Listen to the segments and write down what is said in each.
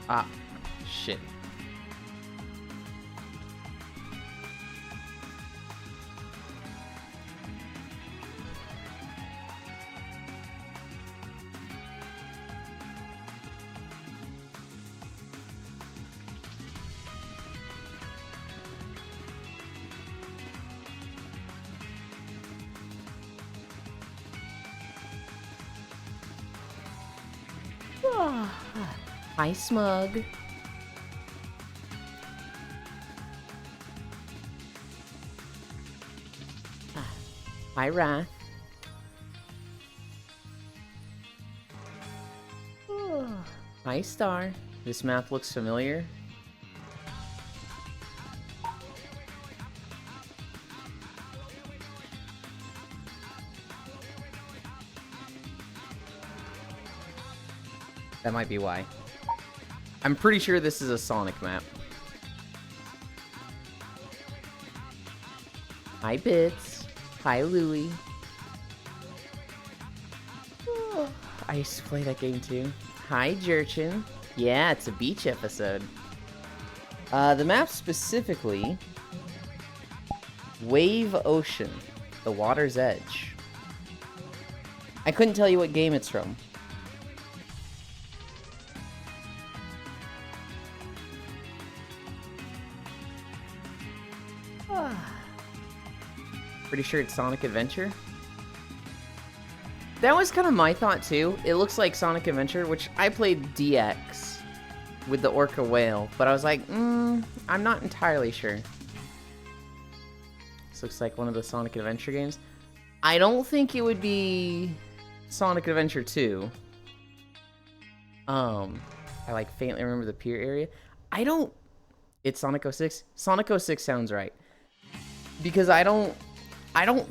Ah, shit. Hi, Smug. Hi, Wrath. Hi, Star. This map looks familiar. That might be why. I'm pretty sure this is a Sonic map. Hi, Bits. Hi, Louie. Oh, I used to play that game too. Hi, Jerchin. Yeah, it's a beach episode. The map specifically... Wave Ocean. The Water's Edge. I couldn't tell you what game it's from. Pretty sure it's Sonic Adventure. That was kind of my thought too. It looks like Sonic Adventure, which I played DX with the Orca Whale, but I was like, I'm not entirely sure. This looks like one of the Sonic Adventure games. I don't think it would be Sonic Adventure 2. I like faintly remember the pier area. It's Sonic 06? Sonic 06 sounds right. Because I don't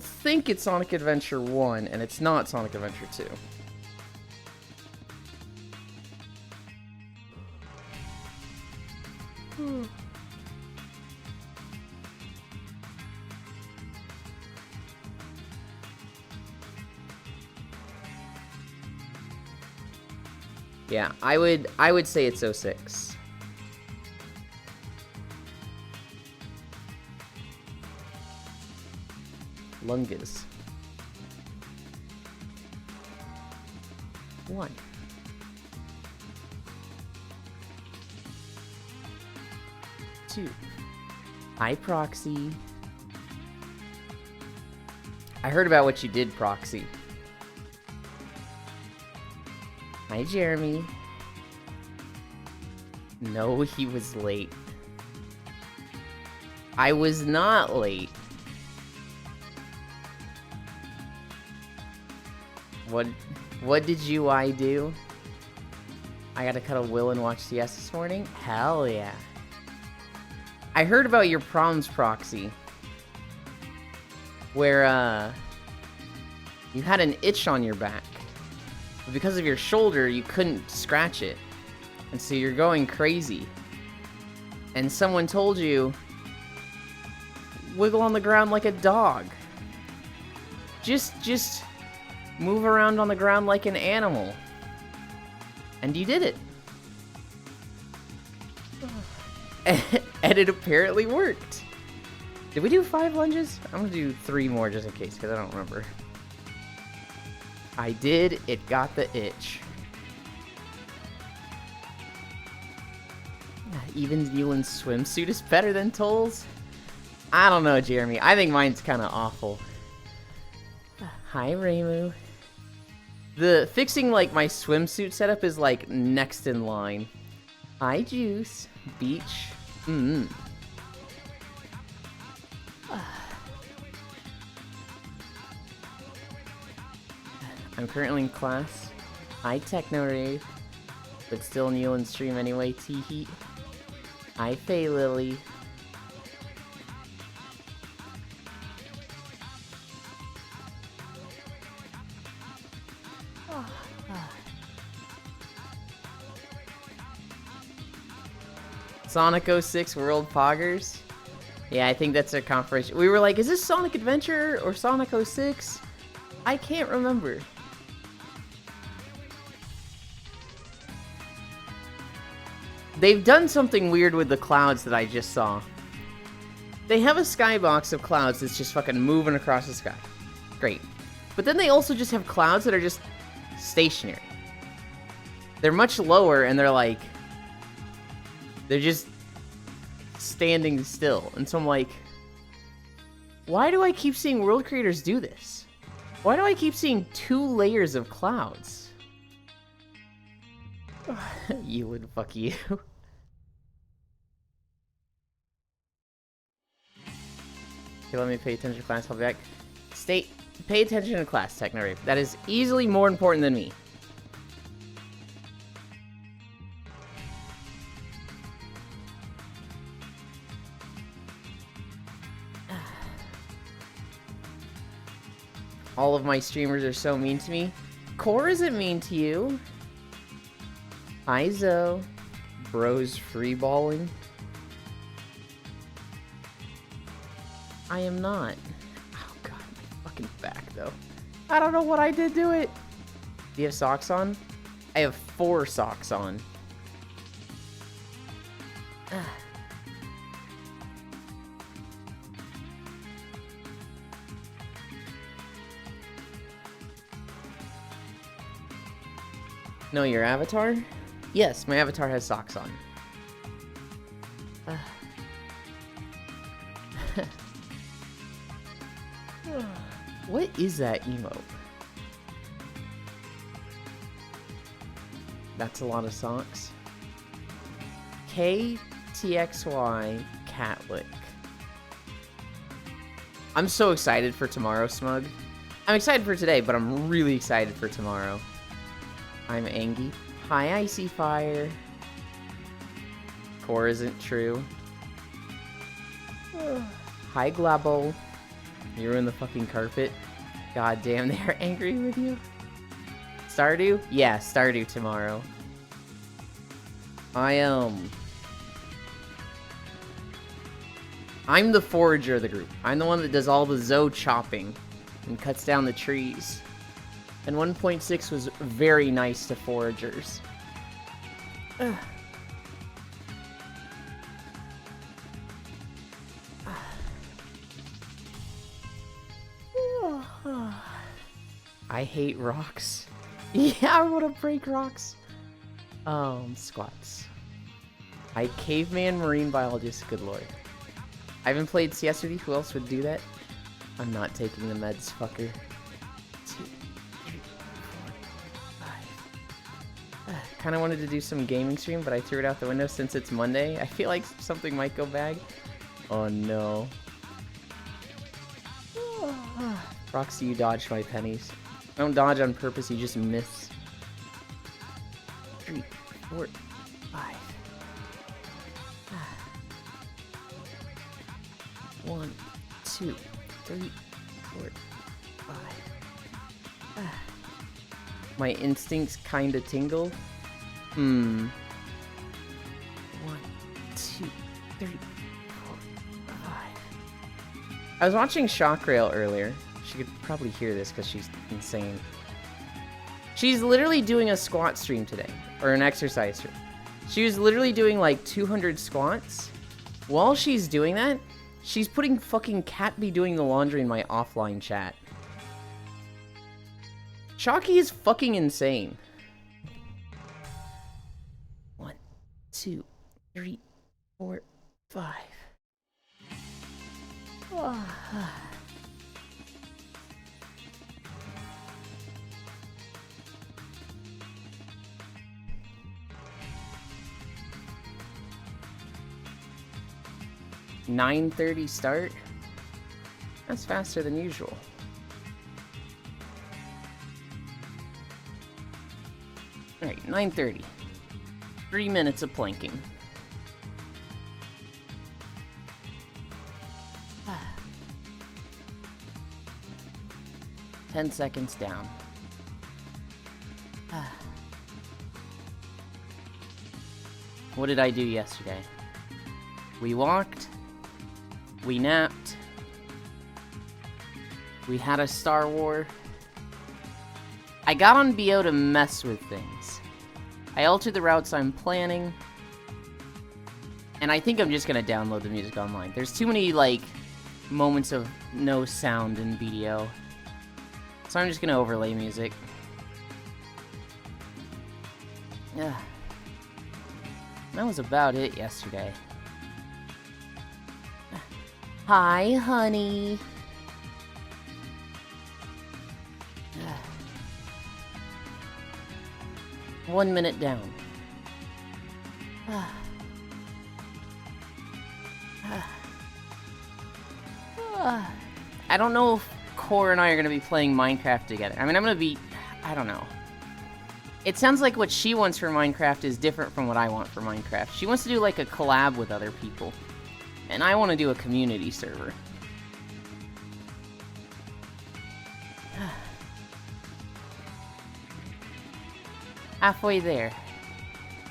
think it's Sonic Adventure 1, and it's not Sonic Adventure 2. Yeah, I would say it's 06. Lungus. 1. Two. Hi, Proxy. I heard about what you did, Proxy. Hi, Jeremy. No, he was late. I was not late. What did I do? I gotta cut a will and watch CS this morning? Hell yeah. I heard about your problems, Proxy. Where, you had an itch on your back. But because of your shoulder, you couldn't scratch it. And so you're going crazy. And someone told you, wiggle on the ground like a dog. Just move around on the ground like an animal. And you did it. And it apparently worked. Did we do 5 lunges? I'm gonna do 3 more just in case, because I don't remember. I did. It got the itch. Even Yulin's swimsuit is better than Toll's? I don't know, Jeremy. I think mine's kind of awful. Hi, Reimu. The fixing, like, my swimsuit setup is, like, next in line. Hi, Juice. Beach. I'm currently in class. Hi, Techno Rave. But still in Yulin's stream anyway, T-Heat. Hi, Faye Lily. Sonic 06 World Poggers? Yeah, I think that's a confirmation. We were like, is this Sonic Adventure or Sonic 06? I can't remember. they've done something weird with the clouds that I just saw. They have a skybox of clouds that's just fucking moving across the sky. Great. But then they also just have clouds that are just stationary. They're much lower and they're like... They're just standing still. And so I'm like... Why do I keep seeing world creators do this? Why do I keep seeing 2 layers of clouds? You would fuck you. Okay, let me pay attention to class. I'll be back. Pay attention to class, Technarave. That is easily more important than me. All of my streamers are so mean to me. Core isn't mean to you. Izo. Bros freeballing. I am not. Oh god, my fucking back though. I don't know what I did to it. Do you have socks on? I have 4 socks on. No, your avatar? Yes, my avatar has socks on. What is that emote? That's a lot of socks. KTXY Catlick. I'm so excited for tomorrow, Smug. I'm excited for today, but I'm really excited for tomorrow. I'm Angie. Hi, Icy Fire. Core isn't true. Hi, Glabo. You ruined the fucking carpet. God damn, they are angry with you. Stardew? Yeah, Stardew tomorrow. I'm the forager of the group. I'm the one that does all the Zoe chopping and cuts down the trees. And 1.6 was very nice to foragers. I hate rocks. Yeah, I want to break rocks. Squats. I caveman marine biologist, good lord. I haven't played CS with you, who else would do that? I'm not taking the meds, fucker. 2, 3, 4, 5. Kinda wanted to do some gaming stream, but I threw it out the window since it's Monday. I feel like something might go bad. Oh no. Roxy, you dodged my pennies. Don't dodge on purpose, you just miss. 3, 4, 5. 1, 2, 3, 4, 5. My instincts kinda tingle. 1, 2, 3, 4, 5. I was watching Shockrail earlier. She could probably hear this because she's insane. She's literally doing a squat stream today, or an exercise stream. She was literally doing like 200 squats. While she's doing that, she's putting fucking Cat Be Doing the Laundry in my offline chat. Chalky is fucking insane. 1, 2, 3, 4, 5. Oh. 9:30 start? That's faster than usual. Alright, 9:30. 3 minutes of planking. 10 seconds down. What did I do yesterday? We walked. We napped. We had a Star War. I got on BO to mess with things. I altered the routes I'm planning. And I think I'm just gonna download the music online. There's too many, like, moments of no sound in BDO. So I'm just gonna overlay music. Yeah. That was about it yesterday. Hi, honey. 1 minute down. I don't know if Core and I are going to be playing Minecraft together. I mean, I'm going to be... I don't know. It sounds like what she wants for Minecraft is different from what I want for Minecraft. She wants to do, like, a collab with other people. And I want to do a community server. Halfway there.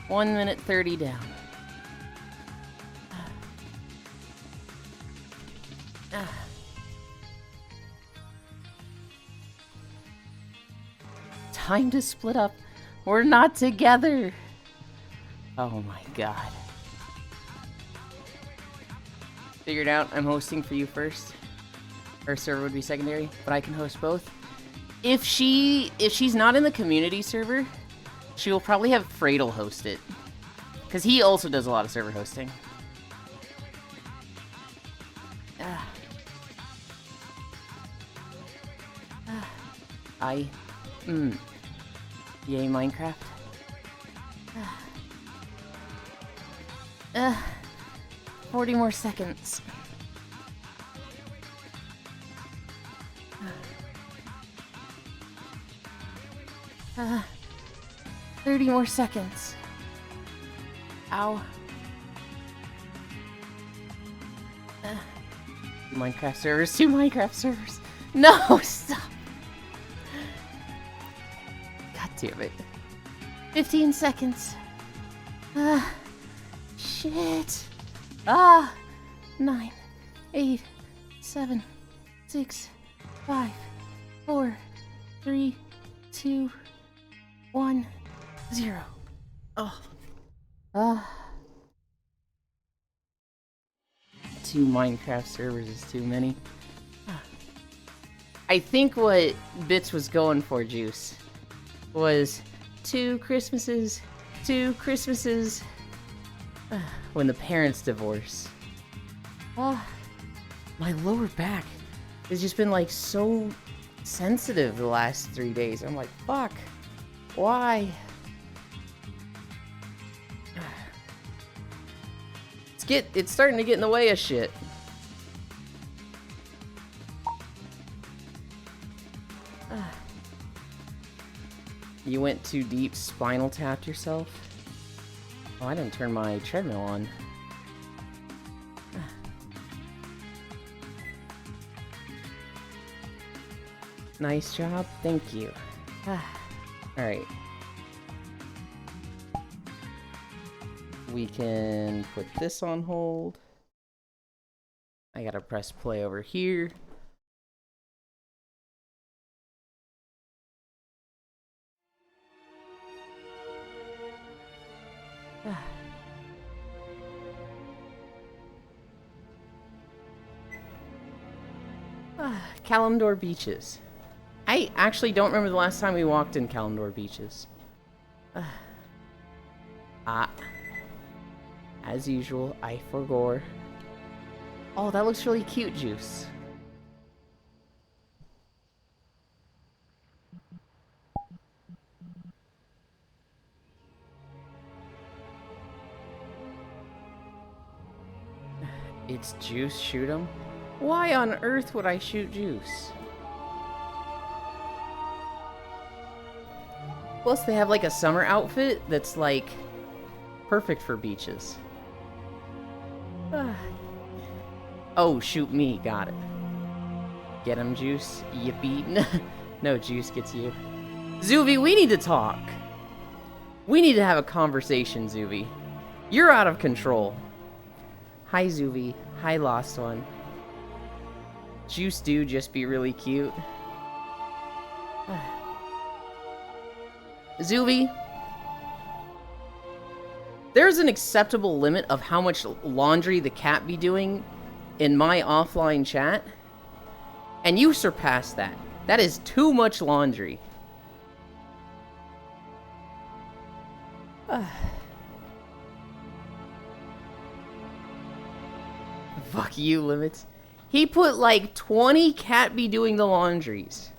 1 minute 30 down. Time to split up. We're not together. Oh my god. Figured out I'm hosting for you first. Her server would be secondary, but I can host both. If she's not in the community server, she will probably have Fradel host it. Because he also does a lot of server hosting. Yay, Minecraft. 40 more seconds. 30 more seconds. Ow. Minecraft servers, 2 Minecraft servers. No, stop. God damn it. 15 seconds. Shit. 9, 8, 7, 6, 5, 4, 3, 2, 1, 0. Oh. 2 Minecraft servers is too many. I think what Bits was going for, Juice, was 2 Christmases, 2 Christmases, when the parents divorce. My lower back has just been like so sensitive the last 3 days. I'm like, fuck, why? It's starting to get in the way of shit. You went too deep, spinal tapped yourself? Oh, I didn't turn my treadmill on. Nice job, thank you. Alright. We can put this on hold. I gotta press play over here. Kalimdor Beaches. I actually don't remember the last time we walked in Kalimdor Beaches. As usual, I forgore. Oh, that looks really cute, Juice. It's Juice, shoot him? Why on earth would I shoot Juice? Plus, they have like a summer outfit that's like perfect for beaches. Oh, shoot me, got it. Get him, Juice. Yippee. No, Juice gets you. Zuvi, we need to talk. We need to have a conversation, Zuvi. You're out of control. Hi, Zuvi. Hi, Lost One. Juice do just be really cute. Zuvi. There's an acceptable limit of how much laundry the cat be doing in my offline chat, and you surpass that. That is too much laundry. Fuck you, Limits. He put like 20 cat be doing the laundries.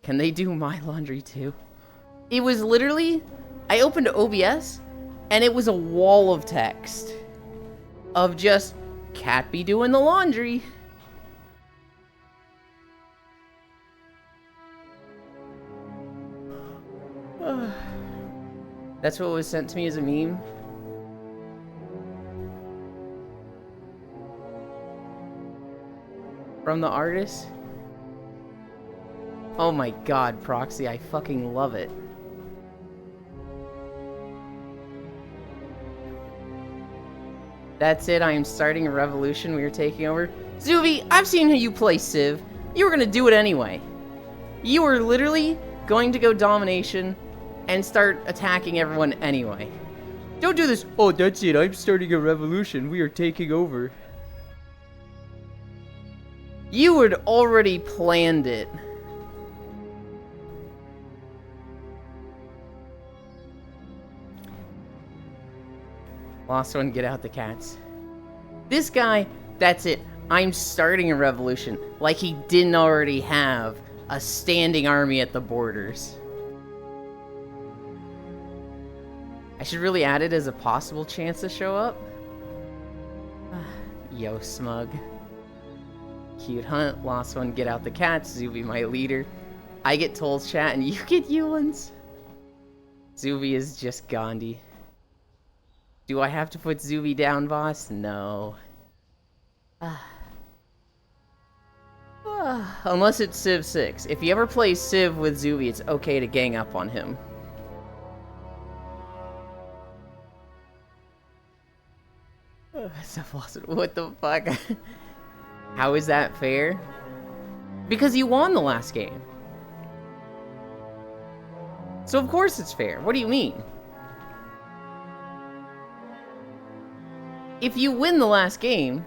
Can they do my laundry too? It was literally, I opened OBS and it was a wall of text of just cat be doing the laundry. That's what was sent to me as a meme. From the artist? Oh my god, Proxy, I fucking love it. That's it, I am starting a revolution, we are taking over. Zuby, I've seen how you play Civ. You were gonna do it anyway. You were literally going to go domination and start attacking everyone anyway. Don't do this, oh that's it, I'm starting a revolution, we are taking over. You had already planned it. Lost one, get out the cats. This guy, that's it. I'm starting a revolution. Like he didn't already have a standing army at the borders. I should really add it as a possible chance to show up. Yo, Smug. Cute hunt, lost one, get out the cats, Zuby my leader. I get Toll's chat and you get Yulin's. Zuby is just Gandhi. Do I have to put Zuby down, boss? No. Unless it's Civ 6. If you ever play Civ with Zuby, it's okay to gang up on him. What the fuck? How is that fair? Because you won the last game. So of course it's fair. What do you mean? If you win the last game,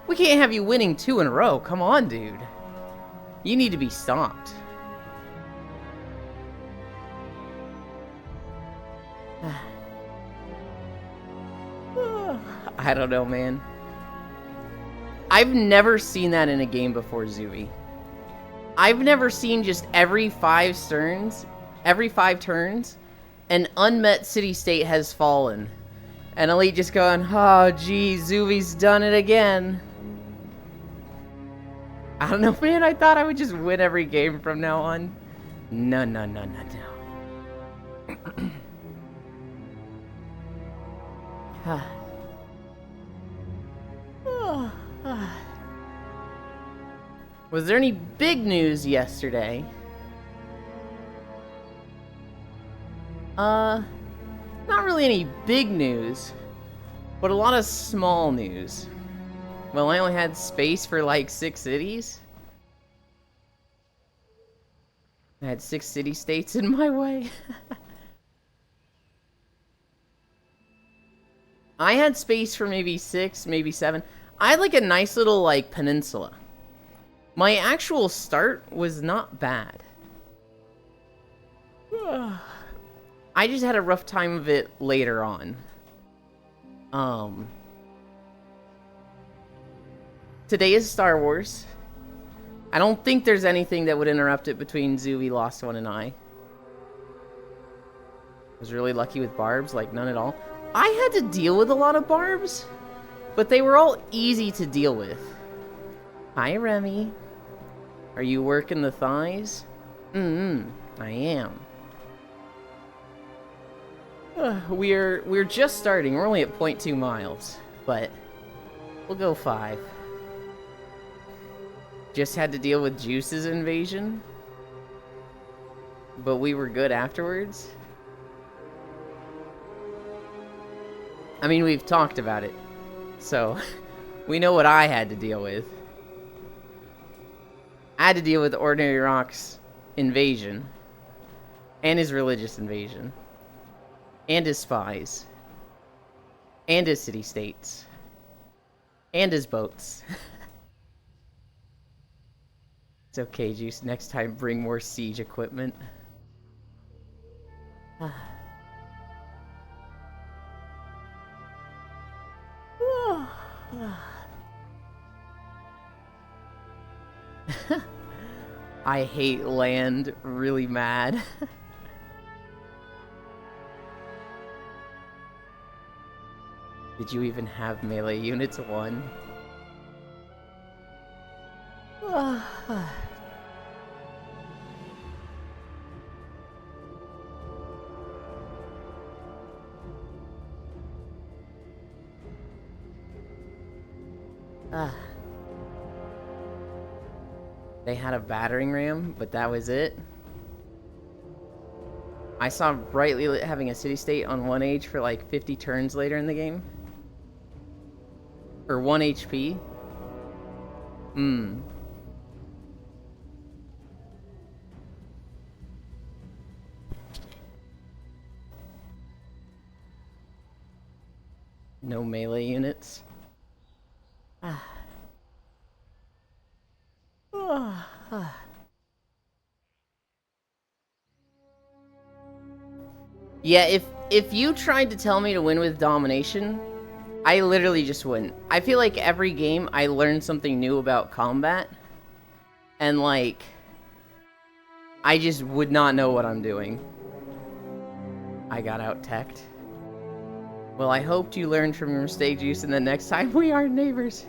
we can't have you winning 2 in a row. Come on, dude. You need to be stopped. I don't know, man. I've never seen that in a game before, Zuby. I've never seen just every 5 turns, an unmet city-state has fallen. And Elite just going, oh geez, Zuby's done it again. I don't know, man, I thought I would just win every game from now on. No. Was there any big news yesterday? Not really any big news, but a lot of small news. Well, I only had space for like 6 cities. I had 6 city-states in my way. I had space for maybe 6, maybe 7. I had like a nice little like peninsula. My actual start was not bad. I just had a rough time of it later on. Today is Star Wars. I don't think there's anything that would interrupt it between Zuby, Lost One, and I. Was really lucky with barbs, like none at all. I had to deal with a lot of barbs, but they were all easy to deal with. Hi, Remy. Are you working the thighs? I am. We're just starting. We're only at 0.2 miles, but we'll go 5. Just had to deal with Juice's invasion, but we were good afterwards. I mean, we've talked about it, so we know what I had to deal with. I had to deal with Ordinary Rock's invasion, and his religious invasion, and his spies. And his city-states. And his boats. It's okay, Juice. Next time, bring more siege equipment. I hate land really mad. Did you even have melee units? One? They had a battering ram, but that was it. I saw Brightly Lit having a city-state on 1 age for like 50 turns later in the game. Or 1 HP. No melee units. Yeah, if you tried to tell me to win with domination, I literally just wouldn't. I feel like every game I learn something new about combat, and like, I just would not know what I'm doing. I got out-teched. Well, I hoped you learned from your mistake, Juice, and the next time we are neighbors.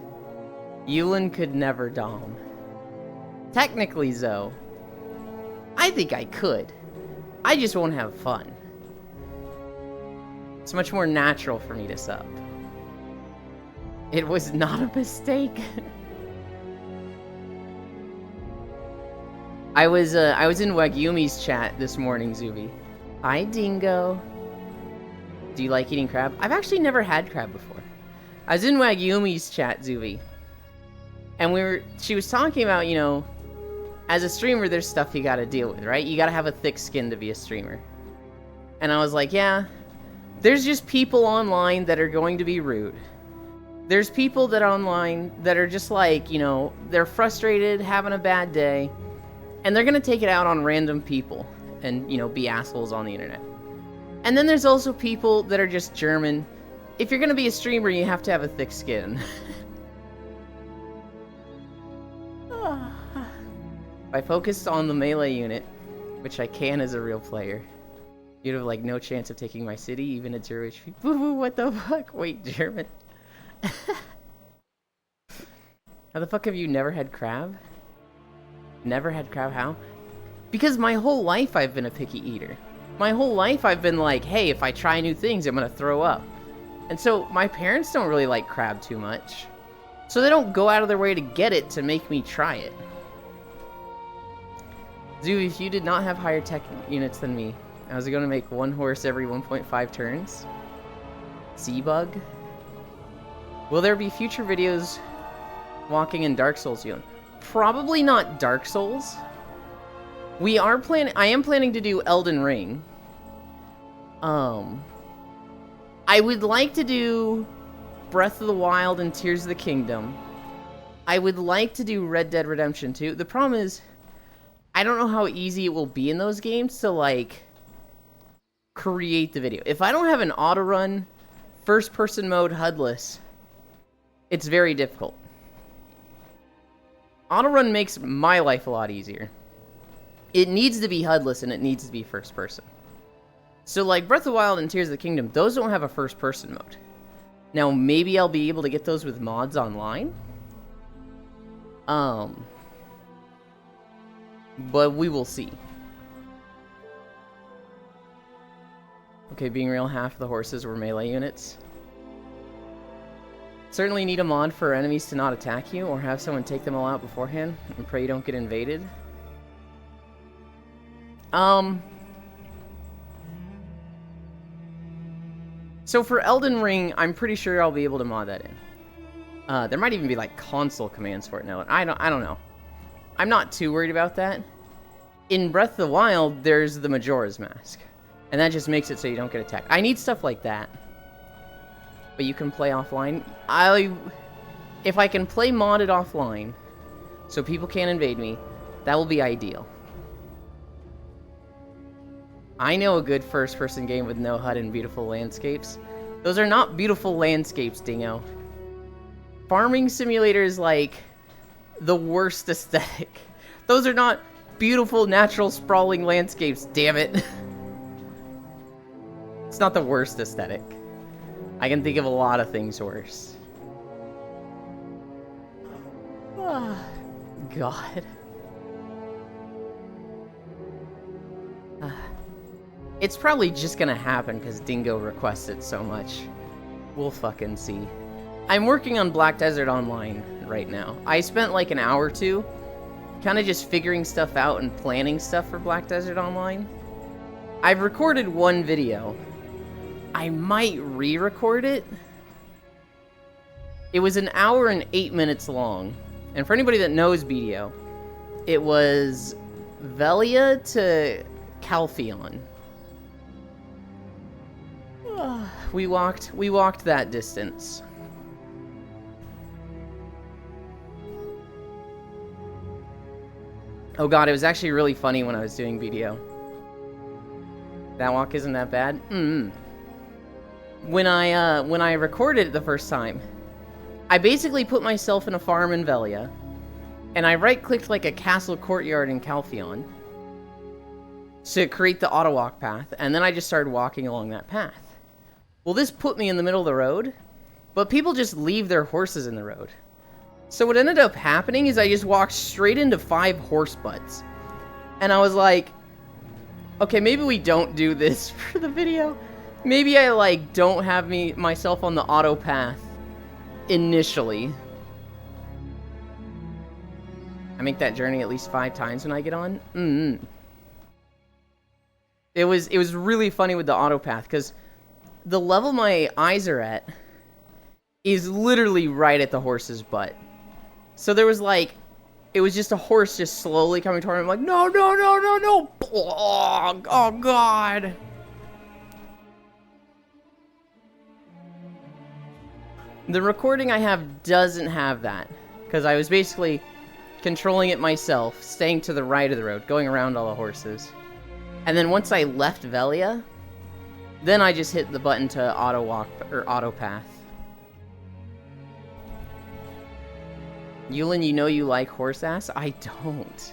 Yulin could never dom. Technically, Zoe, I think I could. I just won't have fun. It's much more natural for me to sub. It was not a mistake. I was in Wagyumi's chat this morning, Zuby. Hi, Dingo. Do you like eating crab? I've actually never had crab before. I was in Wagyumi's chat, Zuby. And she was talking about, you know, as a streamer, there's stuff you gotta deal with, right? You gotta have a thick skin to be a streamer. And I was like, yeah, there's just people online that are going to be rude. There's people that are online that are just like, you know, they're frustrated, having a bad day, and they're gonna take it out on random people and, you know, be assholes on the internet. And then there's also people that are just German. If you're gonna be a streamer, you have to have a thick skin. If I focused on the melee unit, which I can as a real player, you'd have like no chance of taking my city, even at 0 HP. Woo-hoo, what the fuck? Wait, German? How the fuck have you never had crab? Never had crab? How? Because my whole life I've been a picky eater. My whole life I've been like, hey, if I try new things, I'm gonna throw up. And so my parents don't really like crab too much. So they don't go out of their way to get it to make me try it. Zoo, if you did not have higher tech units than me, I was going to make one horse every 1.5 turns. Seabug. Will there be future videos walking in Dark Souls, Yoon? Probably not Dark Souls. I am planning to do Elden Ring. I would like to do Breath of the Wild and Tears of the Kingdom. I would like to do Red Dead Redemption 2. The problem is, I don't know how easy it will be in those games to, like, create the video. If I don't have an auto-run, first-person mode, HUDless, it's very difficult. Auto-run makes my life a lot easier. It needs to be HUDless, and it needs to be first-person. So, like, Breath of the Wild and Tears of the Kingdom, those don't have a first-person mode. Now, maybe I'll be able to get those with mods online? But we will see. Okay, being real, half of the horses were melee units. Certainly need a mod for enemies to not attack you, or have someone take them all out beforehand, and pray you don't get invaded. So for Elden Ring, I'm pretty sure I'll be able to mod that in. There might even be like console commands for it now. I don't know. I'm not too worried about that. In Breath of the Wild, there's the Majora's Mask. And that just makes it so you don't get attacked. I need stuff like that. but you can play offline. If I can play modded offline, so people can't invade me, that will be ideal. I know a good first-person game with no HUD and beautiful landscapes. Those are not beautiful landscapes, Dingo. Farming Simulator is like the worst aesthetic. Those are not beautiful, natural, sprawling landscapes, damn it. It's not the worst aesthetic. I can think of a lot of things worse. Oh, God. It's probably just gonna happen because Dingo requests it so much. We'll fucking see. I'm working on Black Desert Online right now. I spent like an hour or two kind of just figuring stuff out and planning stuff for Black Desert Online. I've recorded one video. I might re-record it. It was an hour and 8 minutes long. And for anybody that knows BDO, it was Velia to Calpheon. We walked that distance. Oh god, it was actually really funny when I was doing BDO. That walk isn't that bad? When I recorded it the first time, I basically put myself in a farm in Velia, and I right-clicked like a castle courtyard in Calpheon to create the auto-walk path, and then I just started walking along that path. Well, this put me in the middle of the road, but people just leave their horses in the road. So what ended up happening is I just walked straight into 5 horse butts. And I was like, okay, maybe we don't do this for the video. Maybe I, like, don't have myself on the auto path initially. I make that journey at least 5 times when I get on. It was really funny with the auto path, because the level my eyes are at is literally right at the horse's butt. So there was like, it was just a horse just slowly coming toward me. I'm like, no, no, no, no, no. Oh, God. The recording I have doesn't have that, because I was basically controlling it myself, staying to the right of the road, going around all the horses. And then once I left Velia, then I just hit the button to auto walk, or auto path. Yulin, you know you like horse ass? I don't.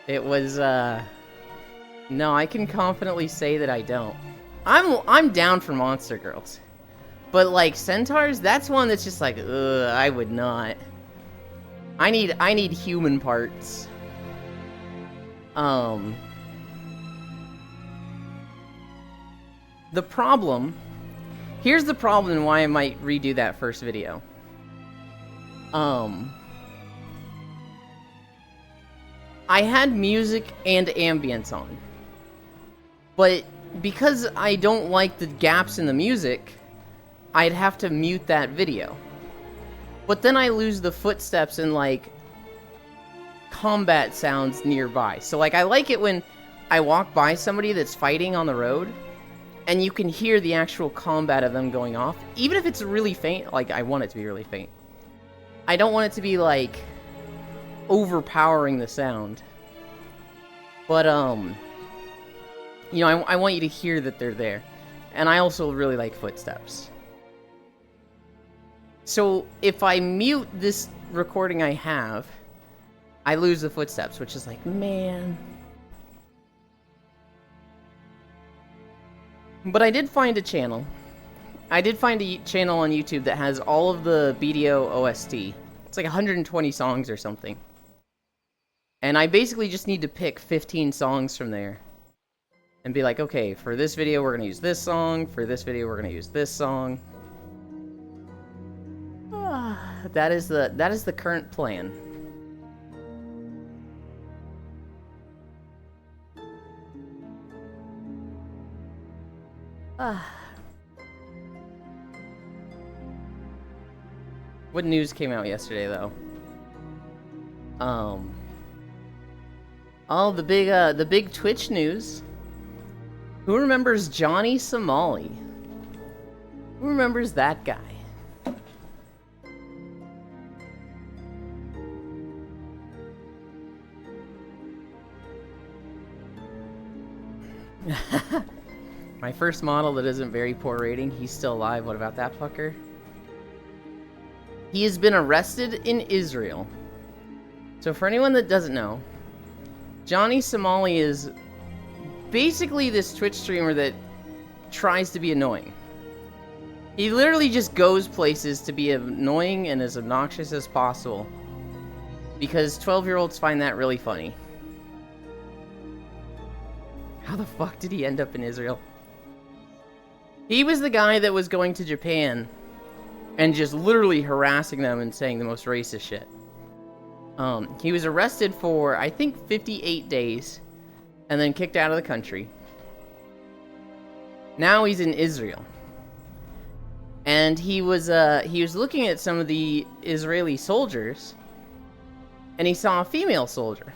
It was, no, I can confidently say that I don't. I'm down for monster girls. But, like, centaurs, that's one that's just like, ugh, I would not. I need human parts. The problem... Here's the problem and why I might redo that first video. I had music and ambience on. But because I don't like the gaps in the music, I'd have to mute that video. But then I lose the footsteps and, like, combat sounds nearby. So, like, I like it when I walk by somebody that's fighting on the road, and you can hear the actual combat of them going off. Even if it's really faint, like, I want it to be really faint. I don't want it to be, like, overpowering the sound. But, you know, I want you to hear that they're there. And I also really like footsteps. So, if I mute this recording I have, I lose the footsteps, which is like, man. But I did find a channel. I did find a channel on YouTube that has all of the BDO OST. It's like 120 songs or something. And I basically just need to pick 15 songs from there. And be like, okay, for this video we're gonna use this song, for this video we're gonna use this song. That is the current plan. What news came out yesterday, though? Oh, the big Twitch news. Who remembers Johnny Somali? Who remembers that guy? My first model that isn't very poor rating. He's still alive. What about that fucker? He has been arrested in Israel. So for anyone that doesn't know, Johnny Somali is basically this Twitch streamer that tries to be annoying. He literally just goes places to be annoying and as obnoxious as possible. Because 12-year-olds find that really funny. How the fuck did he end up in Israel? He was the guy that was going to Japan and just literally harassing them and saying the most racist shit. He was arrested for, I think, 58 days and then kicked out of the country. Now he's in Israel. And he was looking at some of the Israeli soldiers and he saw a female soldier.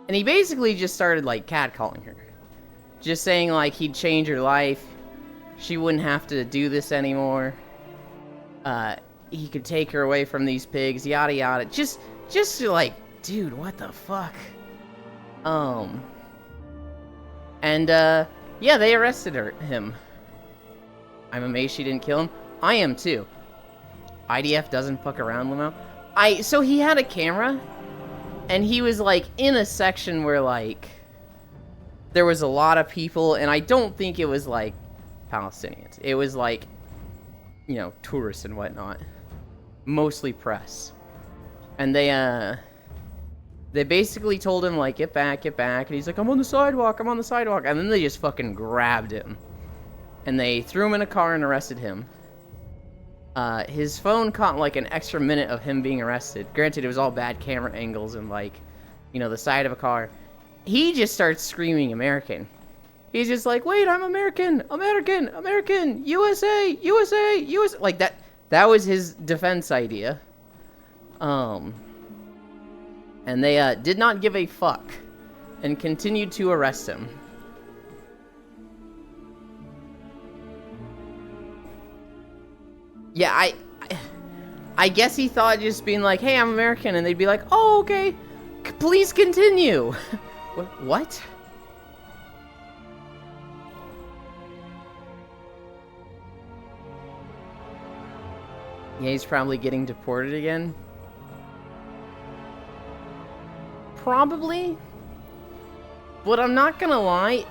And he basically just started, like, catcalling her. Just saying, like, he'd change her life. She wouldn't have to do this anymore. He could take her away from these pigs, yada yada. Just like, dude, what the fuck? Yeah, they arrested him. I'm amazed she didn't kill him. I am too. IDF doesn't fuck around, Limo. So he had a camera. And he was, like, in a section where, like, there was a lot of people, and I don't think it was, like, Palestinians. It was, like, you know, tourists and whatnot. Mostly press. And they basically told him, like, get back, and he's like, I'm on the sidewalk, and then they just fucking grabbed him. And they threw him in a car and arrested him. His phone caught like an extra minute of him being arrested. Granted, it was all bad camera angles and like, you know, the side of a car. He just starts screaming American. He's just like, wait, I'm American, USA. Like that was his defense idea. And they did not give a fuck and continued to arrest him. Yeah, I guess he thought just being like, hey, I'm American, and they'd be like, oh, okay, please continue. What? Yeah, he's probably getting deported again. Probably. But I'm not gonna lie,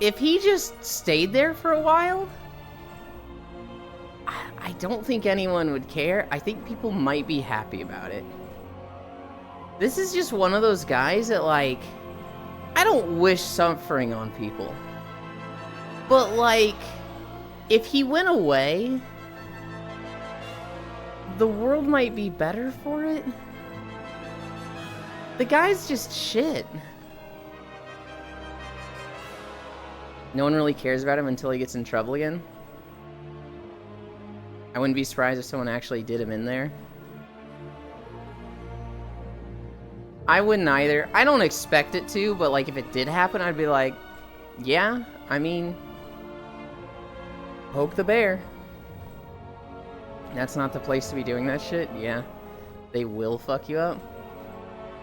if he just stayed there for a while, I don't think anyone would care. I think people might be happy about it. This is just one of those guys that, like, I don't wish suffering on people. But, like, if he went away, the world might be better for it. The guy's just shit. No one really cares about him until he gets in trouble again. I wouldn't be surprised if someone actually did him in there. I wouldn't either. I don't expect it to, but like if it did happen, I'd be like, yeah, I mean, poke the bear. That's not the place to be doing that shit. Yeah. They will fuck you up.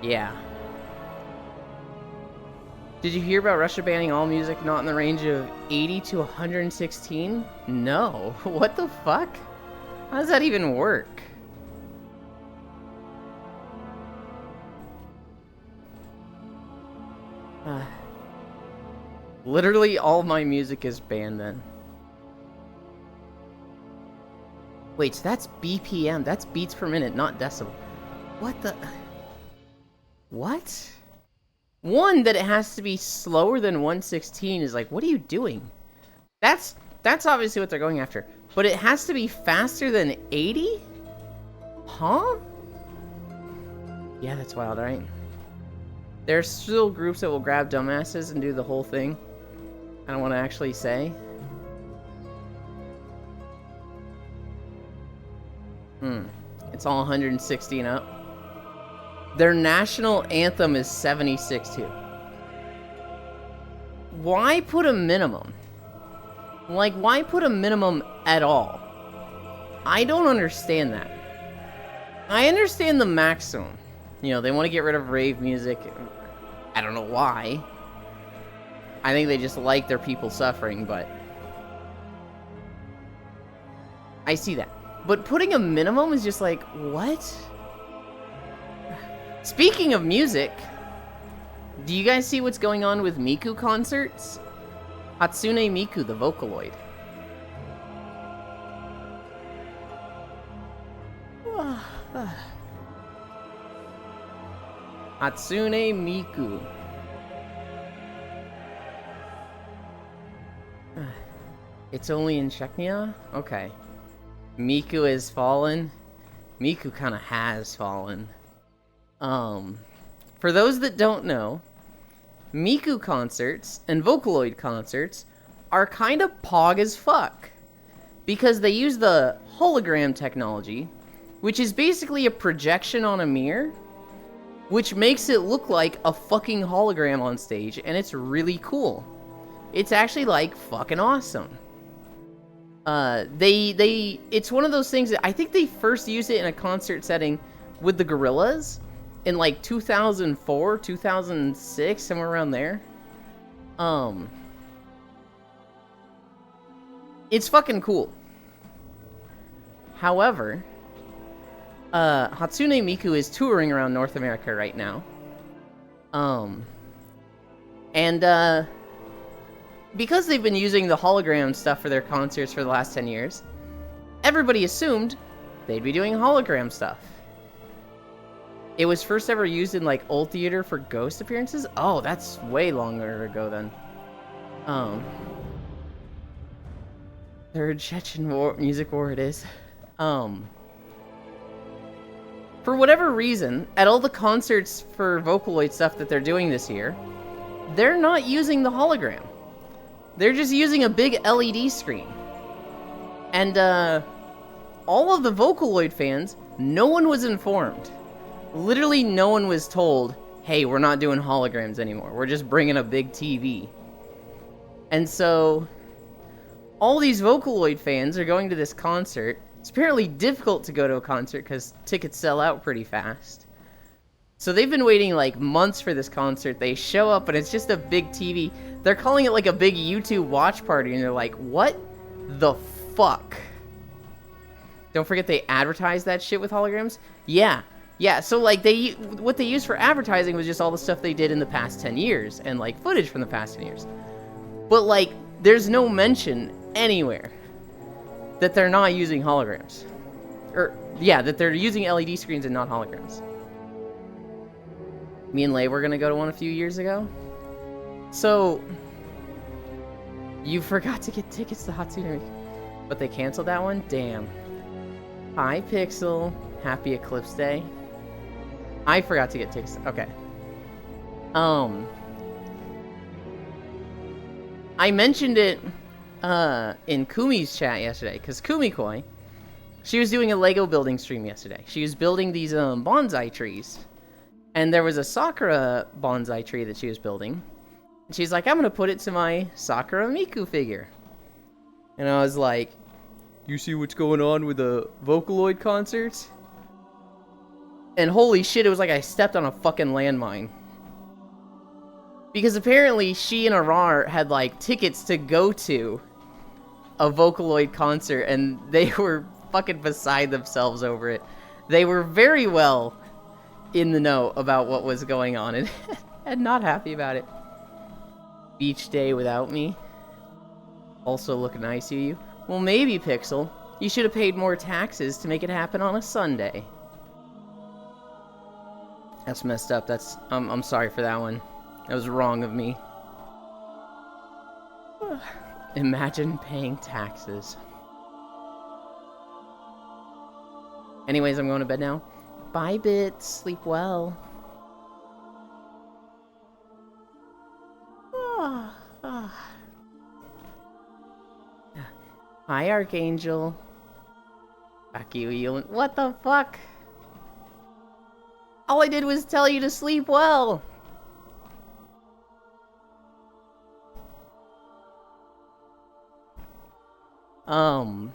Yeah. Did you hear about Russia banning all music not in the range of 80 to 116? No. What the fuck? How does that even work? Literally all my music is banned then. Wait, so that's BPM. That's beats per minute, not decibel. What the... What? One, that it has to be slower than 116 is like, what are you doing? That's obviously what they're going after. But it has to be faster than 80? Huh? Yeah, that's wild, right? There's still groups that will grab dumbasses and do the whole thing. I don't want to actually say. It's all 160 and up. Their national anthem is 76 too. Why put a minimum? Like, why put a minimum at all. I don't understand that. I understand the maximum. You know, they want to get rid of rave music. I don't know why. I think they just like their people suffering, but I see that. But putting a minimum is just like, what? Speaking of music, do you guys see what's going on with Miku concerts? Hatsune Miku, the Vocaloid. Hatsune Miku. It's only in Czechia? Okay. Miku has fallen. Miku kind of has fallen. For those that don't know, Miku concerts and Vocaloid concerts are kind of pog as fuck. Because they use the hologram technology, which is basically a projection on a mirror, which makes it look like a fucking hologram on stage, and it's really cool. It's actually, like, fucking awesome. It's one of those things that I think they first used it in a concert setting with the Gorillaz in, like, 2004, 2006, somewhere around there. It's fucking cool. However, Hatsune Miku is touring around North America right now. Because they've been using the hologram stuff for their concerts for the last 10 years, everybody assumed they'd be doing hologram stuff. It was first ever used in, like, old theater for ghost appearances? Oh, that's way longer ago then. Third Chechen War, Music War it is. For whatever reason, at all the concerts for Vocaloid stuff that they're doing this year, they're not using the hologram. They're just using a big LED screen. And, all of the Vocaloid fans, no one was informed. Literally no one was told, hey, we're not doing holograms anymore. We're just bringing a big TV. And so, all these Vocaloid fans are going to this concert. It's apparently difficult to go to a concert because tickets sell out pretty fast. So they've been waiting like months for this concert. They show up and it's just a big TV. They're calling it like a big YouTube watch party and they're like, what the fuck? Don't forget they advertised that shit with holograms? Yeah, so like what they used for advertising was just all the stuff they did in the past 10 years and like footage from the past 10 years. But like, there's no mention anywhere that they're not using holograms. That they're using LED screens and not holograms. Me and Lay were gonna go to one a few years ago. So, you forgot to get tickets to Hatsune Miku. But they canceled that one? Damn. Hi, Pixel. Happy Eclipse Day. I forgot to get tickets. Okay. I mentioned it in Kumi's chat yesterday, because Kumikoi, she was doing a Lego building stream yesterday. She was building these bonsai trees. And there was a Sakura bonsai tree that she was building. And she's like, I'm going to put it to my Sakura Miku figure. And I was like, you see what's going on with the Vocaloid concerts? And holy shit, it was like I stepped on a fucking landmine. Because apparently she and Arar had like tickets to go to a Vocaloid concert and they were fucking beside themselves over it. They were very well in the know about what was going on and not happy about it. Beach day without me. Also look nice to you. Well, maybe, Pixel. You should have paid more taxes to make it happen on a Sunday. That's messed up. I'm sorry for that one. That was wrong of me. Imagine paying taxes. Anyways, I'm going to bed now. Bye, Bit. Sleep well. Hi, Archangel. Fuck you, what the fuck? All I did was tell you to sleep well. I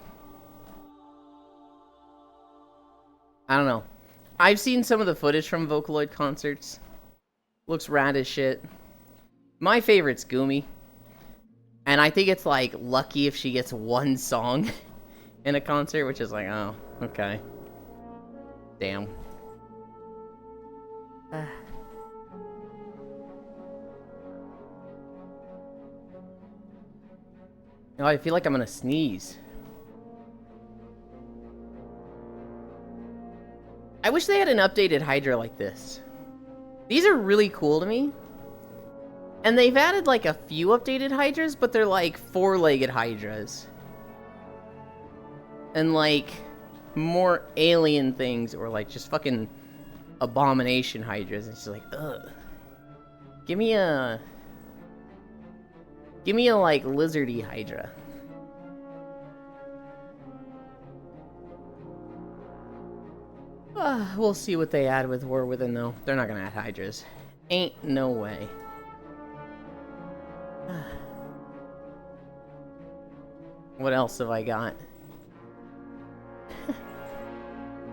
don't know. I've seen some of the footage from Vocaloid concerts. Looks rad as shit. My favorite's Gumi. And I think it's like lucky if she gets one song in a concert, which is like, oh, okay. Damn. Oh, I feel like I'm gonna sneeze. I wish they had an updated Hydra like this. These are really cool to me. And they've added like a few updated Hydras, but they're like four-legged Hydras. And like more alien things, or like just fucking abomination Hydras. It's just like, ugh. Give me a like lizardy Hydra. We'll see what they add with War Within though. They're not gonna add Hydras. Ain't no way. What else have I got?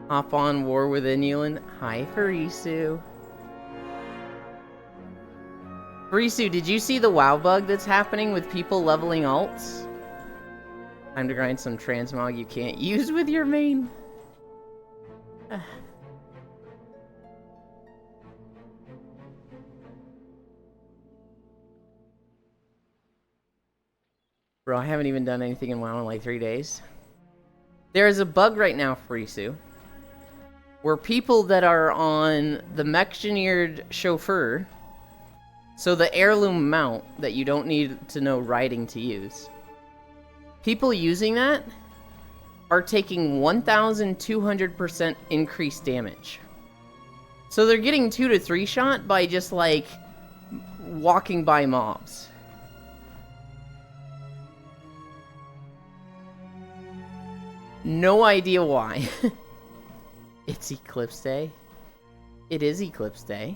Hop on War Within Yulin. Hi, Farisu. Farisu, did you see the WoW bug that's happening with people leveling alts? Time to grind some transmog you can't use with your main. Bro, I haven't even done anything in WoW in like 3 days. There is a bug right now, Farisu, where people that are on the mech-engineered chauffeur, so the heirloom mount that you don't need to know riding to use, people using that are taking 1,200% increased damage. So they're getting 2 to 3 shot by just like walking by mobs. No idea why. It's Eclipse Day. It is Eclipse Day.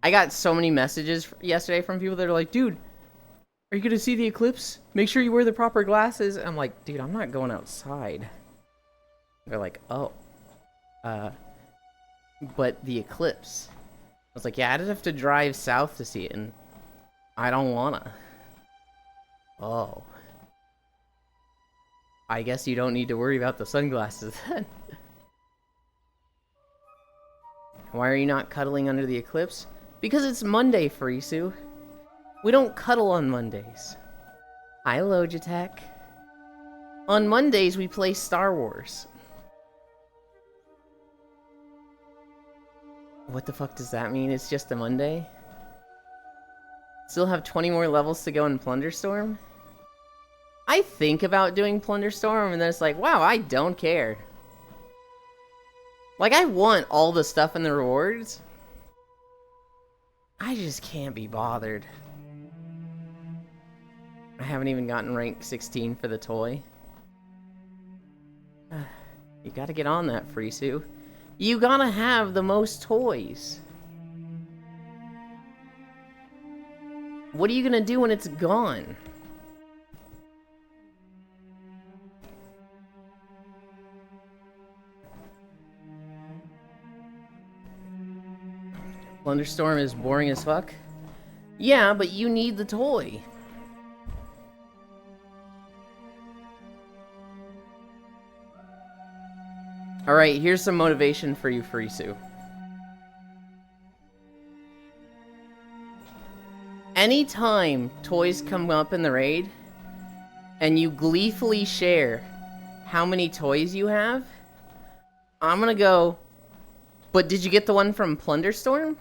I got so many messages yesterday from people that are like, dude, are you gonna see the eclipse? Make sure you wear the proper glasses. I'm like, dude, I'm not going outside. They're like, oh. But the eclipse. I was like, yeah, I'd have to drive south to see it, and I don't wanna. Oh. I guess you don't need to worry about the sunglasses then. Why are you not cuddling under the eclipse? Because it's Monday, Farisu. We don't cuddle on Mondays. Hi, Logitech. On Mondays, we play Star Wars. What the fuck does that mean? It's just a Monday? Still have 20 more levels to go in Plunderstorm? I think about doing Plunderstorm, and then it's like, wow, I don't care. Like, I want all the stuff in the rewards. I just can't be bothered. I haven't even gotten rank 16 for the toy. You gotta get on that, Farisu. You gotta have the most toys. What are you gonna do when it's gone? Plunderstorm is boring as fuck? Yeah, but you need the toy. Alright, here's some motivation for you, Farisu. Anytime toys come up in the raid, and you gleefully share how many toys you have, I'm gonna go, but did you get the one from Plunderstorm?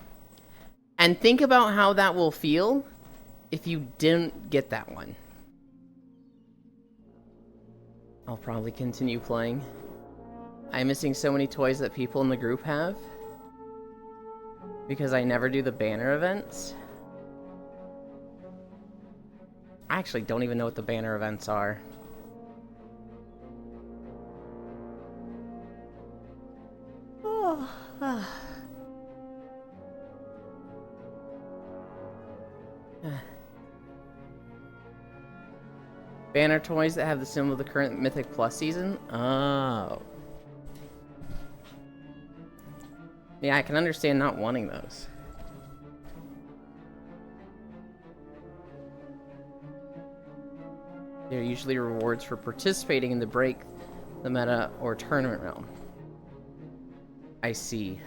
And think about how that will feel if you didn't get that one. I'll probably continue playing. I'm missing so many toys that people in the group have. Because I never do the banner events. I actually don't even know what the banner events are. Oh. Banner toys that have the symbol of the current Mythic Plus season? Oh. Yeah, I can understand not wanting those. They're usually rewards for participating in the break, the meta, or tournament realm. I see.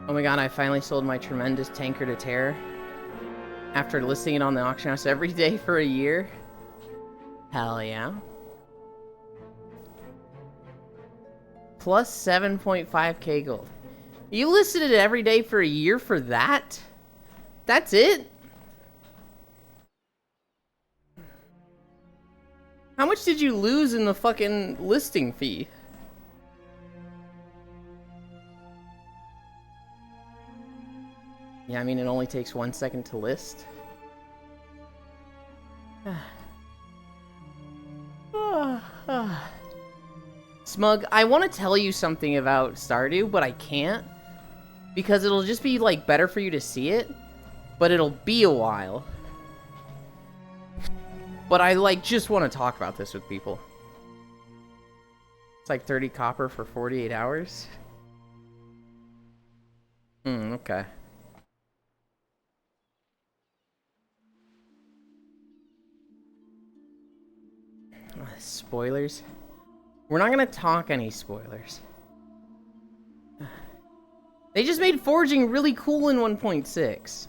Oh my god, I finally sold my tremendous tanker to Terra. After listing it on the auction house every day for a year. Hell yeah. Plus 7.5k gold. You listed it every day for a year for that? That's it? How much did you lose in the fucking listing fee? Yeah, I mean, it only takes 1 second to list. Smug, I want to tell you something about Stardew, but I can't. Because it'll just be, like, better for you to see it. But it'll be a while. But I, like, just want to talk about this with people. It's like 30 copper for 48 hours. Okay. Spoilers? We're not gonna talk any spoilers. They just made foraging really cool in 1.6.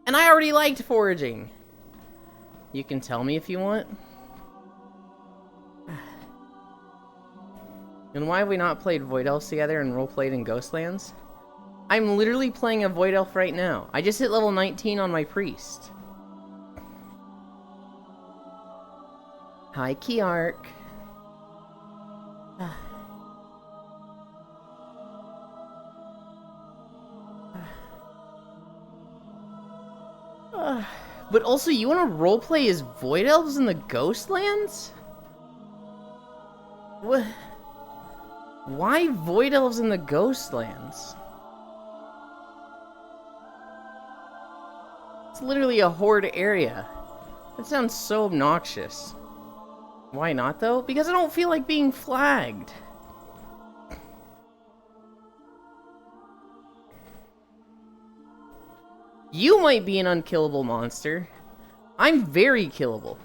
And I already liked foraging. You can tell me if you want. And why have we not played Void Elves together and roleplayed in Ghostlands? I'm literally playing a Void Elf right now. I just hit level 19 on my Priest. Hi, Kiark. But also, you want to roleplay as Void Elves in the Ghostlands? What? Why Void Elves in the Ghostlands? It's literally a horde area. That sounds so obnoxious. Why not, though? Because I don't feel like being flagged. You might be an unkillable monster. I'm very killable.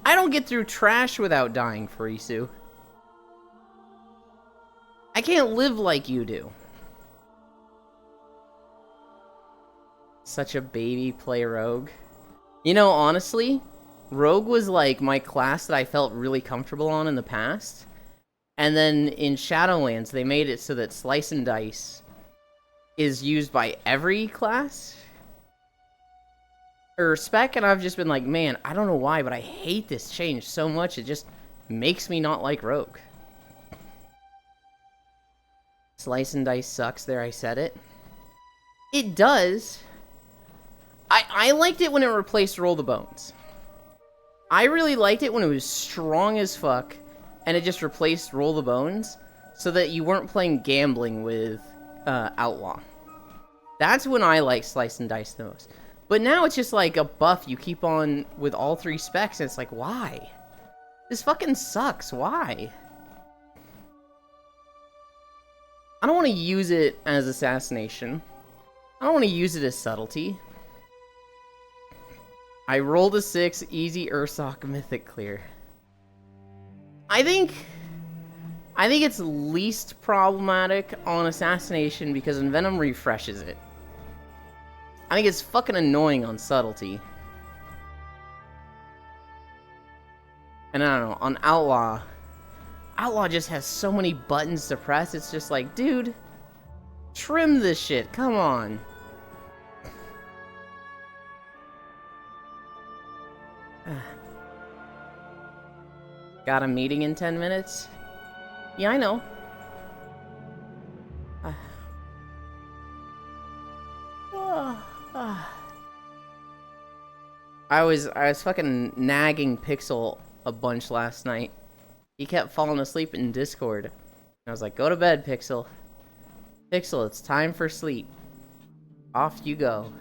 I don't get through trash without dying, Farisu. I can't live like you do. Such a baby play rogue. You know, honestly, rogue was like my class that I felt really comfortable on in the past. And then in Shadowlands, they made it so that Slice and Dice is used by every class. Or spec, and I've just been like, man, I don't know why, but I hate this change so much, it just makes me not like rogue. Slice and Dice sucks, there I said it. It does. I liked it when it replaced Roll the Bones. I really liked it when it was strong as fuck, and it just replaced Roll the Bones, so that you weren't playing gambling with Outlaw. That's when I like Slice and Dice the most. But now it's just like a buff you keep on with all three specs, and it's like, why? This fucking sucks, why? I don't want to use it as assassination. I don't want to use it as subtlety. I rolled a 6, easy Ursoc Mythic clear. I think it's least problematic on assassination because Envenom refreshes it. I think it's fucking annoying on subtlety. And I don't know, on Outlaw, Outlaw just has so many buttons to press, it's just like, dude, trim this shit, come on. Got a meeting in 10 minutes? Yeah, I know. I was fucking nagging Pixel a bunch last night. He kept falling asleep in Discord. I was like, go to bed, Pixel. Pixel, it's time for sleep. Off you go.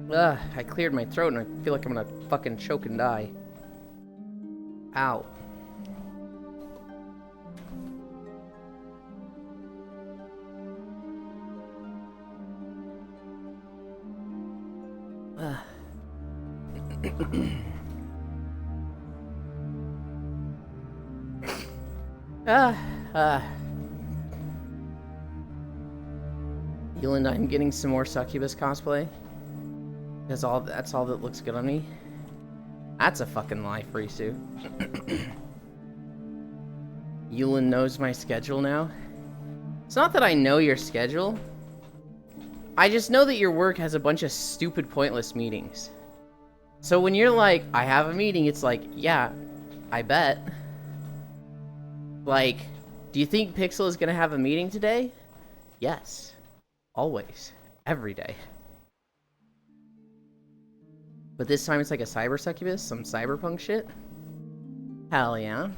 Ugh, I cleared my throat and I feel like I'm gonna fucking choke and die. Ow. Yulin, I'm getting some more Succubus cosplay. Because that's all that looks good on me. That's a fucking lie, Frisu. Yulin knows my schedule now. It's not that I know your schedule. I just know that your work has a bunch of stupid, pointless meetings. So when you're like, I have a meeting, it's like, yeah, I bet. Like, do you think Pixel is gonna have a meeting today? Yes. Always. Every day. But this time it's like a cyber succubus, some cyberpunk shit? Hell yeah.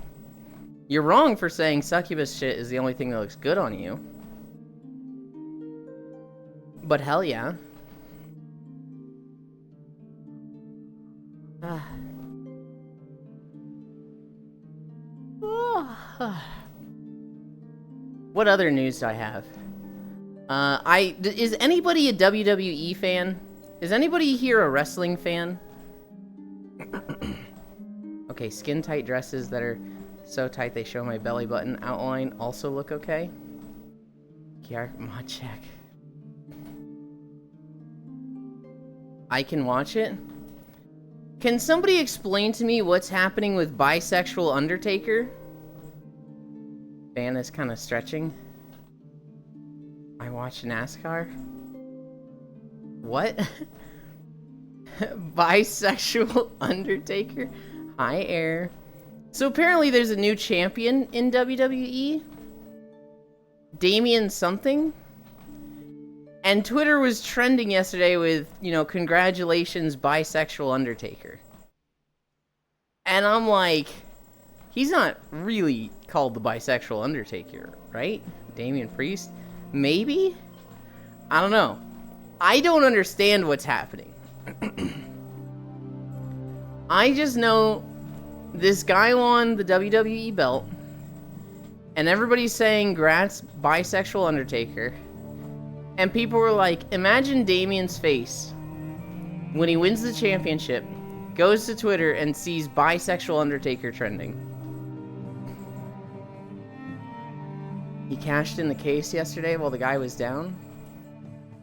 You're wrong for saying succubus shit is the only thing that looks good on you. But hell yeah. What other news do I have? Is anybody a WWE fan? Is anybody here a wrestling fan? Okay, skin tight dresses that are so tight they show my belly button outline also look okay. Kiark mod check. I can watch it? Can somebody explain to me what's happening with bisexual Undertaker? Fan is kind of stretching. I watch NASCAR. What? Bisexual Undertaker? Hi, Air. So apparently there's a new champion in WWE. Damian something. And Twitter was trending yesterday with, you know, congratulations, bisexual Undertaker. And I'm like, he's not really called the bisexual Undertaker, right? Damian Priest? Maybe? I don't know. I don't understand what's happening. I just know this guy won the WWE belt, and everybody's saying, "Grats, bisexual Undertaker." And people were like, imagine Damian's face when he wins the championship, goes to Twitter, and sees bisexual Undertaker trending. He cashed in the case yesterday while the guy was down.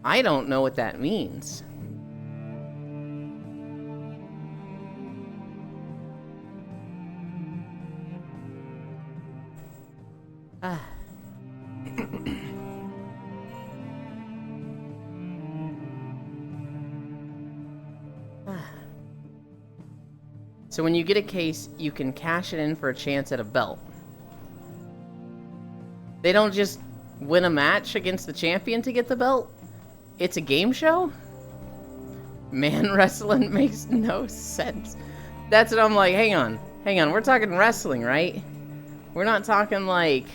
I don't know what that means. So when you get a case, you can cash it in for a chance at a belt. They don't just win a match against the champion to get the belt? It's a game show? Man, wrestling makes no sense. That's what I'm like, hang on, we're talking wrestling, right? We're not talking like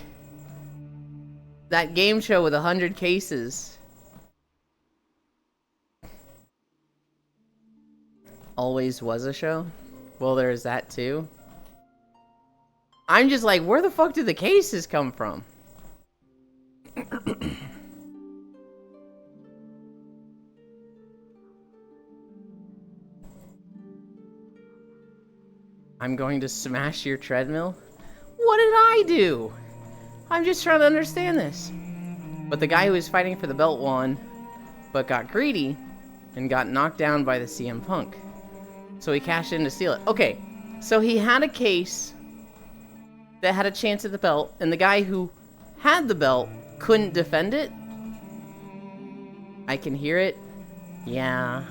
that game show with 100 cases. Always was a show? Well, there's that too. I'm just like, where the fuck did the cases come from? I'm going to smash your treadmill? What did I do? I'm just trying to understand this. But the guy who was fighting for the belt won, but got greedy and got knocked down by the CM Punk. So he cashed in to steal it. Okay, so he had a case that had a chance at the belt, and the guy who had the belt couldn't defend it. I can hear it. Yeah.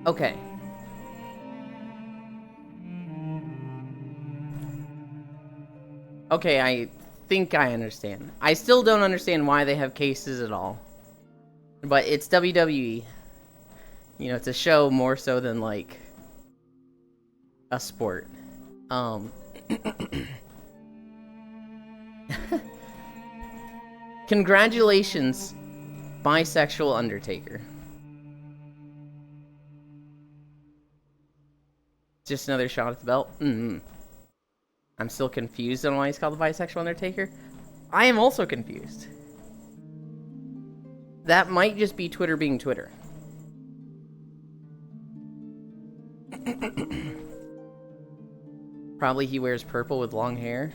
Okay. Okay, I think I understand. I still don't understand why they have cases at all. But it's WWE. You know, it's a show more so than, like, a sport. Congratulations, bisexual Undertaker. Just another shot at the belt? I'm still confused on why he's called the bisexual Undertaker. I am also confused. That might just be Twitter being Twitter. Probably he wears purple with long hair.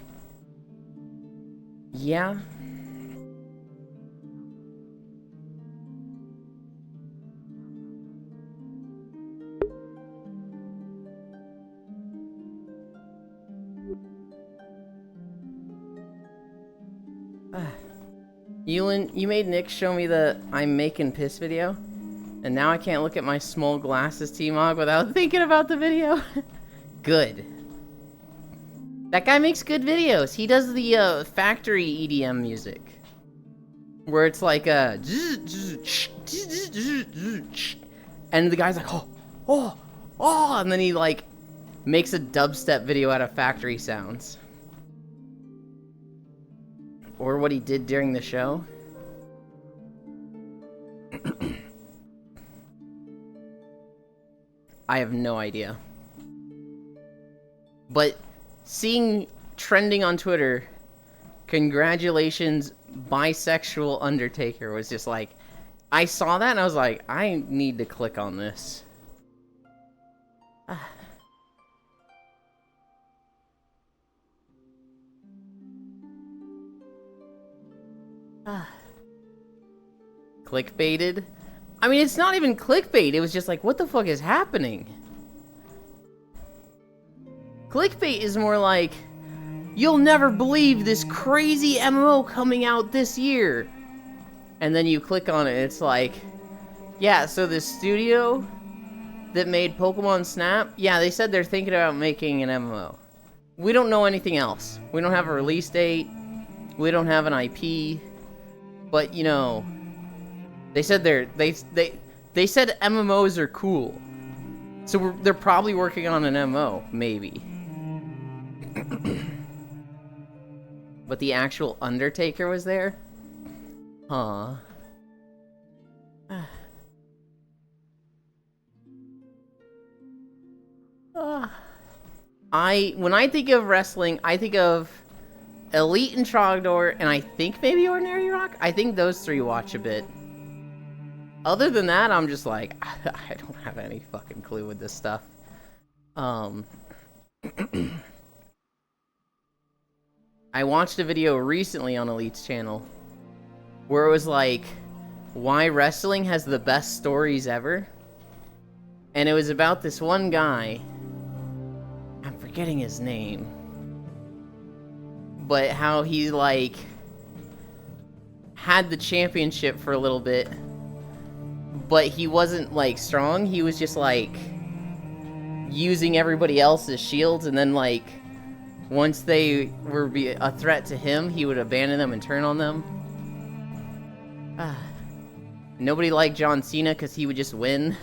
Yeah. You made Nick show me the I'm making piss video, and now I can't look at my small glasses T-Mog without thinking about the video. Good. That guy makes good videos. He does the factory EDM music, where it's like a and the guy's like, oh, and then he like makes a dubstep video out of factory sounds. Or what he did during the show. I have no idea. But seeing trending on Twitter, congratulations, bisexual Undertaker, was just like, I saw that and I was like, I need to click on this. Clickbaited? I mean, it's not even clickbait. It was just like, what the fuck is happening? Clickbait is more like, you'll never believe this crazy MMO coming out this year. And then you click on it, and it's like, yeah, so this studio that made Pokemon Snap, yeah, they said they're thinking about making an MMO. We don't know anything else. We don't have a release date. We don't have an IP. But, you know, they said they said MMOs are cool. So they're probably working on an MMO, maybe. But the actual Undertaker was there? Huh. When I think of wrestling, I think of Elite and Trogdor, and I think maybe Ordinary Rock. I think those three watch a bit. Other than that, I'm just like, I don't have any fucking clue with this stuff. I watched a video recently on Elite's channel where it was like, why wrestling has the best stories ever. And it was about this one guy. I'm forgetting his name. But how he, like, had the championship for a little bit. But he wasn't, like, strong. He was just, like, using everybody else's shields. And then, like, once they were a threat to him, he would abandon them and turn on them. Nobody liked John Cena because he would just win.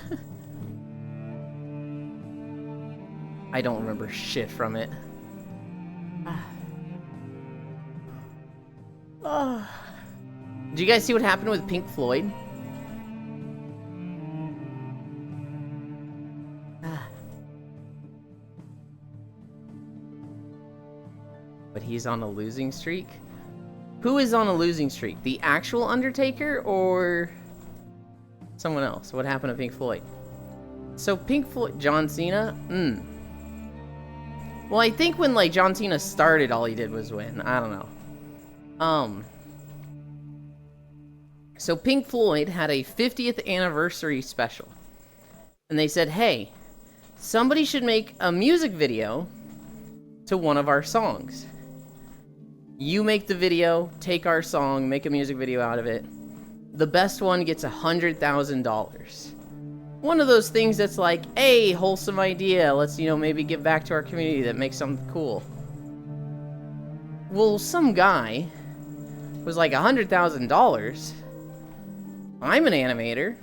I don't remember shit from it. Did you guys see what happened with Pink Floyd? But he's on a losing streak? Who is on a losing streak? The actual Undertaker or someone else? What happened to Pink Floyd? So Pink Floyd, John Cena? Well, I think when, like, John Cena started, all he did was win. I don't know. So Pink Floyd had a 50th anniversary special. And they said, hey, somebody should make a music video to one of our songs. You make the video, take our song, make a music video out of it. The best one gets $100,000. One of those things that's like, hey, wholesome idea. Let's, maybe give back to our community that makes something cool. Well, some guy was like $100,000. I'm an animator.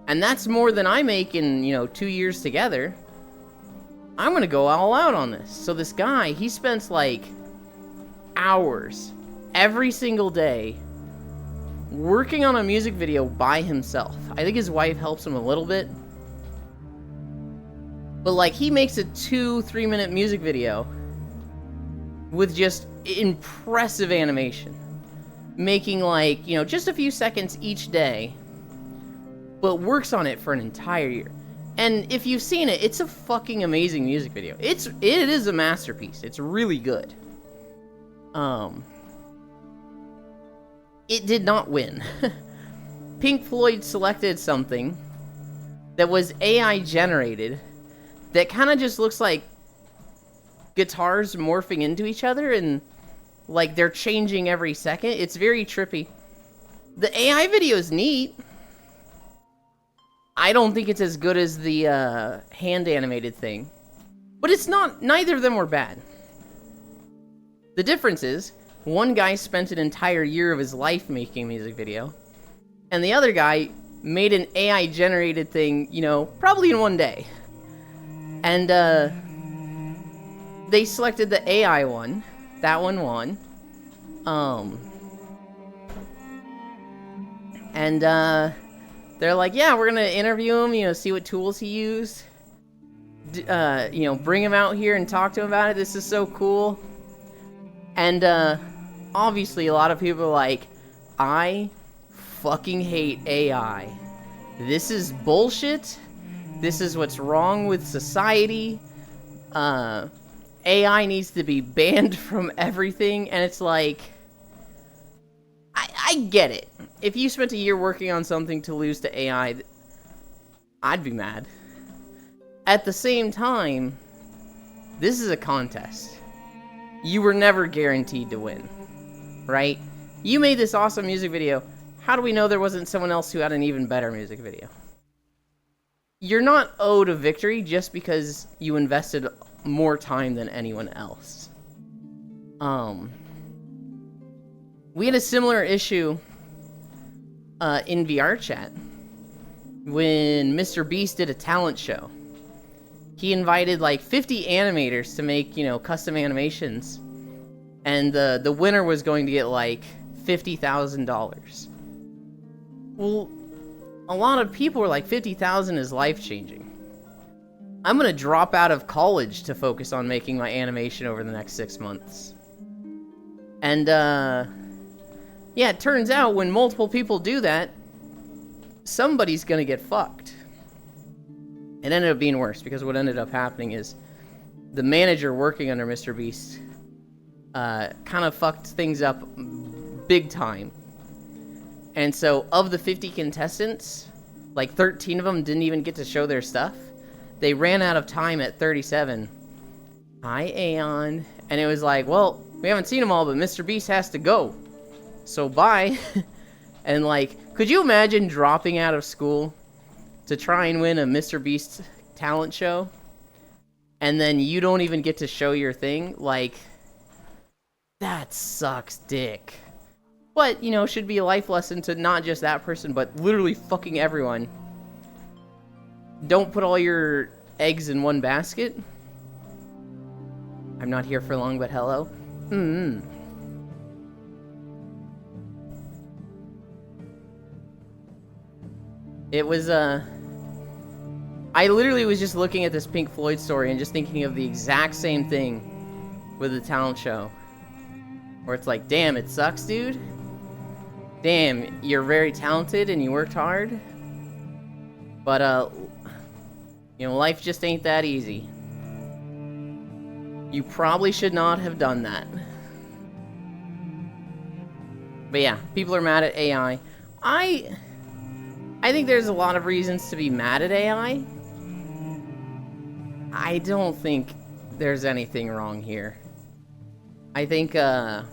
And that's more than I make in, 2 years together. I'm gonna go all out on this. So this guy, he spends like hours every single day working on a music video by himself. I think his wife helps him a little bit. But like, he makes a 2-3 minute music video with just impressive animation. Making like, just a few seconds each day. But works on it for an entire year. And if you've seen it, it's a fucking amazing music video. It is a masterpiece. It's really good. It did not win. Pink Floyd selected something that was AI generated that kind of just looks like guitars morphing into each other and like they're changing every second. It's very trippy. The AI video is neat. I don't think it's as good as the hand animated thing. But it's not, neither of them were bad. The difference is, one guy spent an entire year of his life making a music video, and the other guy made an AI generated thing, probably in one day. And they selected the AI one. That one won. They're like, yeah, we're gonna interview him, see what tools he used. Bring him out here and talk to him about it. This is so cool. And obviously a lot of people are like, I fucking hate AI. This is bullshit. This is what's wrong with society. AI needs to be banned from everything. And it's like, I get it. If you spent a year working on something to lose to AI, I'd be mad. At the same time, this is a contest. You were never guaranteed to win, right? You made this awesome music video. How do we know there wasn't someone else who had an even better music video? You're not owed a victory just because you invested more time than anyone else. We had a similar issue in VRChat when Mr. Beast did a talent show. He invited like 50 animators to make, custom animations. And the winner was going to get like $50,000. Well, a lot of people were like, $50,000 is life-changing. I'm gonna drop out of college to focus on making my animation over the next 6 months. And, yeah, it turns out when multiple people do that, somebody's gonna get fucked. It ended up being worse, because what ended up happening is the manager working under Mr. Beast kind of fucked things up big time. And so, of the 50 contestants, like 13 of them didn't even get to show their stuff. They ran out of time at 37. Hi, Aeon. And it was like, well, we haven't seen them all, but Mr. Beast has to go. So, bye. And, like, could you imagine dropping out of school to try and win a Mr. Beast talent show? And then you don't even get to show your thing? Like, that sucks dick. But, should be a life lesson to not just that person, but literally fucking everyone. Don't put all your eggs in one basket. I'm not here for long, but hello. It was, I literally was just looking at this Pink Floyd story and just thinking of the exact same thing with the talent show. Where it's like, damn, it sucks, dude. Damn, you're very talented and you worked hard. But, life just ain't that easy. You probably should not have done that. But yeah, people are mad at AI. I think there's a lot of reasons to be mad at AI. I don't think there's anything wrong here. I think I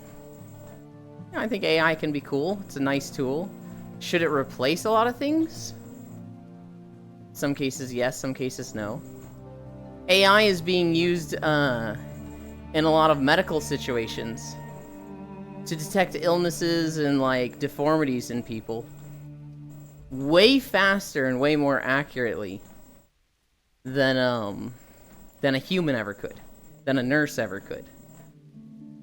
think AI can be cool. It's a nice tool. Should it replace a lot of things? Some cases yes, some cases no. AI is being used in a lot of medical situations to detect illnesses and like deformities in people way faster and way more accurately than a human ever could, than a nurse ever could.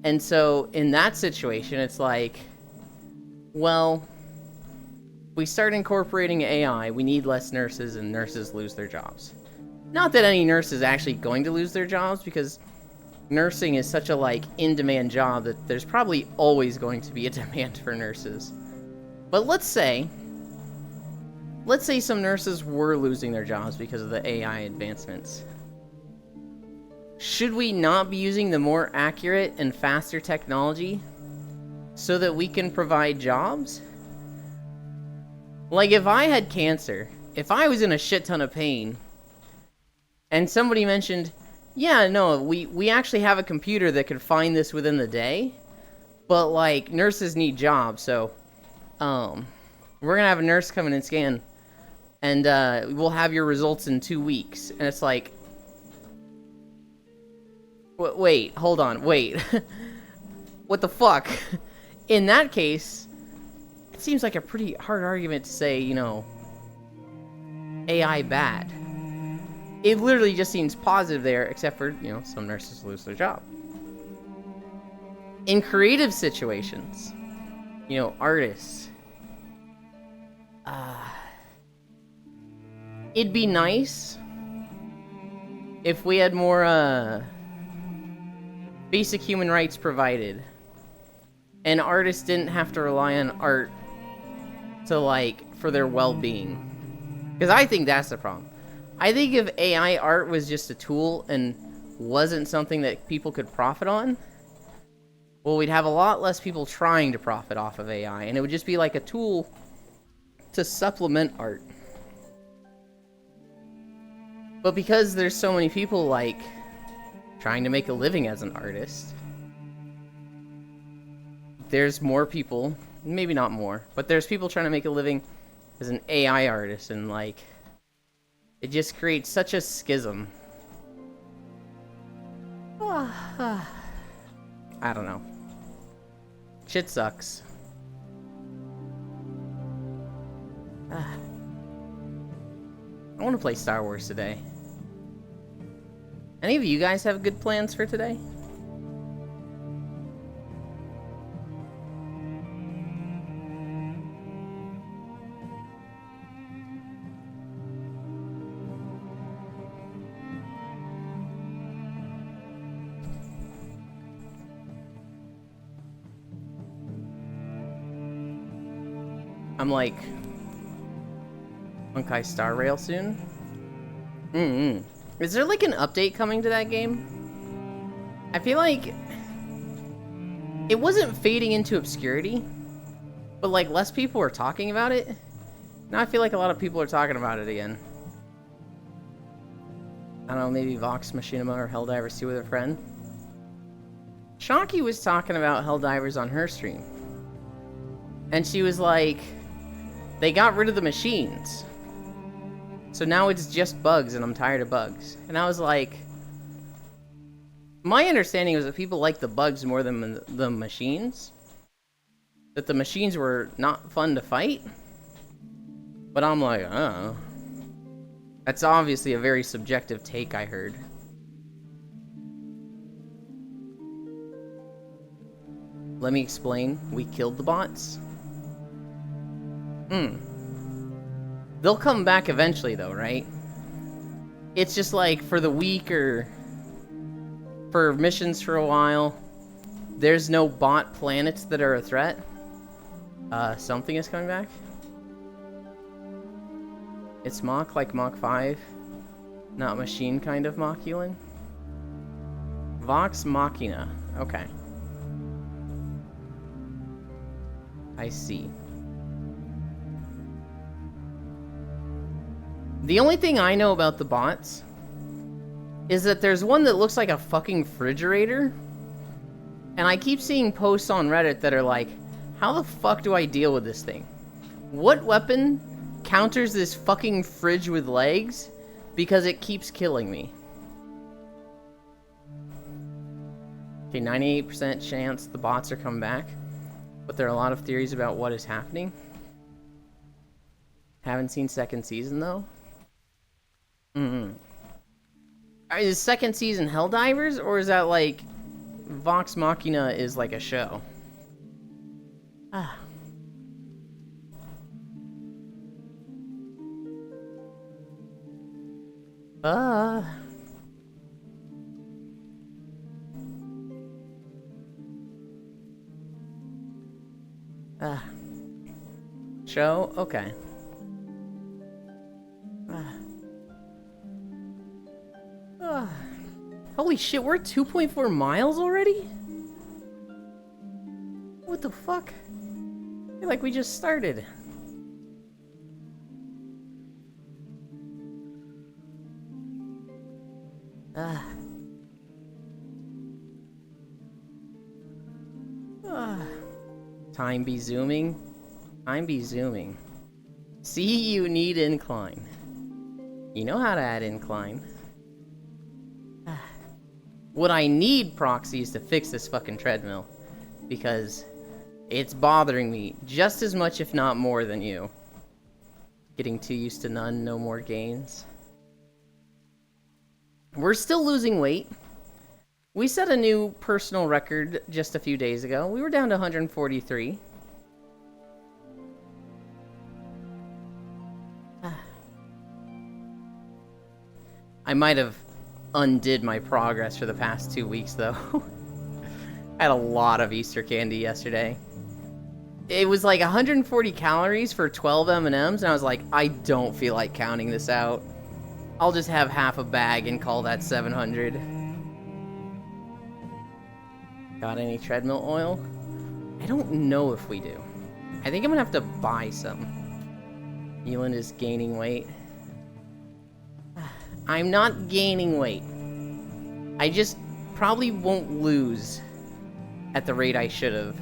And so in that situation, it's like, well, we start incorporating AI, we need less nurses, and nurses lose their jobs. Not that any nurse is actually going to lose their jobs, because nursing is such a, like, in-demand job that there's probably always going to be a demand for nurses. But let's say some nurses were losing their jobs because of the AI advancements. Should we not be using the more accurate and faster technology so that we can provide jobs? Like, if I had cancer, if I was in a shit ton of pain, and somebody mentioned, yeah, no, we actually have a computer that could find this within the day, but, like, nurses need jobs, so, we're gonna have a nurse come in and scan, and, we'll have your results in 2 weeks. And it's like, wait, hold on, wait. What the fuck? In that case, it seems like a pretty hard argument to say, you know, AI bad. It literally just seems positive there, except for, you know, some nurses lose their job. In creative situations, you know, artists, it'd be nice if we had more, basic human rights provided, and artists didn't have to rely on art to, like, for their well-being. Because I think that's the problem. I think if AI art was just a tool and wasn't something that people could profit on, well, we'd have a lot less people trying to profit off of AI, and it would just be like a tool to supplement art. But because there's so many people, like, trying to make a living as an artist, there's more people, maybe not more, but there's people trying to make a living as an AI artist, and, like, it just creates such a schism. I don't know. Shit sucks. I want to play Star Wars today. Any of you guys have good plans for today? I'm like, Honkai Star Rail soon? Is there like an update coming to that game? I feel like it wasn't fading into obscurity, but like less people were talking about it. Now I feel like a lot of people are talking about it again. I don't know, maybe Vox Machinima or Helldivers 2 with a friend. Shocky was talking about Helldivers on her stream. And she was like, they got rid of the machines. So now it's just bugs, and I'm tired of bugs. And I was like, my understanding was that people like the bugs more than the machines. That the machines were not fun to fight. But I'm like, oh. That's obviously a very subjective take, I heard. Let me explain. We killed the bots. They'll come back eventually, though, right? It's just like for the week or for missions for a while, there's no bot planets that are a threat. Something is coming back. It's Mach, like Mach 5. Not machine kind of Machulin. Vox Machina. Okay. I see. The only thing I know about the bots is that there's one that looks like a fucking refrigerator. And I keep seeing posts on Reddit that are like, how the fuck do I deal with this thing? What weapon counters this fucking fridge with legs because it keeps killing me? Okay, 98% chance the bots are coming back, but there are a lot of theories about what is happening. Haven't seen second season though. Is second season Helldivers, or is that like Vox Machina is like a show? Ah. Show? Okay. Holy shit, we're at 2.4 miles already? What the fuck? I feel like we just started. Time be zooming. Time be zooming. See, you need incline. You know how to add incline. What I need, Proxy, is to fix this fucking treadmill. Because it's bothering me just as much, if not more, than you. Getting too used to none, no more gains. We're still losing weight. We set a new personal record just a few days ago. We were down to 143. I might have undid my progress for the past 2 weeks, though. I had a lot of Easter candy yesterday. It was like 140 calories for 12 M&Ms, and I was like, I don't feel like counting this out. I'll just have half a bag and call that 700. Got any treadmill oil? I don't know if we do. I think I'm gonna have to buy some. Elin is gaining weight. I'm not gaining weight. I just probably won't lose at the rate I should have.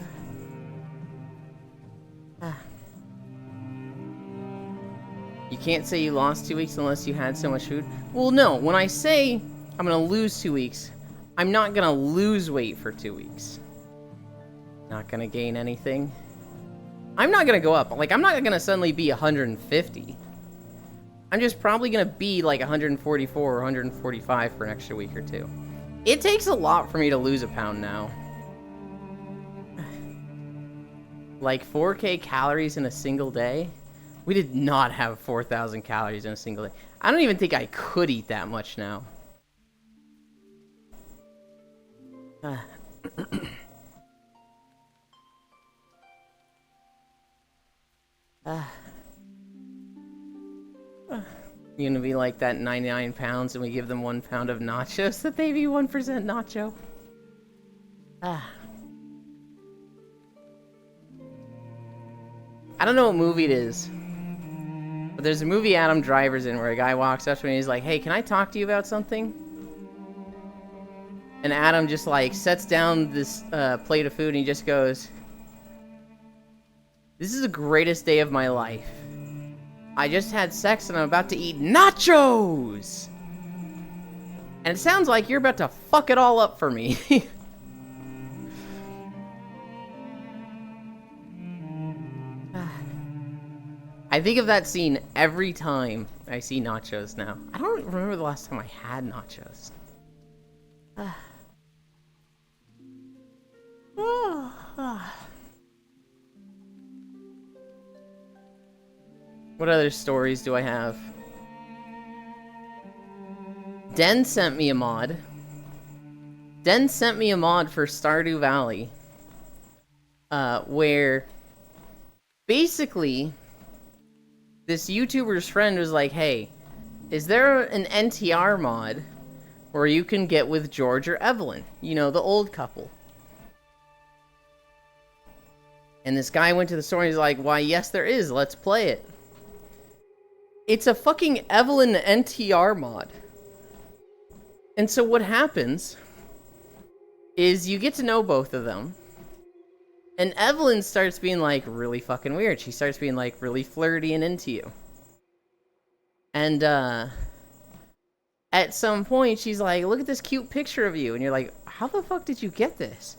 You can't say you lost 2 weeks unless you had so much food. Well, no. When I say I'm gonna lose 2 weeks, I'm not gonna lose weight for 2 weeks. Not gonna gain anything. I'm not gonna go up. Like, I'm not gonna suddenly be 150. I'm just probably gonna be like 144 or 145 for an extra week or two. It takes a lot for me to lose a pound now. Like 4K calories in a single day? We did not have 4,000 calories in a single day. I don't even think I could eat that much now. You're gonna be like that 99 pounds and we give them 1 pound of nachos that they be 1% nacho. I don't know what movie it is, but there's a movie Adam Driver's in where a guy walks up to me and he's like, hey, can I talk to you about something? And Adam just like sets down this plate of food and he just goes, this is the greatest day of my life. I just had sex and I'm about to eat nachos! And it sounds like you're about to fuck it all up for me. I think of that scene every time I see nachos now. I don't remember the last time I had nachos. What other stories do I have? Den sent me a mod. Den sent me a mod for Stardew Valley. Where basically this YouTuber's friend was like, hey, is there an NTR mod where you can get with George or Evelyn? You know, the old couple. And this guy went to the store and he's like, why, yes, there is. Let's play it. It's a fucking Evelyn NTR mod. And so what happens is you get to know both of them. And Evelyn starts being, like, really fucking weird. She starts being, like, really flirty and into you. And, at some point, she's like, look at this cute picture of you. And you're like, how the fuck did you get this?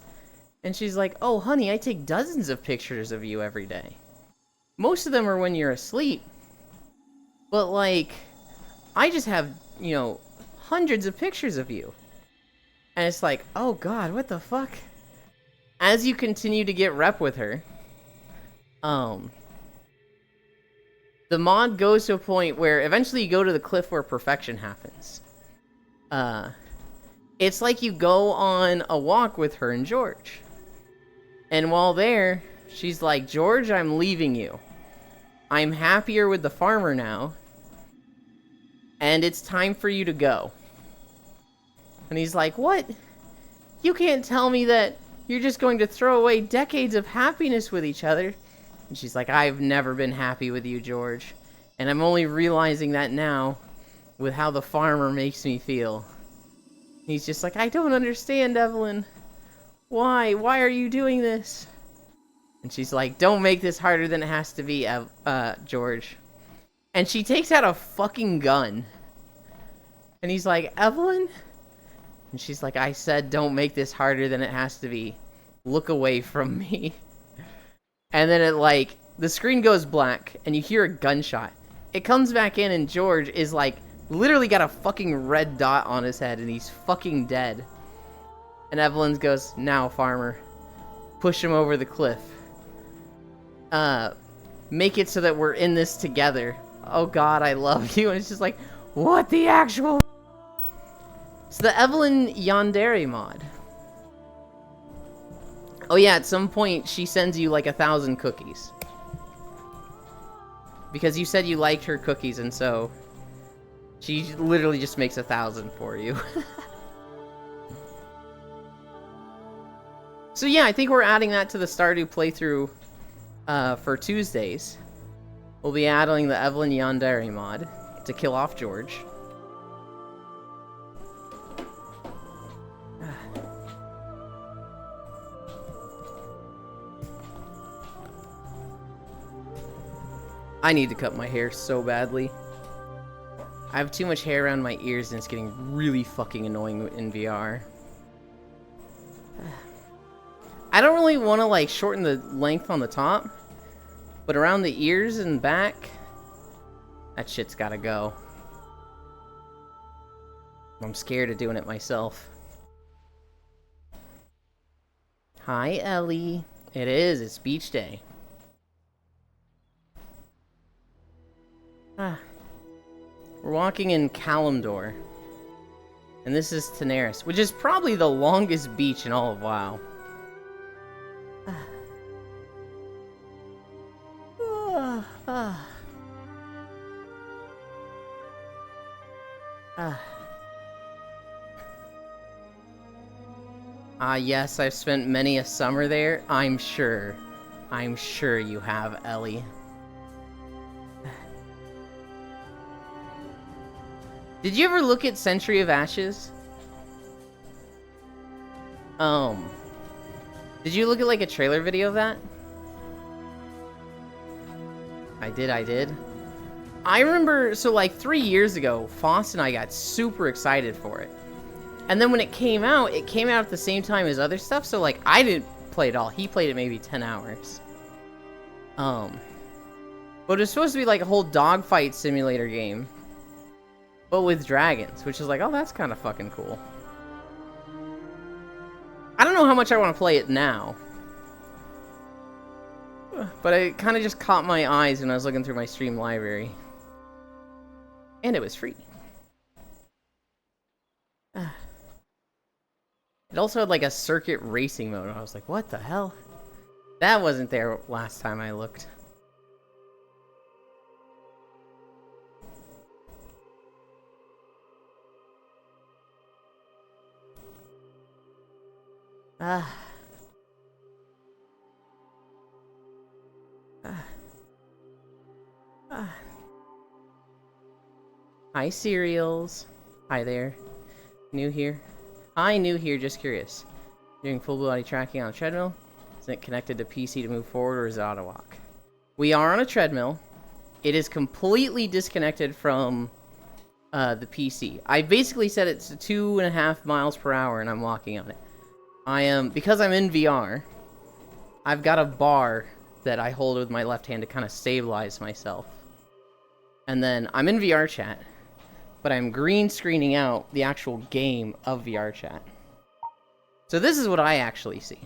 And she's like, oh, honey, I take dozens of pictures of you every day. Most of them are when you're asleep. But, like, I just have, you know, hundreds of pictures of you. And it's like, oh god, what the fuck? As you continue to get rep with her, the mod goes to a point where eventually you go to the cliff where perfection happens. It's like you go on a walk with her and George. And while there, she's like, George, I'm leaving you. I'm happier with the farmer now. And it's time for you to go. And he's like, what? You can't tell me that you're just going to throw away decades of happiness with each other. And she's like, I've never been happy with you, George. And I'm only realizing that now with how the farmer makes me feel. He's just like, I don't understand, Evelyn. Why? Why are you doing this? And she's like, don't make this harder than it has to be, George. And she takes out a fucking gun. And he's like, Evelyn? And she's like, I said don't make this harder than it has to be. Look away from me. And then it, like, the screen goes black, and you hear a gunshot. It comes back in, and George is, like, literally got a fucking red dot on his head, and he's fucking dead. And Evelyn goes, now, farmer. Push him over the cliff. Make it so that we're in this together. Oh god, I love you. And it's just like, what the actual... It's the Evelyn Yandere mod. Oh yeah, at some point she sends you like 1,000 cookies. Because you said you liked her cookies, and so she literally just makes 1,000 for you. So yeah, I think we're adding that to the Stardew playthrough for Tuesdays. We'll be adding the Evelyn Yandere mod to kill off George. I need to cut my hair so badly. I have too much hair around my ears and it's getting really fucking annoying in VR. I don't really want to like shorten the length on the top, but around the ears and back, that shit's gotta go. I'm scared of doing it myself. Hi, Ellie. It is, it's beach day. We're walking in Kalimdor. And this is Tanaris, which is probably the longest beach in all of WoW. Yes, I've spent many a summer there. I'm sure you have, Ellie. Did you ever look at Century of Ashes? Did you look at like a trailer video of that? I did. I remember, so like 3 years ago, Foss and I got super excited for it. And then when it came out at the same time as other stuff, so like I didn't play it all. He played it maybe 10 hours. But it was supposed to be like a whole dogfight simulator game. But with dragons, which is like, oh, that's kind of fucking cool. I don't know how much I want to play it now. But it kind of just caught my eyes when I was looking through my Steam library. And it was free. It also had like a circuit racing mode. I was like, what the hell? That wasn't there last time I looked. Hi, cereals. Hi there. New here. Hi, new here, just curious. Doing full body tracking on a treadmill. Is it connected to PC to move forward, or is it auto walk? We are on a treadmill. It is completely disconnected from the PC. I basically said it's 2.5 miles per hour, and I'm walking on it. Because I'm in VR, I've got a bar that I hold with my left hand to kind of stabilize myself. And then I'm in VR chat, but I'm green screening out the actual game of VR chat. So this is what I actually see.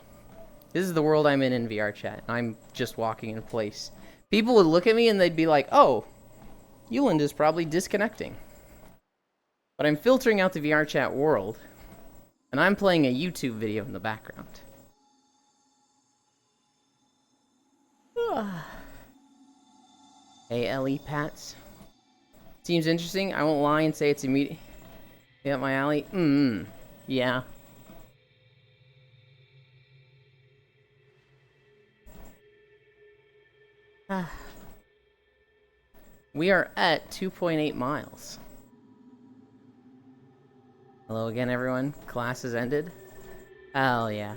This is the world I'm in VR chat. I'm just walking in place. People would look at me and they'd be like, oh, Yuland is probably disconnecting. But I'm filtering out the VR chat world, and I'm playing a YouTube video in the background. Hey, Ellie Pats. Seems interesting. I won't lie and say it's immediate. Yeah, my alley. Yeah. We are at 2.8 miles. Hello again, everyone. Class has ended. Hell yeah.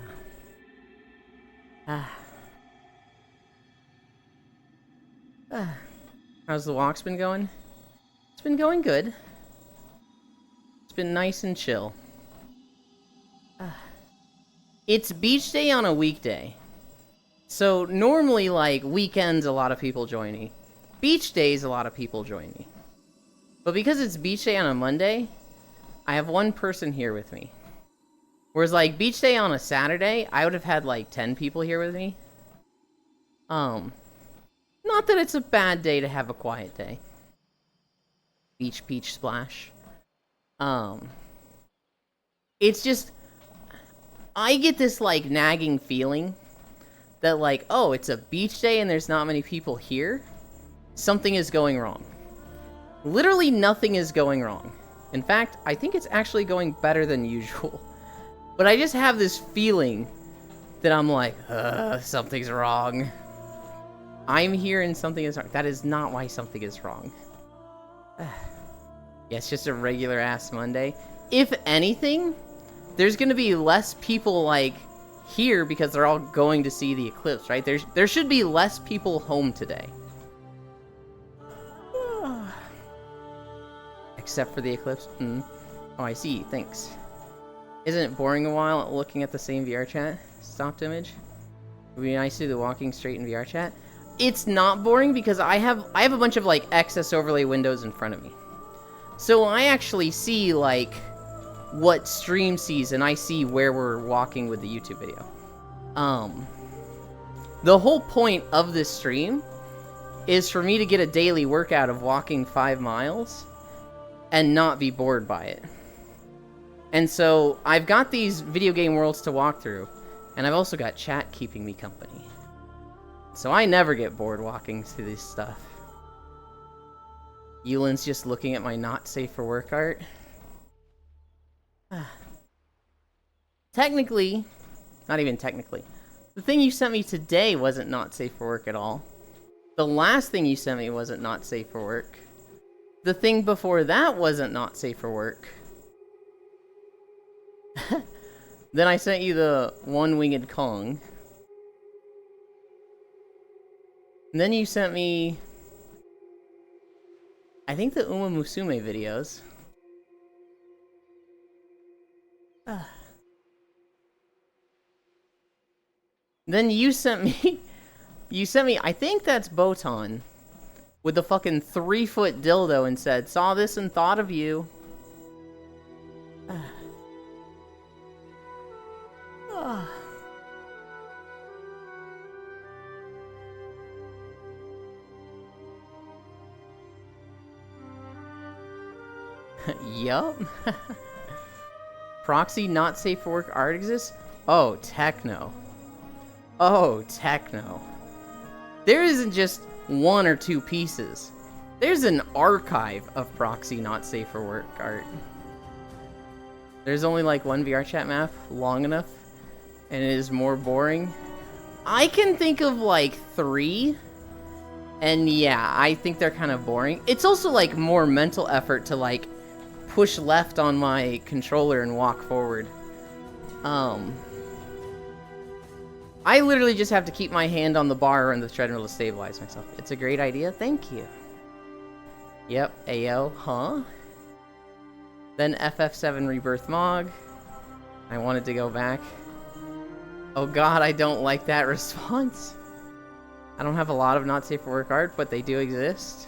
How's the walks been going? It's been going good. It's been nice and chill. It's beach day on a weekday. So normally, like, weekends, a lot of people join me. Beach days, a lot of people join me. But because it's beach day on a Monday, I have one person here with me. Whereas, like, beach day on a Saturday, I would have had, like, 10 people here with me. Not that it's a bad day to have a quiet day. Beach, peach, splash. It's just, I get this, like, nagging feeling that, like, oh, it's a beach day and there's not many people here. Something is going wrong. Literally nothing is going wrong. In fact, I think it's actually going better than usual. But I just have this feeling that I'm like, something's wrong. I'm here and something is wrong. That is not why something is wrong. Yeah, it's just a regular ass Monday. If anything, there's gonna be less people, like, here because they're all going to see the eclipse, right? There should be less people home today. Except for the eclipse. Oh, I see. Thanks. Isn't it boring a while looking at the same VR chat? Stopped image? It would be nice to do the walking straight in VR chat. It's not boring because I have a bunch of, like, excess overlay windows in front of me. So I actually see, like, what stream sees, and I see where we're walking with the YouTube video. The whole point of this stream is for me to get a daily workout of walking 5 miles and not be bored by it. And so I've got these video game worlds to walk through, and I've also got chat keeping me company. So I never get bored walking through this stuff. Yulin's just looking at my not safe for work art. Technically, not even technically, the thing you sent me today wasn't not safe for work at all. The last thing you sent me wasn't not safe for work. The thing before that wasn't not safe for work. Then I sent you the one-winged Kong. And then you sent me, I think, the Uma Musume videos. Then you sent me, I think that's Botan, with the fucking 3-foot dildo and said, saw this and thought of you. Yup. Proxy not safe for work art exists? Oh, techno. Oh, techno. There isn't just 1 or 2 pieces. There's an archive of proxy not safe for work art. There's only like 1 VR chat map long enough, and it is more boring. I can think of like 3, and yeah, I think they're kind of boring. It's also like more mental effort to like push left on my controller and walk forward. I literally just have to keep my hand on the bar and the treadmill to stabilize myself. It's a great idea. Thank you. Yep. AO. Huh? Then FF7 Rebirth Mog. I wanted to go back. Oh god, I don't like that response. I don't have a lot of not safe for work art, but they do exist.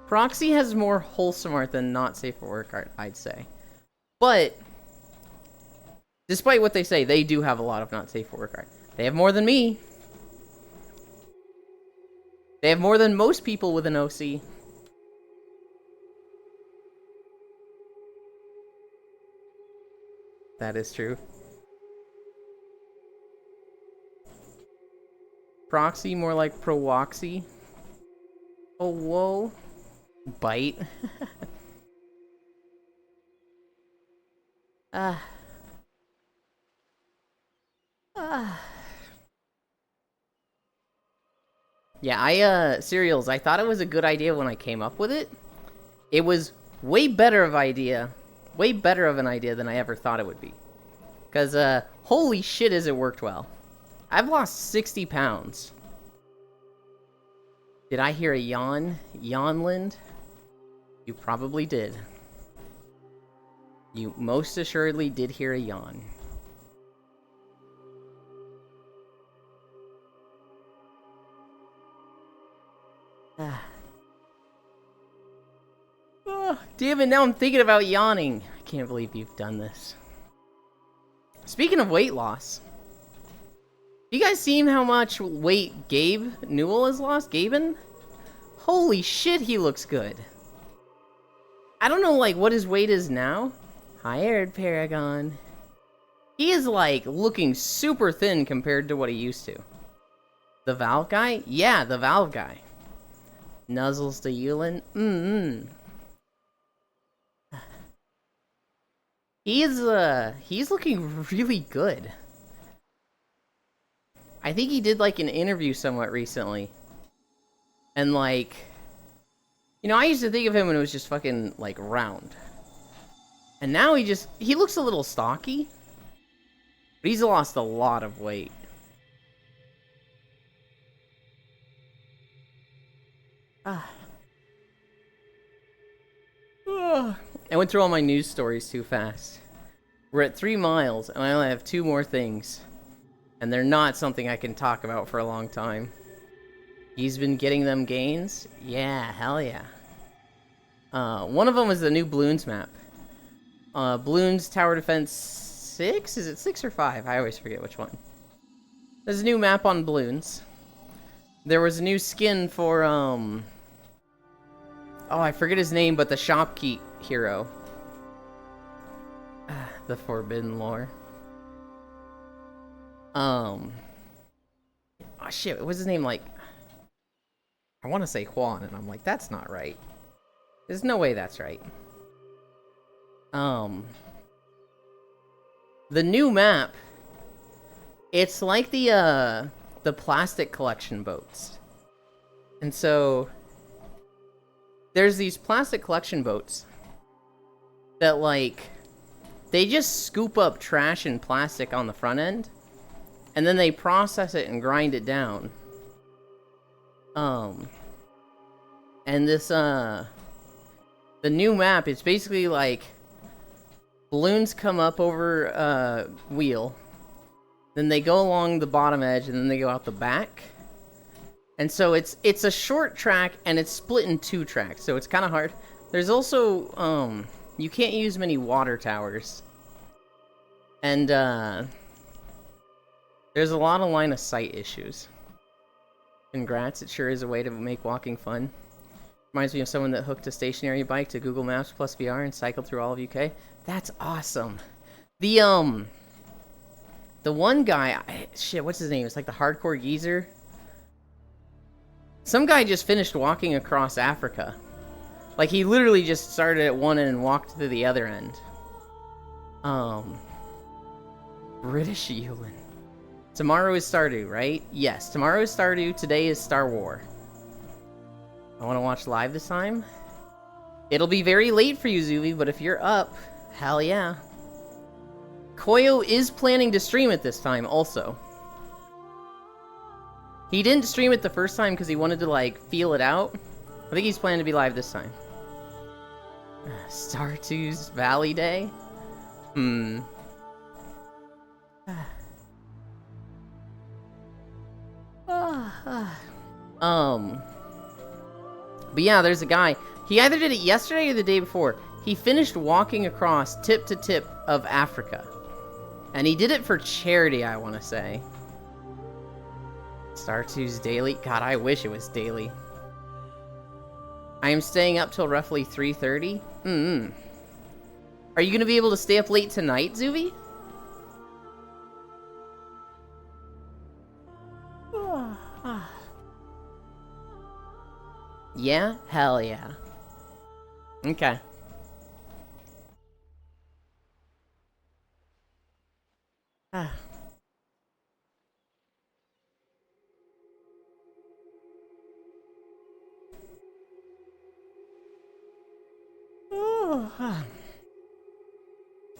Proxy has more wholesome art than not safe for work art, I'd say. But, despite what they say, they do have a lot of not safe for work art. They have more than me. They have more than most people with an OC. That is true. Proxy, more like Prowoxy. Oh, whoa. Bite. Yeah, cereals, I thought it was a good idea when I came up with it. It was way better of an idea than I ever thought it would be. Because, holy shit, has it worked well. I've lost 60 pounds. Did I hear a yawn? Yawnland? You probably did. You most assuredly did hear a yawn. Oh, damn it, now I'm thinking about yawning. I can't believe you've done this. Speaking of weight loss, you guys seen how much weight Gabe Newell has lost? Gaben? Holy shit, he looks good. I don't know, like, what his weight is now. Hired Paragon. He is, like, looking super thin compared to what he used to. The Valve guy? Yeah, the Valve guy. Nuzzles to Yulin? He's looking really good. I think he did, like, an interview somewhat recently. And, like, you know, I used to think of him when it was just fucking, like, round. And now he looks a little stocky. But he's lost a lot of weight. I went through all my news stories too fast. We're at 3 miles, and I only have 2 more things. And they're not something I can talk about for a long time. He's been getting them gains? Yeah, hell yeah. One of them is the new Bloons map. Bloons Tower Defense 6? Is it 6 or 5? I always forget which one. There's a new map on Bloons. There was a new skin for, oh, I forget his name, but the Shopkeep hero. The Forbidden Lore. Oh shit, what was his name, like? I want to say Juan, and I'm like, that's not right. There's no way that's right. The new map, it's like the plastic collection boats. And so, there's these plastic collection boats that, like, they just scoop up trash and plastic on the front end, and then they process it and grind it down. And this, the new map, it's basically like, balloons come up over a wheel, then they go along the bottom edge, and then they go out the back. And so it's a short track, and it's split in 2 tracks, so it's kind of hard. There's also, you can't use many water towers. And, there's a lot of line of sight issues. Congrats, it sure is a way to make walking fun. Reminds me of someone that hooked a stationary bike to Google Maps plus VR and cycled through all of UK. That's awesome. The one guy, shit, what's his name? It's like the Hardcore Geezer. Some guy just finished walking across Africa. Like, he literally just started at one end and walked to the other end. British Yulin. Tomorrow is Stardew, right? Yes, tomorrow is Stardew, today is Star War. I want to watch live this time. It'll be very late for you, Zuvi, but if you're up, hell yeah. Koyo is planning to stream it this time, also. He didn't stream it the first time because he wanted to, like, feel it out. I think he's planning to be live this time. Startoo's Valley Day? But yeah, there's a guy. He either did it yesterday or the day before. He finished walking across tip to tip of Africa. And he did it for charity, I want to say. Startoo's daily? God, I wish it was daily. I am staying up till roughly 3:30. Are you going to be able to stay up late tonight, Zuvi? Yeah? Hell yeah. Okay.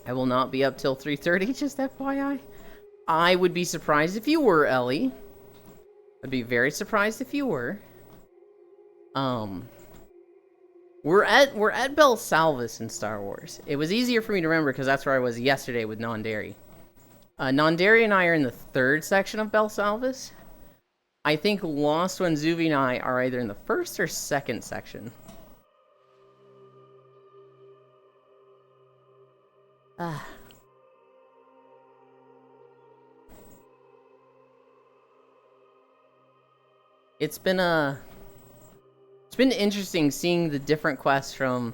I will not be up till 3:30, just FYI. I would be surprised if you were, Ellie. I'd be very surprised if you were. We're at Bel Salvis in Star Wars. It was easier for me to remember because that's where I was yesterday with Nondary. Nondary and I are in the 3rd section of Bel Salvis. I think Lost One, Zuvi, and I are either in the 1st or 2nd section. It's been interesting seeing the different quests from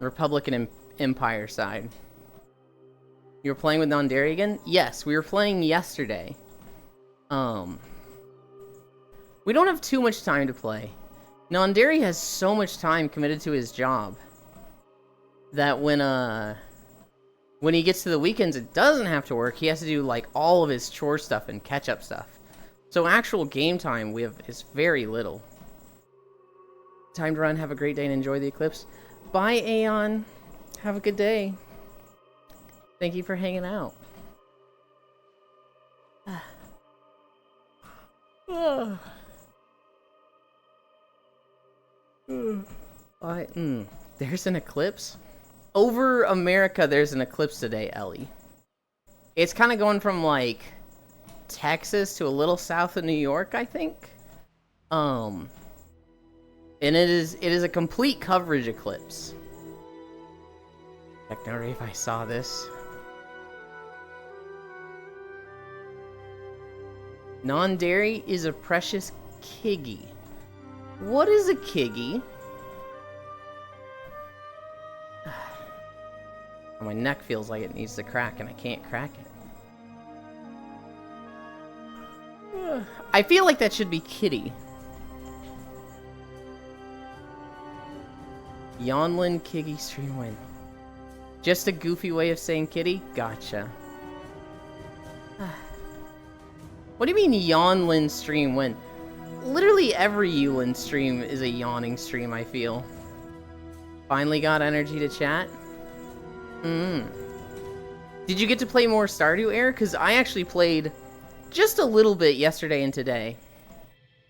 Republic and Empire side. You were playing with Nondary again? Yes, we were playing yesterday. We don't have too much time to play. Nondary has so much time committed to his job that when he gets to the weekends, it doesn't have to work. He has to do like all of his chore stuff and catch up stuff. So actual game time we have is very little. Time to run. Have a great day and enjoy the eclipse. Bye, Aeon. Have a good day. Thank you for hanging out. There's an eclipse? Over America, there's an eclipse today, Ellie. It's kind of going from, like, Texas to a little south of New York, I think. And it is a complete coverage eclipse. Techno if I saw this. Nondary is a precious Kiggy. What is a Kiggy? My neck feels like it needs to crack and I can't crack it. I feel like that should be Kitty. Yonlin Kiggy stream win. Just a goofy way of saying kitty? Gotcha. What do you mean Yonlin stream win? Literally every Yulin stream is a yawning stream, I feel. Finally got energy to chat? Did you get to play more Stardew Air? Because I actually played just a little bit yesterday and today.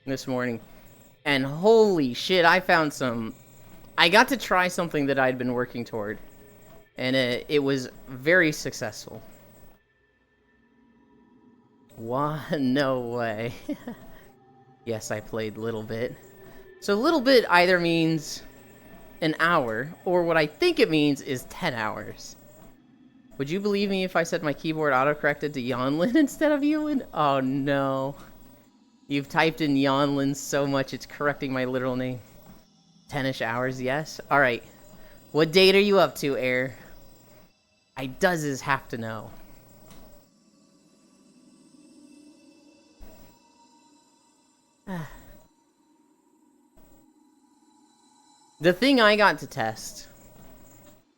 This morning. And holy shit, I found some... I got to try something that I'd been working toward. And it was very successful. What? No way. Yes, I played little bit. So little bit either means an hour, or what I think it means is 10 hours. Would you believe me if I said my keyboard autocorrected to Yonlin instead of Yulin? Oh no. You've typed in Yonlin so much it's correcting my literal name. 10-ish hours, yes? Alright. What date are you up to, Air? I does have to know. The thing I got to test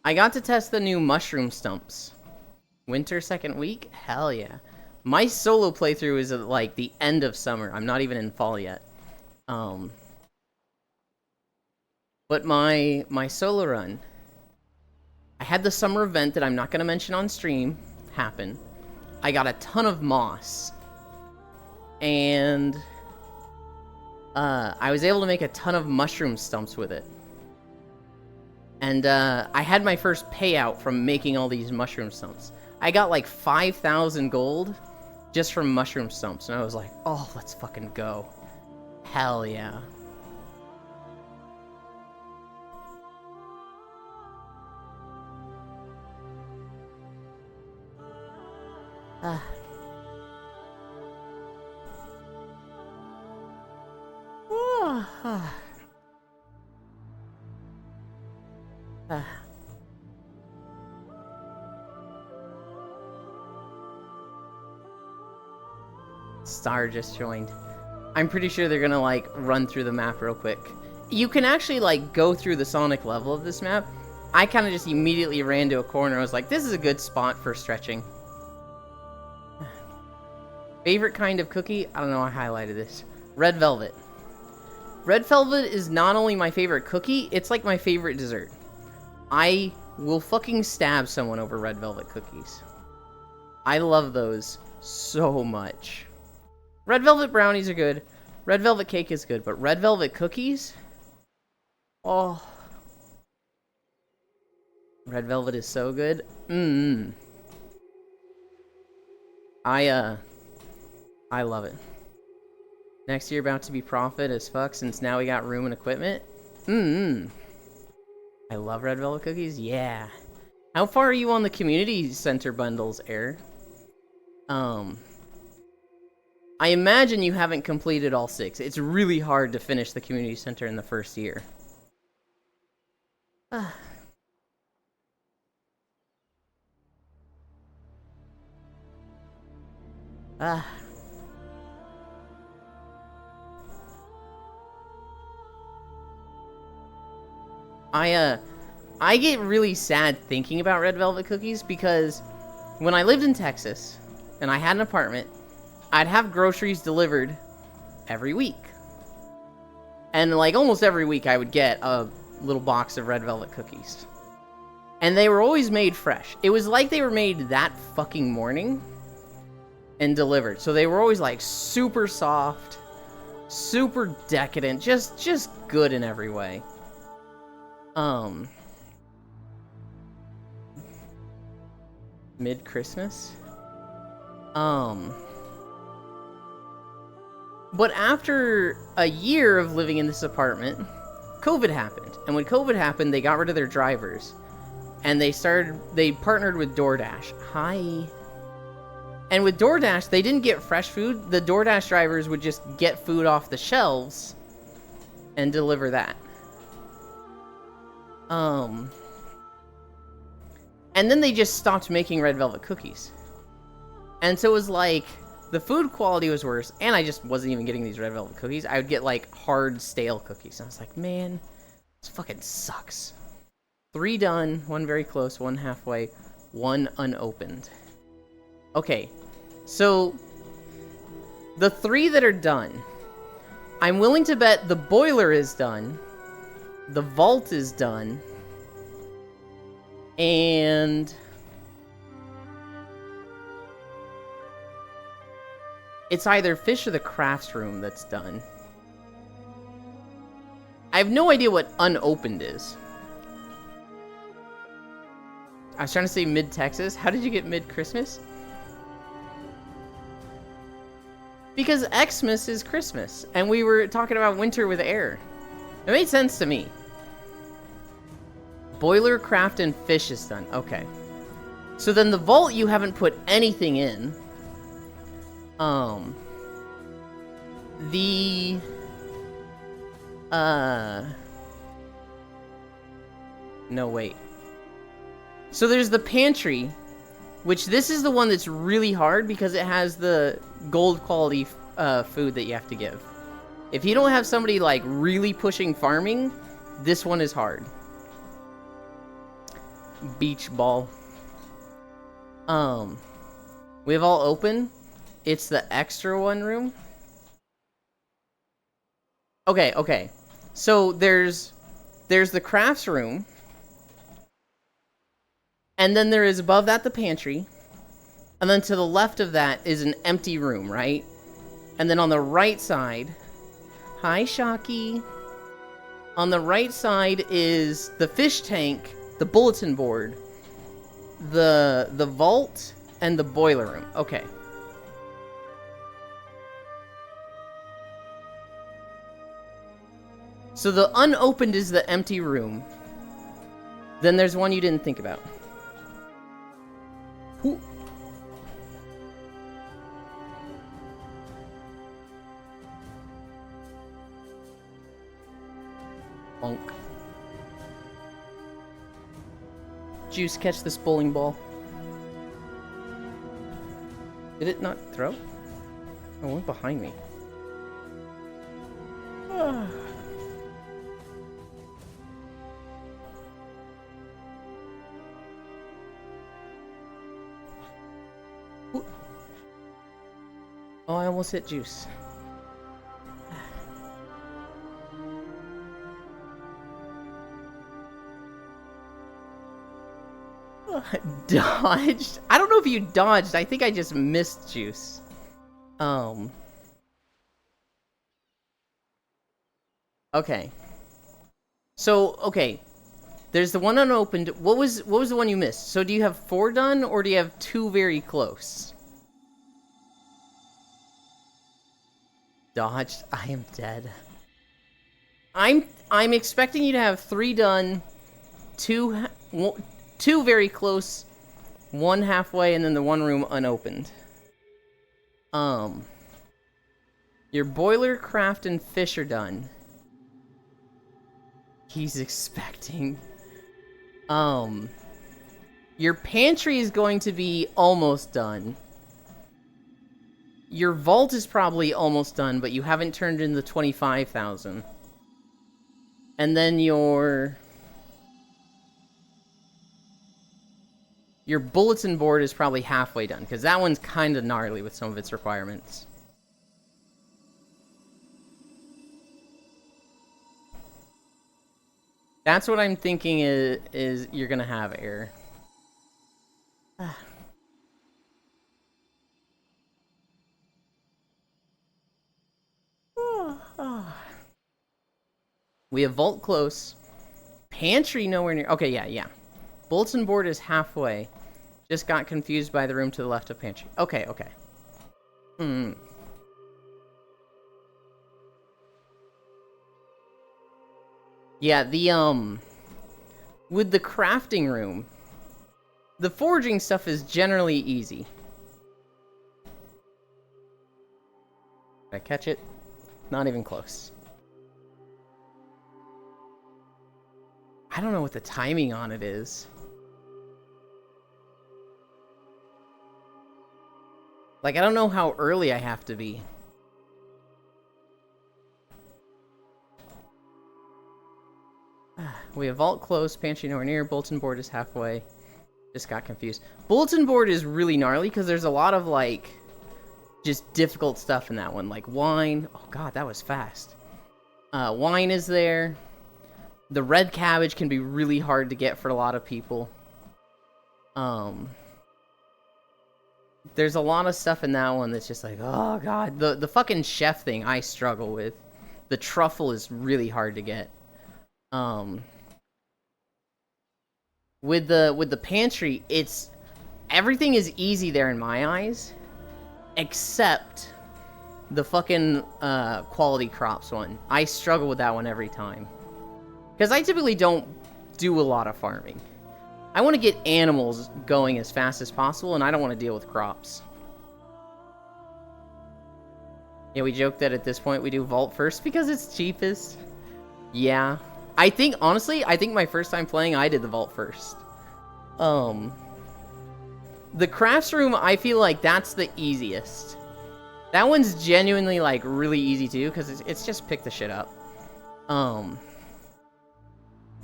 the new mushroom stumps. Winter second week? Hell yeah. My solo playthrough is at like the end of summer. I'm not even in fall yet. But my solo run, I had the summer event that I'm not going to mention on stream. happen, I got a ton of moss. And I was able to make a ton of mushroom stumps with it. And I had my first payout from making all these mushroom stumps. I got like 5,000 gold just from mushroom stumps. And I was like, oh, let's fucking go. Hell yeah. Star just joined. I'm pretty sure they're gonna like run through the map real quick. You can actually like go through the Sonic level of this map. I kind of just immediately ran to a corner. I was like, this is a good spot for stretching. Favorite kind of cookie? I don't know, I highlighted this. Red velvet. Red velvet is not only my favorite cookie, it's like my favorite dessert. I will fucking stab someone over red velvet cookies. I love those so much. Red velvet brownies are good. Red velvet cake is good, but red velvet cookies? Oh. Red velvet is so good. I love it. Next year about to be profit as fuck since now we got room and equipment. I love red velvet cookies. Yeah. How far are you on the community center bundles, Air? I imagine you haven't completed all 6. It's really hard to finish the community center in the first year. I get really sad thinking about red velvet cookies because when I lived in Texas and I had an apartment, I'd have groceries delivered every week. And like almost every week I would get a little box of red velvet cookies. And they were always made fresh. It was like they were made that fucking morning and delivered. So they were always like super soft, super decadent, just good in every way. Mid-Christmas? But after a year of living in this apartment, COVID happened. And when COVID happened, they got rid of their drivers. And they partnered with DoorDash. Hi. And with DoorDash, they didn't get fresh food. The DoorDash drivers would just get food off the shelves and deliver that. And then they just stopped making red velvet cookies. And so it was like, the food quality was worse, and I just wasn't even getting these red velvet cookies. I would get like hard, stale cookies. And I was like, man, this fucking sucks. 3 done, 1 very close, 1 halfway, 1 unopened. Okay, so the 3 that are done, I'm willing to bet the boiler is done, the vault is done, and it's either fish or the crafts room that's done. I have no idea what unopened is. I was trying to say mid-Texas. How did you get mid-Christmas? Because Xmas is Christmas, and we were talking about winter with air. It made sense to me. Boiler, craft, and fish is done. Okay. So then the vault you haven't put anything in. No, wait. So there's the pantry, which this is the one that's really hard because it has the gold quality food that you have to give. If you don't have somebody like really pushing farming, this one is hard. Beach ball. We have all open. It's the extra one room. Okay. So there's the crafts room. And then there is above that the pantry. And then to the left of that is an empty room, right? And then on the right side... Hi, Shocky. On the right side is the fish tank, the bulletin board, the vault, and the boiler room. Okay. So the unopened is the empty room. Then there's one you didn't think about. Ooh. Bonk. Juice, catch this bowling ball. Did it not throw? Oh, it went behind me. Oh, I almost hit Juice. Dodged? I don't know if you dodged. I think I just missed Juice. Okay. So, okay. There's the one unopened. What was the one you missed? So do you have 4 done, or do you have 2 very close? Dodged. I am dead. I'm expecting you to have 3 done, 2 very close, 1 halfway, and then the 1 room unopened. Your boiler, craft, and fish are done. He's expecting. Your pantry is going to be almost done. Your vault is probably almost done, but you haven't turned in the 25,000. And then your bulletin board is probably halfway done, because that one's kind of gnarly with some of its requirements. That's what I'm thinking is you're gonna have, Air. We have vault close. Pantry nowhere near. Okay, yeah. Bulletin board is halfway. Just got confused by the room to the left of pantry. Okay. Yeah, with the crafting room, the foraging stuff is generally easy. Did I catch it? Not even close. I don't know what the timing on it is. Like, I don't know how early I have to be. We have vault close, pantry nowhere near, bulletin board is halfway. Just got confused. Bulletin board is really gnarly because there's a lot of, like, just difficult stuff in that one. Like wine. Oh god, that was fast. Wine is there. The red cabbage can be really hard to get for a lot of people. There's a lot of stuff in that one that's just like, oh god. The fucking chef thing I struggle with. The truffle is really hard to get. With the pantry, everything is easy there in my eyes, except the fucking quality crops one. I struggle with that one every time. Because I typically don't do a lot of farming. I want to get animals going as fast as possible, and I don't want to deal with crops. Yeah, we joke that at this point we do vault first because it's cheapest. Yeah. I think, honestly, my first time playing, I did the vault first. The crafts room, I feel like that's the easiest. That one's genuinely, like, really easy too, because it's just pick the shit up.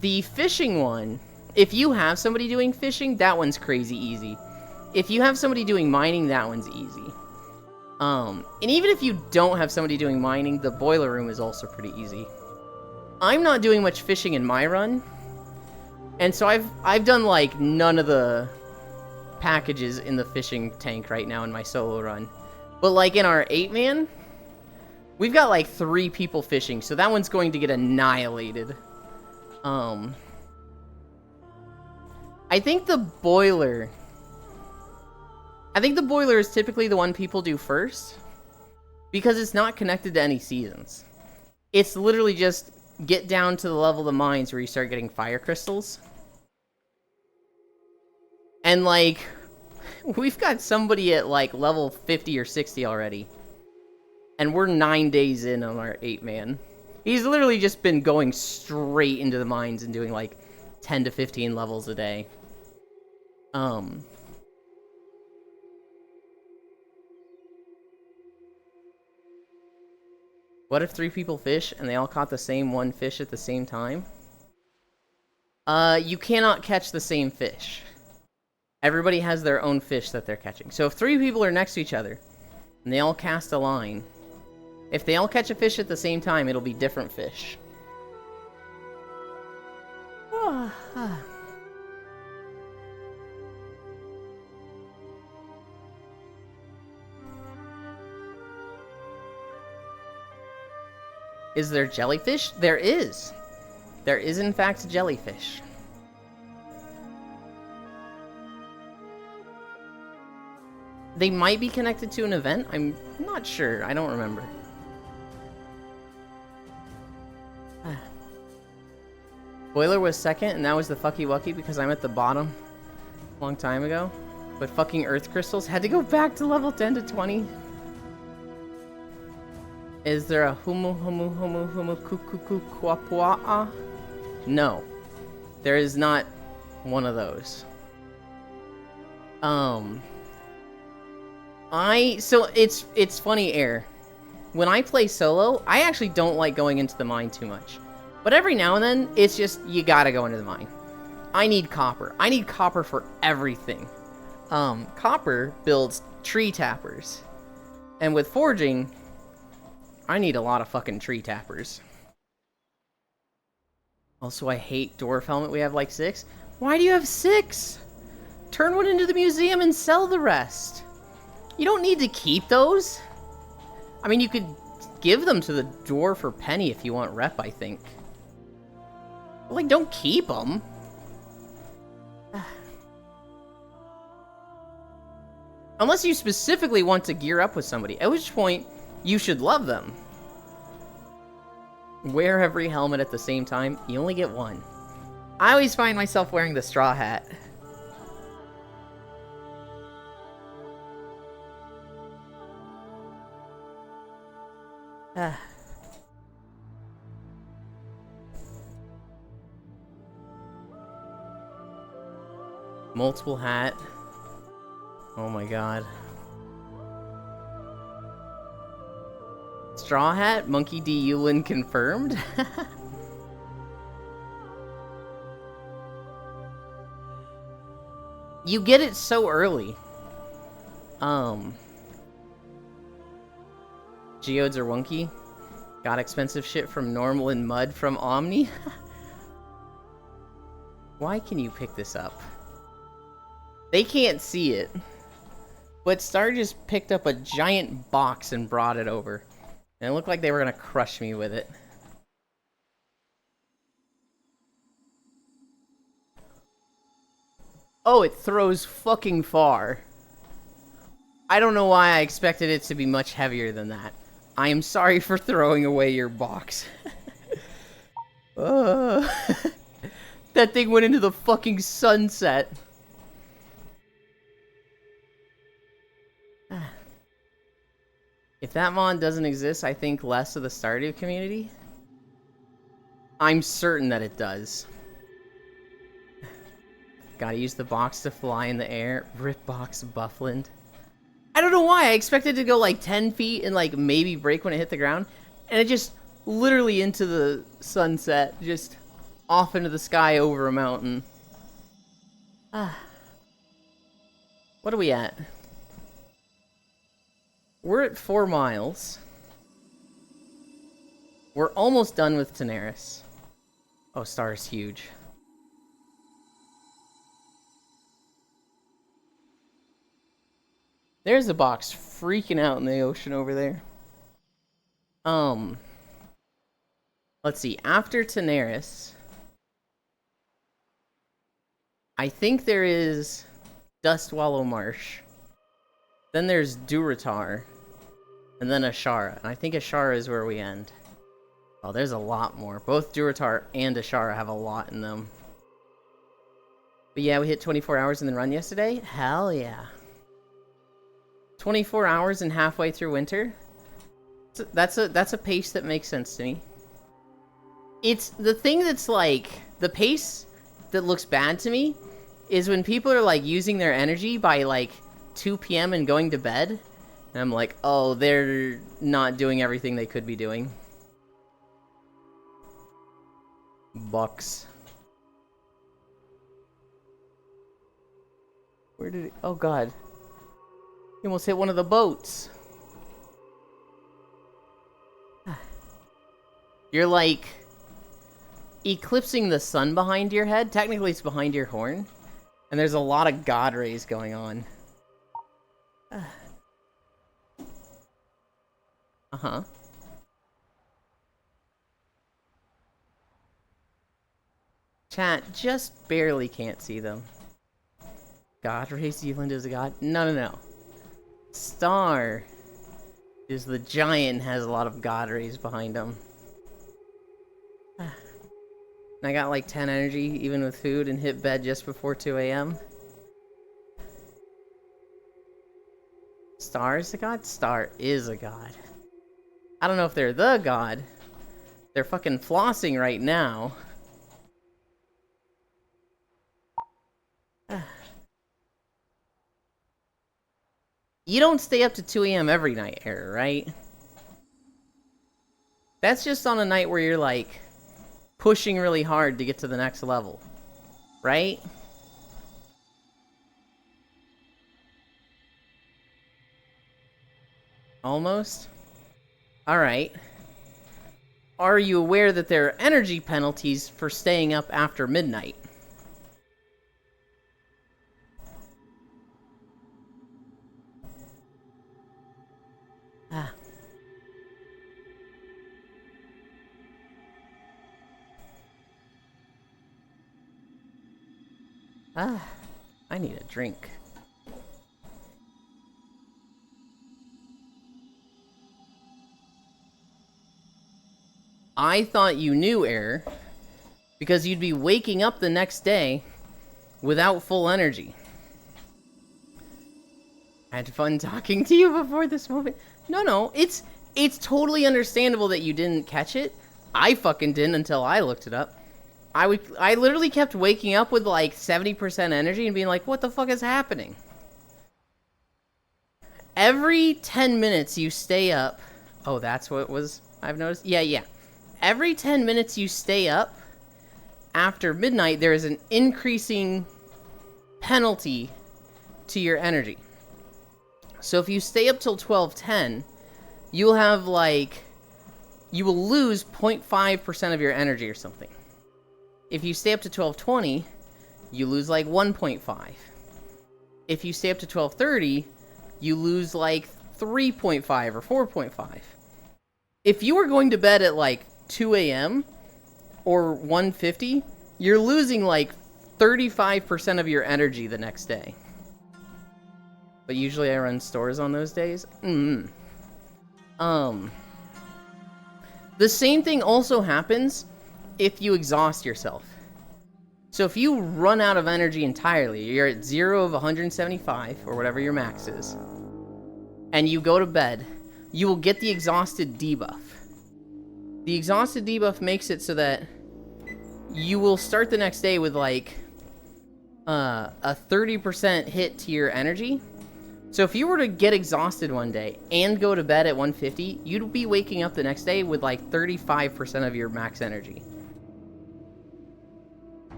The fishing one, if you have somebody doing fishing, that one's crazy easy. If you have somebody doing mining, that one's easy. And even if you don't have somebody doing mining, the boiler room is also pretty easy. I'm not doing much fishing in my run, and so I've done like none of the packages in the fishing tank right now in my solo run. But like in our 8-man, we've got like 3 people fishing, so that one's going to get annihilated. I think the boiler is typically the one people do first, because it's not connected to any seasons. It's literally just get down to the level of the mines where you start getting fire crystals. And like, we've got somebody at like level 50 or 60 already. And we're 9 days in on our 8-man. He's literally just been going straight into the mines and doing like 10 to 15 levels a day. What if 3 people fish and they all caught the same one fish at the same time? You cannot catch the same fish. Everybody has their own fish that they're catching. So if 3 people are next to each other and they all cast a line, if they all catch a fish at the same time, it'll be different fish. Is there jellyfish? There is. There is, in fact, jellyfish. They might be connected to an event. I'm not sure. I don't remember. Boiler was second, and that was the Fucky Wucky because I'm at the bottom a long time ago. But fucking Earth Crystals had to go back to level 10 to 20. Is there a humu kukuku kwapua? No. There is not one of those. So it's funny, Air. When I play solo, I actually don't like going into the mine too much. But every now and then, it's just, you gotta go into the mine. I need copper. I need copper for everything. Copper builds tree tappers. And with forging, I need a lot of fucking tree tappers. Also, I hate dwarf helmet. We have like 6. Why do you have 6? Turn one into the museum and sell the rest. You don't need to keep those. I mean, you could give them to the dwarf for penny if you want rep, I think. But, like, don't keep them. Unless you specifically want to gear up with somebody, at which point, you should love them. Wear every helmet at the same time. You only get one. I always find myself wearing the straw hat. Multiple hat. Oh my god. Straw hat? Monkey D. Yulin confirmed? You get it so early. Geodes are wonky. Got expensive shit from normal and mud from Omni. Why can you pick this up? They can't see it. But Star just picked up a giant box and brought it over. And it looked like they were gonna crush me with it. Oh, it throws fucking far. I don't know why I expected it to be much heavier than that. I am sorry for throwing away your box. That thing went into the fucking sunset. If that mod doesn't exist, I think less of the Stardew community. I'm certain that it does. Gotta use the box to fly in the air. Rip box Buffland. I don't know why. I expected to go like 10 feet and like maybe break when it hit the ground. And it just literally into the sunset. Just off into the sky over a mountain. What are we at? We're at 4 miles. We're almost done with Daenerys. Oh, Star is huge. There's a box freaking out in the ocean over there. Let's see. After Tanaris, I think there is Dustwallow Marsh. Then there's Durotar. And then Ashara. And I think Ashara is where we end. Oh, there's a lot more. Both Durotar and Ashara have a lot in them. But yeah, we hit 24 hours in the run yesterday. Hell yeah. 24 hours and halfway through winter. That's a pace that makes sense to me. It's the thing that's like the pace that looks bad to me is when people are like using their energy by like 2 p.m. and going to bed. And I'm like, oh, they're not doing everything they could be doing. Bucks. Where did it... Oh, God. He almost hit one of the boats. You're, like, eclipsing the sun behind your head. Technically, it's behind your horn. And there's a lot of God rays going on. Uh-huh. Chat just barely can't see them. God rays Zealand is a god? No. Star is the giant, has a lot of God rays behind him. I got like 10 energy, even with food, and hit bed just before 2 a.m. Star is a god? Star is a god. I don't know if they're the god. They're fucking flossing right now. You don't stay up to 2 a.m. every night, Error, right? That's just on a night where you're like pushing really hard to get to the next level, right? Almost? Alright. Are you aware that there are energy penalties for staying up after midnight? I need a drink. I thought you knew, Error, because you'd be waking up the next day without full energy. I had fun talking to you before this moment. No, it's totally understandable that you didn't catch it. I fucking didn't until I looked it up. I literally kept waking up with like 70% energy and being like, what the fuck is happening? Every 10 minutes you stay up. Oh, that's what it was, I've noticed? Yeah. Every 10 minutes you stay up after midnight, there is an increasing penalty to your energy. So if you stay up till 12:10, you'll have like, you will lose 0.5% of your energy or something. If you stay up to 12:20, you lose like 1.5. If you stay up to 12:30, you lose like 3.5 or 4.5. If you were going to bed at like 2 a.m. or 1:50, you're losing like 35% of your energy the next day. But usually I run stores on those days. The same thing also happens if you exhaust yourself. So if you run out of energy entirely, you're at 0 of 175, or whatever your max is, and you go to bed, you will get the exhausted debuff. The exhausted debuff makes it so that you will start the next day with like a 30% hit to your energy. So if you were to get exhausted one day and go to bed at 150, you'd be waking up the next day with like 35% of your max energy.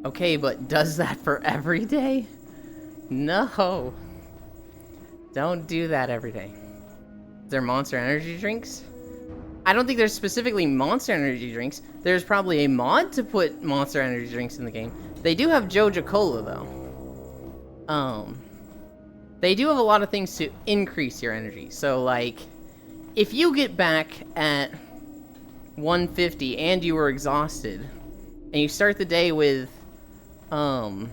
Okay, but does that for every day? No. Don't do that every day. Is there Monster Energy drinks? I don't think there's specifically Monster Energy drinks. There's probably a mod to put Monster Energy drinks in the game. They do have Joja Cola, though. They do have a lot of things to increase your energy. So, like, if you get back at 150 and you were exhausted, and you start the day with 30%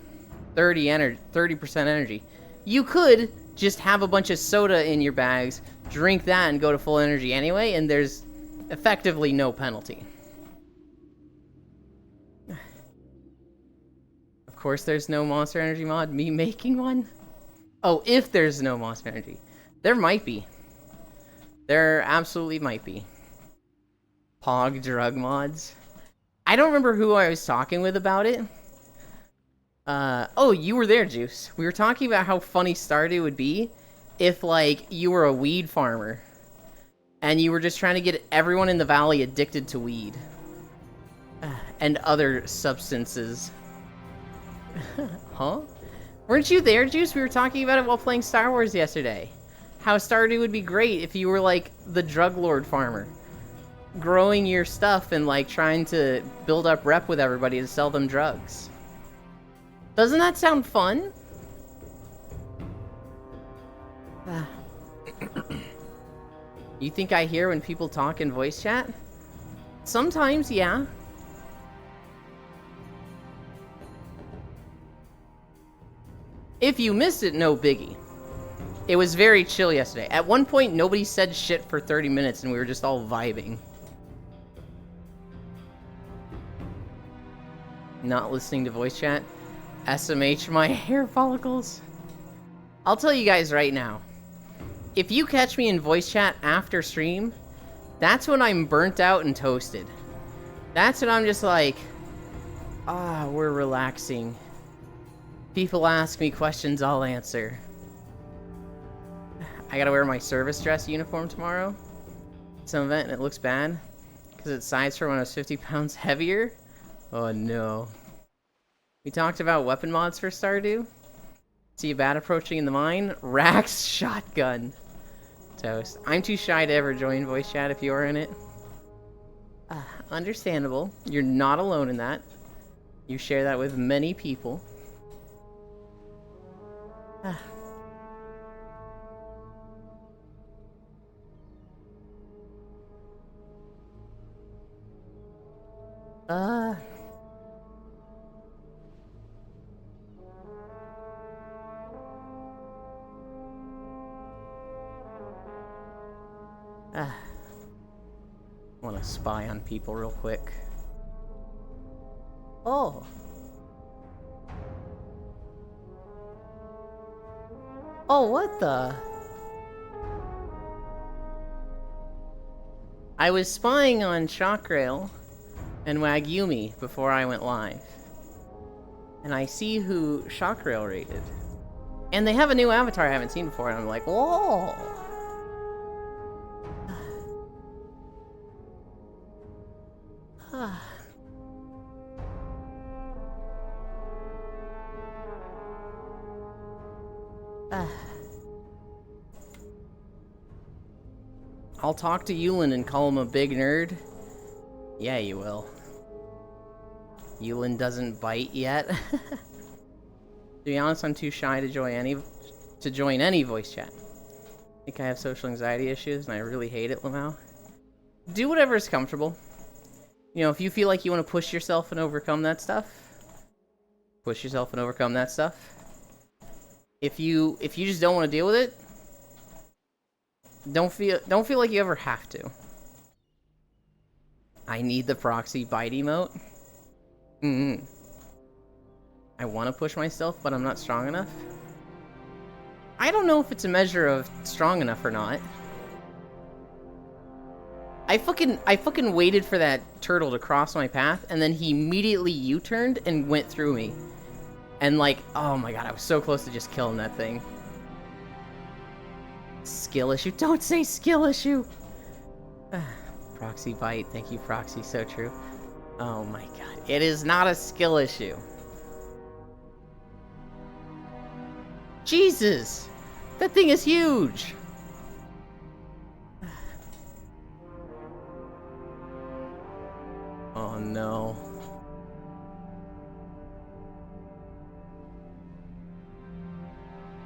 energy, you could just have a bunch of soda in your bags, drink that, and go to full energy anyway, and there's effectively no penalty. Of course there's no Monster Energy mod. Me making one? Oh, if there's no Monster Energy. There might be. There absolutely might be. Pog drug mods. I don't remember who I was talking with about it. Oh, you were there, Juice. We were talking about how funny Stardew would be if, like, you were a weed farmer. And you were just trying to get everyone in the valley addicted to weed. And other substances. Huh? Weren't you there, Juice? We were talking about it while playing Star Wars yesterday. How Stardew would be great if you were, like, the drug lord farmer. Growing your stuff and, like, trying to build up rep with everybody to sell them drugs. Doesn't that sound fun? You think I hear when people talk in voice chat? Sometimes, yeah. If you missed it, no biggie. It was very chill yesterday. At one point, nobody said shit for 30 minutes and we were just all vibing. Not listening to voice chat. SMH my hair follicles. I'll tell you guys right now. If you catch me in voice chat after stream, that's when I'm burnt out and toasted. That's when I'm just like, we're relaxing. People ask me questions, I'll answer. I gotta wear my service dress uniform tomorrow. Some event and it looks bad. Because it sized for when I was 50 pounds heavier. Oh no. We talked about weapon mods for Stardew. See a bat approaching in the mine? Rax shotgun. Toast. I'm too shy to ever join voice chat if you're in it. Understandable. You're not alone in that. You share that with many people. Want to spy on people real quick. Oh. Oh, what the? I was spying on Shockrail and Wagyumi before I went live. And I see who Shockrail rated. And they have a new avatar I haven't seen before, and I'm like, whoa! I'll talk to Yulin and call him a big nerd. Yeah, you will. Yulin doesn't bite yet. To be honest, I'm too shy to join any voice chat. I think I have social anxiety issues, and I really hate it, Lamau. Do whatever is comfortable. You know, if you feel like you want to push yourself and overcome that stuff, push yourself and overcome that stuff. If you just don't want to deal with it, don't feel like you ever have to. I need the proxy bite emote. I want to push myself, but I'm not strong enough. I don't know if it's a measure of strong enough or not. I fucking waited for that turtle to cross my path, and then he immediately U-turned and went through me. And like, oh my god, I was so close to just killing that thing. Skill issue. Don't say skill issue! Proxy bite. Thank you, Proxy. So true. Oh my god. It is not a skill issue. Jesus! That thing is huge! Oh no.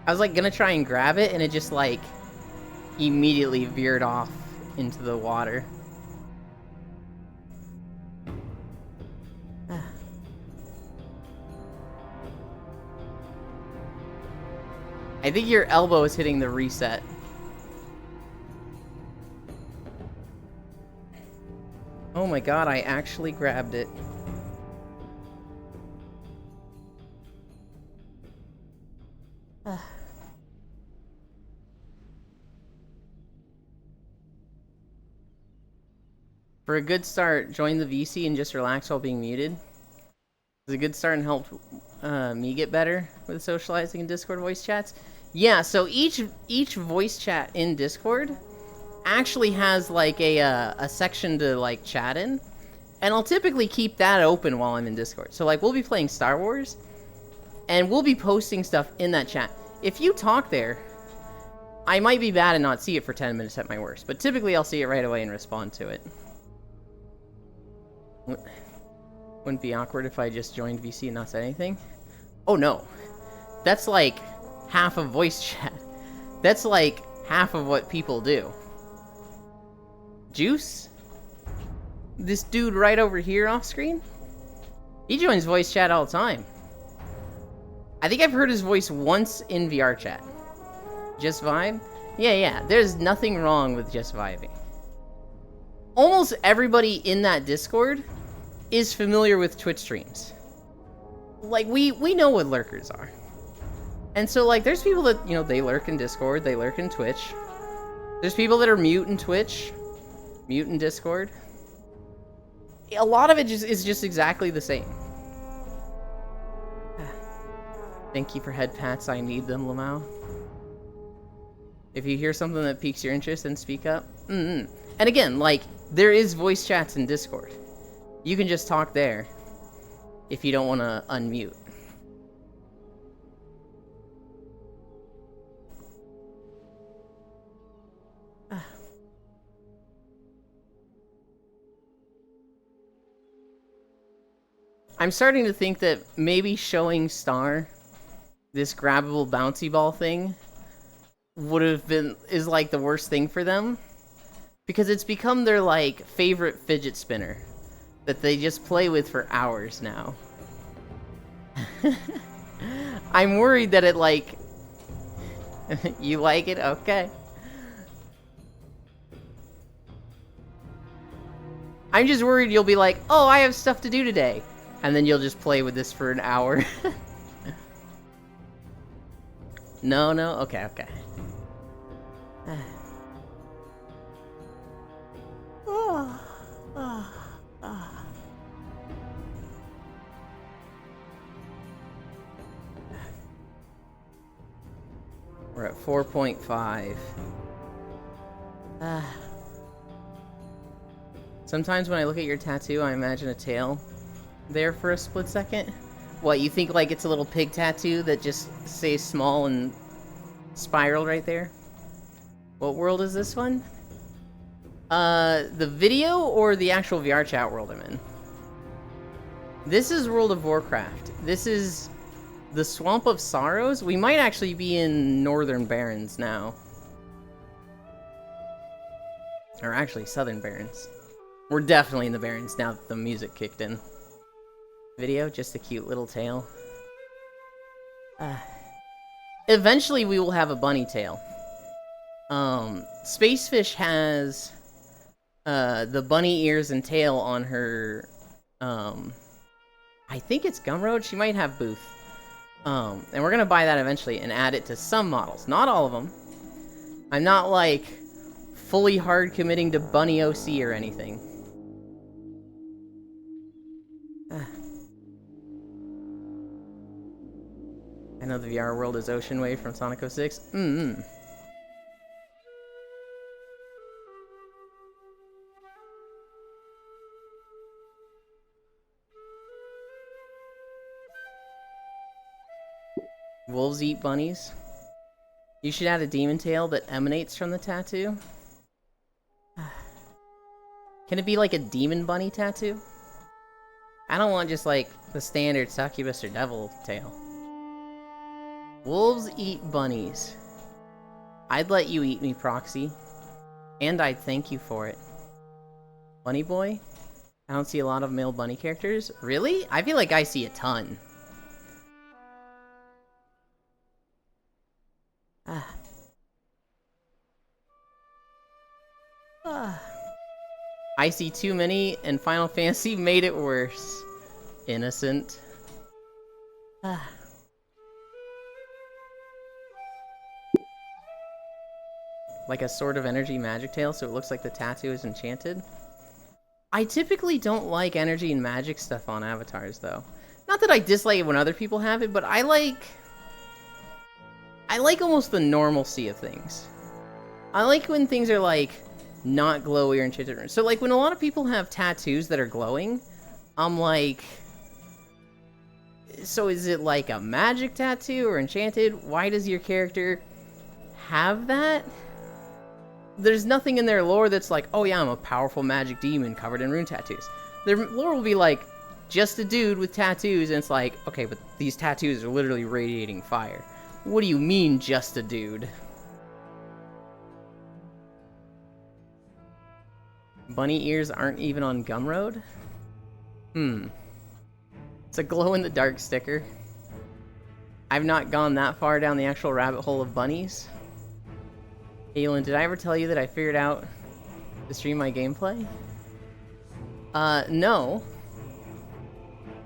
I was like gonna try and grab it and it just like immediately veered off into the water. I think your elbow is hitting the reset. Oh my god, I actually grabbed it. For a good start, join the VC and just relax while being muted. It's a good start and helped me get better with socializing in Discord voice chats. Yeah, so each voice chat in Discord actually has like a section to like chat in, and I'll typically keep that open while I'm in Discord. So like we'll be playing Star Wars, and we'll be posting stuff in that chat. If you talk there, I might be bad and not see it for 10 minutes at my worst, but typically I'll see it right away and respond to it. Wouldn't be awkward if I just joined VC and not said anything? Oh no. That's like half of voice chat. That's like half of what people do. Juice? This dude right over here off screen? He joins voice chat all the time. I think I've heard his voice once in VR chat. Just vibe? Yeah, there's nothing wrong with just vibing. Almost everybody in that Discord is familiar with Twitch streams. Like, we know what lurkers are. And so, like, there's people that, you know, they lurk in Discord, they lurk in Twitch. There's people that are mute in Twitch, mute in Discord. A lot of it is just exactly the same. Thank you for head pats, I need them, Lamau. If you hear something that piques your interest, then speak up. And again, like, there is voice chats in Discord. You can just talk there if you don't want to unmute. I'm starting to think that maybe showing Star this grabbable bouncy ball thing is like the worst thing for them, because it's become their like favorite fidget spinner that they just play with for hours now. I'm worried that it like you like it? Okay. I'm just worried you'll be like, oh, I have stuff to do today. And then you'll just play with this for an hour. No? Okay. We're at 4.5. Sometimes when I look at your tattoo, I imagine a tail there for a split second. What, you think like it's a little pig tattoo that just stays small and spiral right there? What world is this one? The video or the actual VR chat world I'm in? This is World of Warcraft. This is the Swamp of Sorrows. We might actually be in Northern Barrens now. Or actually, Southern Barrens. We're definitely in the Barrens now that the music kicked in. Video, just a cute little tail. Eventually we will have a bunny tail. Spacefish has the bunny ears and tail on her, I think it's Gumroad. She might have Booth. And we're gonna buy that eventually and add it to some models. Not all of them. I'm not like fully hard committing to Bunny OC or anything. I know the VR world is Ocean Wave from Sonic 06. Wolves eat bunnies. You should add a demon tail that emanates from the tattoo. Can it be like a demon bunny tattoo? I don't want just like the standard succubus or devil tail. Wolves eat bunnies. I'd let you eat me, Proxy. And I'd thank you for it. Bunny boy? I don't see a lot of male bunny characters. Really? I feel like I see a ton. I see too many, and Final Fantasy made it worse. Innocent. Like a sort of energy magic tail, so it looks like the tattoo is enchanted. I typically don't like energy and magic stuff on avatars, though. Not that I dislike it when other people have it, but I like almost the normalcy of things. I like when things are, like, not glowy or enchanted. So, like, when a lot of people have tattoos that are glowing, I'm like... So is it, like, a magic tattoo or enchanted? Why does your character have that? There's nothing in their lore that's like, oh yeah, I'm a powerful magic demon covered in rune tattoos. Their lore will be like, just a dude with tattoos, and it's like, okay, but these tattoos are literally radiating fire. What do you mean, just a dude? Bunny ears aren't even on Gumroad? It's a glow-in-the-dark sticker. I've not gone that far down the actual rabbit hole of bunnies. Aelin, did I ever tell you that I figured out to stream my gameplay? No.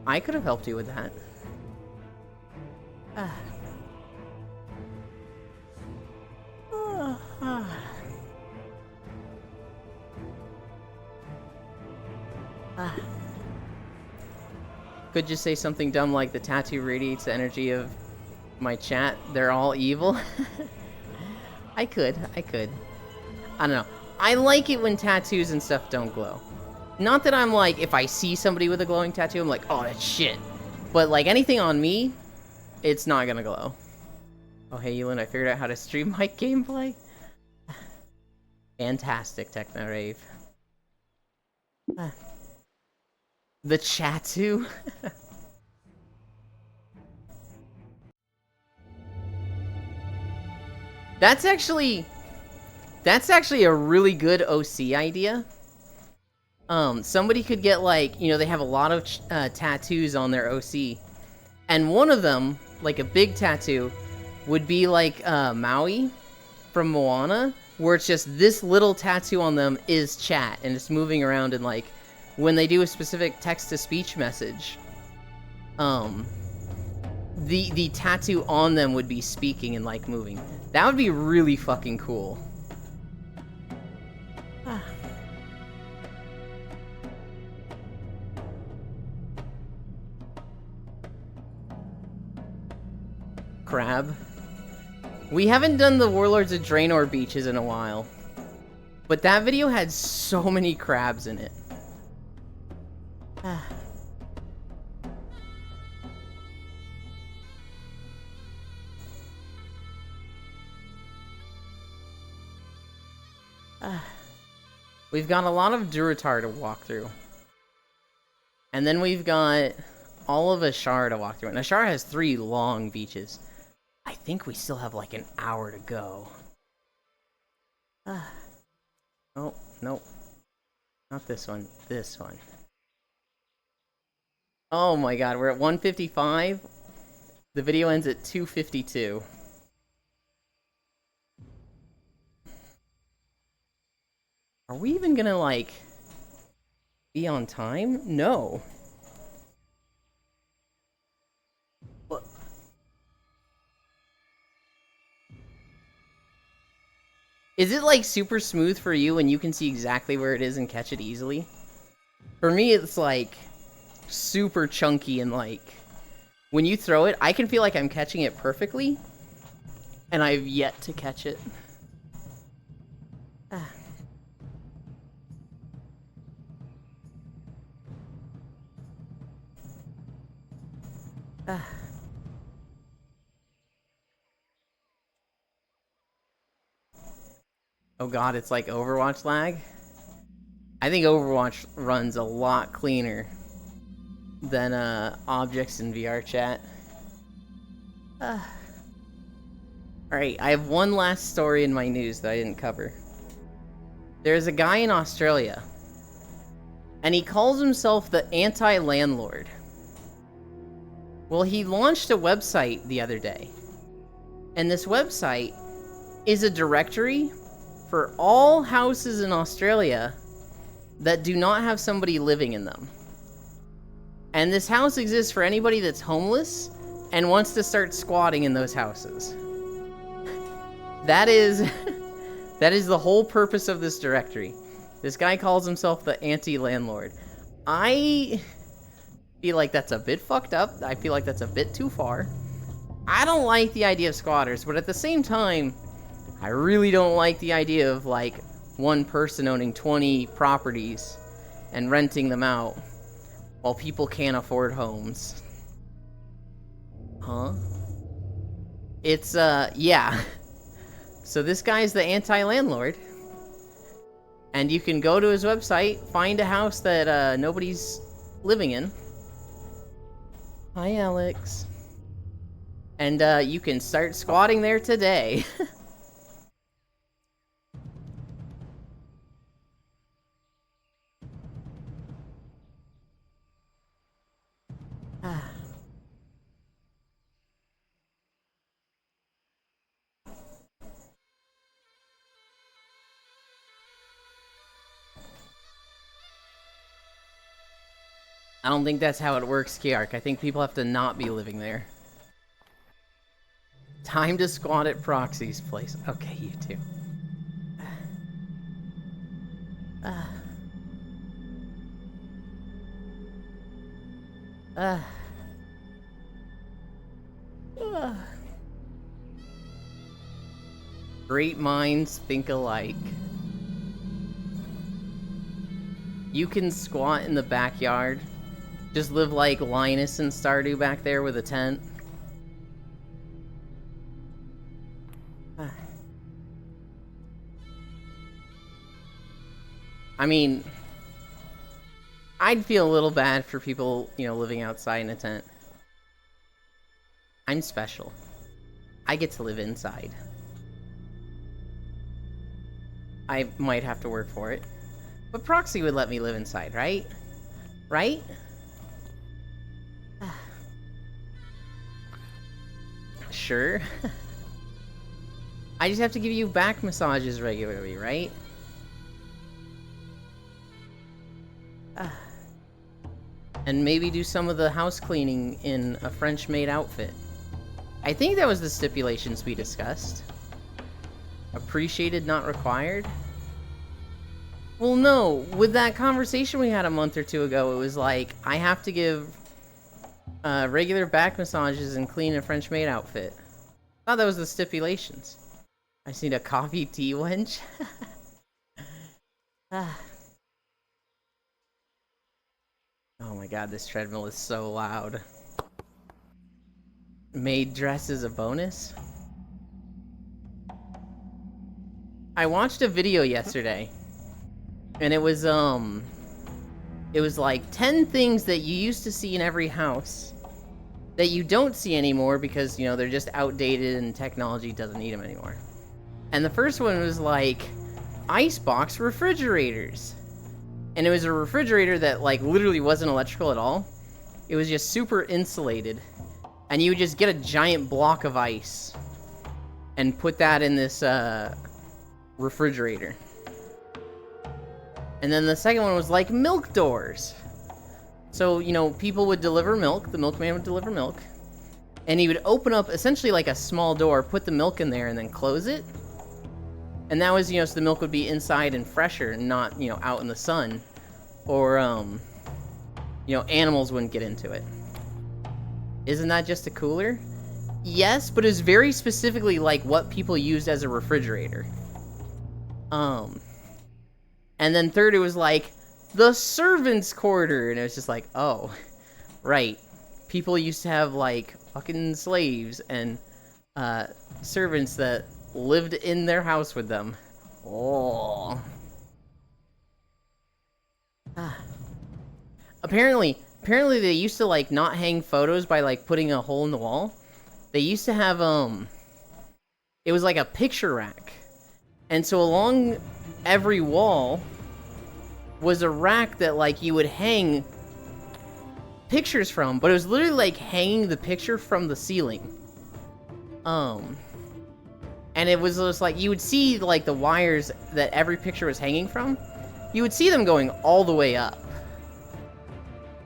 I could have helped you with that. Could just say something dumb like the tattoo radiates the energy of my chat. They're all evil. I could. I don't know. I like it when tattoos and stuff don't glow. Not that I'm like, if I see somebody with a glowing tattoo, I'm like, oh, that's shit. But like anything on me, it's not gonna glow. Oh, hey, Ewan, I figured out how to stream my gameplay. Fantastic, Techno-Rave. The Chatu? That's actually a really good OC idea. Somebody could get like, you know, they have a lot of tattoos on their OC. And one of them, like a big tattoo, would be like Maui from Moana, where it's just this little tattoo on them is chat, and it's moving around, and like, when they do a specific text-to-speech message, the tattoo on them would be speaking and like moving. That would be really fucking cool. Crab. We haven't done the Warlords of Draenor beaches in a while, but that video had so many crabs in it. We've got a lot of Durotar to walk through. And then we've got all of Ashara to walk through. And Ashara has 3 long beaches. I think we still have like an hour to go. Oh, nope. Not this one. This one. Oh my god, we're at 1:55. The video ends at 2:52. Are we even gonna, like, be on time? No. What? Is it, like, super smooth for you and you can see exactly where it is and catch it easily? For me, it's, like, super chunky and, like, when you throw it, I can feel like I'm catching it perfectly, and I've yet to catch it. Oh god, it's like Overwatch lag? I think Overwatch runs a lot cleaner than objects in VR chat. Alright, I have one last story in my news that I didn't cover. There's a guy in Australia, and he calls himself the anti-landlord. Well, he launched a website the other day, and this website is a directory for all houses in Australia that do not have somebody living in them. And this house exists for anybody that's homeless and wants to start squatting in those houses. That is the whole purpose of this directory. This guy calls himself the anti-landlord. I feel like that's a bit fucked up. I feel like that's a bit too far. I don't like the idea of squatters, but at the same time, I really don't like the idea of, like, one person owning 20 properties and renting them out while people can't afford homes. Huh? It's, yeah. So this guy's the anti-landlord, and you can go to his website, find a house that, nobody's living in. Hi, Alex. And, you can start squatting there today. I don't think that's how it works, Kiark. I think people have to not be living there. Time to squat at Proxy's place. Okay, you too. Great minds think alike. You can squat in the backyard. Just live like Linus and Stardew back there with a tent. I mean, I'd feel a little bad for people, you know, living outside in a tent. I'm special. I get to live inside. I might have to work for it. But Proxy would let me live inside, right? Right? Sure. I just have to give you back massages regularly, right? And maybe do some of the house cleaning in a French maid outfit. I think that was the stipulations we discussed. Appreciated, not required? Well, no. With that conversation we had a month or two ago, it was like, I have to give regular back massages and clean a French maid outfit. I thought that was the stipulations. I just need a coffee tea wench. Oh my god, this treadmill is so loud. Maid dress is a bonus? I watched a video yesterday, and it was like 10 things that you used to see in every house that you don't see anymore because, you know, they're just outdated and technology doesn't need them anymore. And the first one was like icebox refrigerators. And it was a refrigerator that, like, literally wasn't electrical at all. It was just super insulated. And you would just get a giant block of ice and put that in this refrigerator. And then the second one was like milk doors. So, you know, people would deliver milk, the milkman would deliver milk, and he would open up essentially like a small door, put the milk in there, and then close it. And that was, you know, so the milk would be inside and fresher, and not, you know, out in the sun. Or, you know, animals wouldn't get into it. Isn't that just a cooler? Yes, but it's very specifically like what people used as a refrigerator. And then third, it was like the servants' quarter, and it was just like, oh, right. People used to have like fucking slaves and servants that lived in their house with them. Oh. Apparently, apparently they used to, like, not hang photos by, like, putting a hole in the wall. They used to have, it was like a picture rack. And so along every wall was a rack that, like, you would hang pictures from, but it was literally, like, hanging the picture from the ceiling. And it was just, like, you would see, like, the wires that every picture was hanging from. You would see them going all the way up.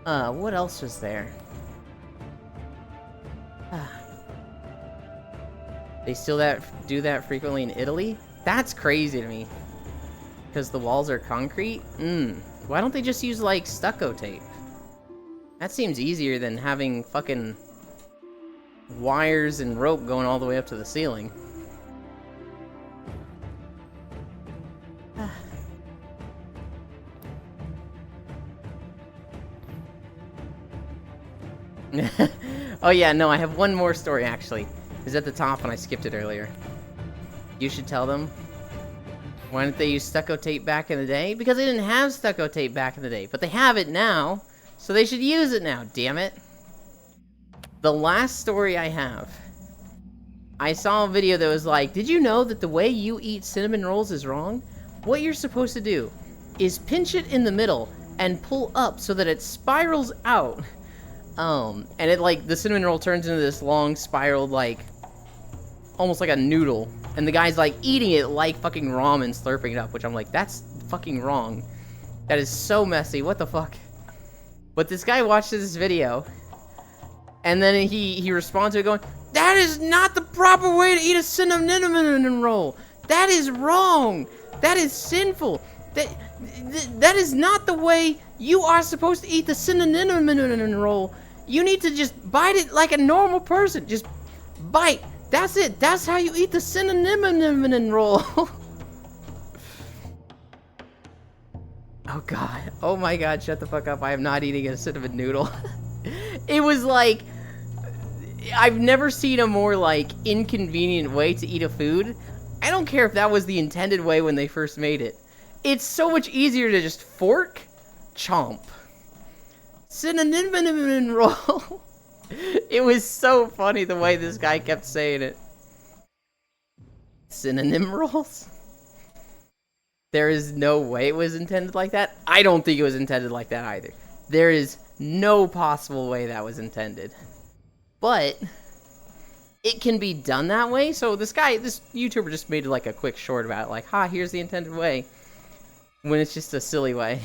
What else was there? They still do that frequently in Italy? That's crazy to me. Because the walls are concrete? Why don't they just use, like, stucco tape? That seems easier than having fucking wires and rope going all the way up to the ceiling. Oh yeah, no, I have one more story actually. It's at the top and I skipped it earlier. You should tell them. Why didn't they use stucco tape back in the day? Because they didn't have stucco tape back in the day, but they have it now, so they should use it now, damn it. The last story I have. I saw a video that was like, did you know that the way you eat cinnamon rolls is wrong? What you're supposed to do is pinch it in the middle and pull up so that it spirals out. And it, like, the cinnamon roll turns into this long spiraled, like, almost like a noodle. And the guy's, like, eating it like fucking ramen, slurping it up, which I'm like, that's fucking wrong. That is so messy, what the fuck? But this guy watched this video, and then he responds to it going, that is not the proper way to eat a cinnamon roll. That is wrong. That is sinful. That is not the way you are supposed to eat the cinnamon roll. You need to just bite it like a normal person. Just bite. That's it. That's how you eat the cinnamon roll. Oh god. Oh my god, shut the fuck up. I am not eating a cinnamon noodle. It was like, I've never seen a more, like, inconvenient way to eat a food. I don't care if that was the intended way when they first made it. It's so much easier to just fork, chomp. Cinnamon roll. It was so funny the way this guy kept saying it. Synonym rolls? There is no way it was intended like that. I don't think it was intended like that either. There is no possible way that was intended. But it can be done that way. So this YouTuber just made like a quick short about it. Like, here's the intended way. When it's just a silly way.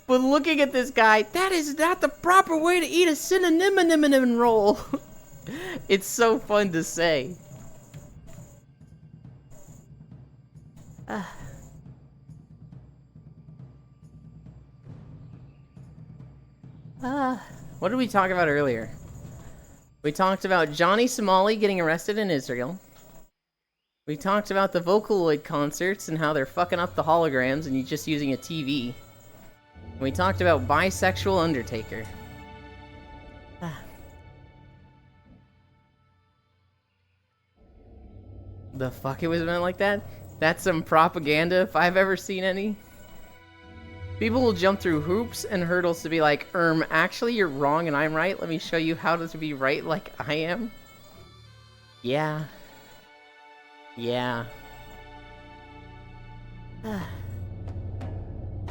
But looking at this guy, that is not the proper way to eat a cinnamon roll. It's so fun to say. What did we talk about earlier? We talked about Johnny Somali getting arrested in Israel. We talked about the Vocaloid concerts and how they're fucking up the holograms and you're just using a TV. We talked about bisexual Undertaker. The fuck it was meant like that? That's some propaganda if I've ever seen any. People will jump through hoops and hurdles to be like, actually you're wrong and I'm right. Let me show you how to be right like I am. Yeah. Yeah.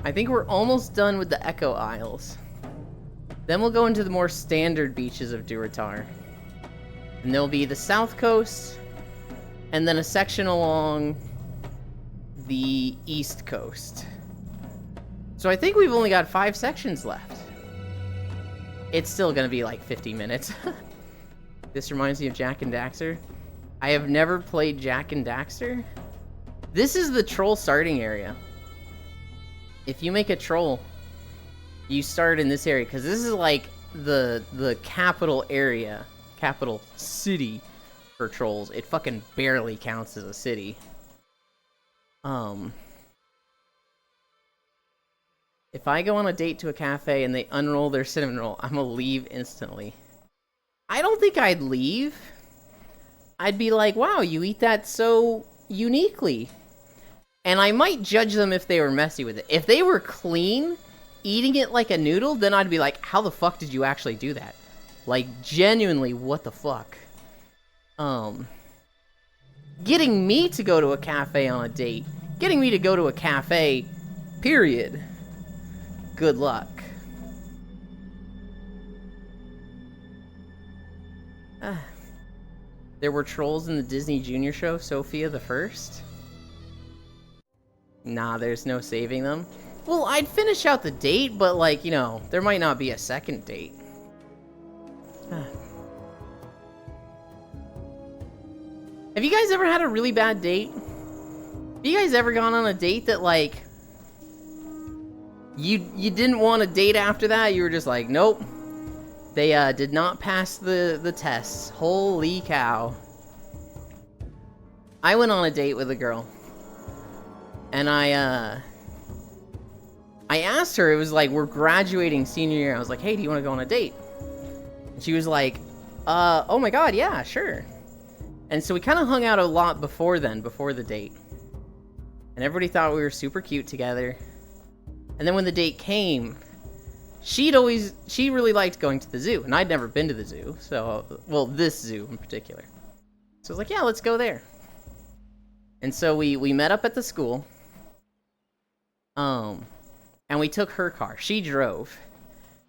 I think we're almost done with the Echo Isles. Then we'll go into the more standard beaches of Durotar. And there'll be the south coast, and then a section along the east coast. So I think we've only got 5 sections left. It's still gonna be like 50 minutes. This reminds me of Jak and Daxter. I have never played Jak and Daxter. This is the troll starting area. If you make a troll, you start in this area, because this is like the capital area, capital city for trolls. It fucking barely counts as a city. If I go on a date to a cafe and they unroll their cinnamon roll, I'm gonna leave instantly. I don't think I'd leave. I'd be like, wow, you eat that so uniquely. And I might judge them if they were messy with it. If they were clean eating it like a noodle, then I'd be like, how the fuck did you actually do that? Like, genuinely, what the fuck? Getting me to go to a cafe on a date, getting me to go to a cafe, period. Good luck. There were trolls in the Disney Junior show, Sophia the First. Nah, there's no saving them. Well, I'd finish out the date, but like, you know, there might not be a second date. Have you guys ever had a really bad date? Have you guys ever gone on a date that, like, you didn't want a date after that? You were just like, nope. They did not pass the tests. Holy cow. I went on a date with a girl. And I asked her, it was like, we're graduating senior year. I was like, hey, do you want to go on a date? And she was like, oh my god, yeah, sure. And so we kind of hung out a lot before then, before the date. And everybody thought we were super cute together. And then when the date came, she really liked going to the zoo. And I'd never been to the zoo, so, well, this zoo in particular. So I was like, yeah, let's go there. And so we met up at the school. And we took her car. She drove.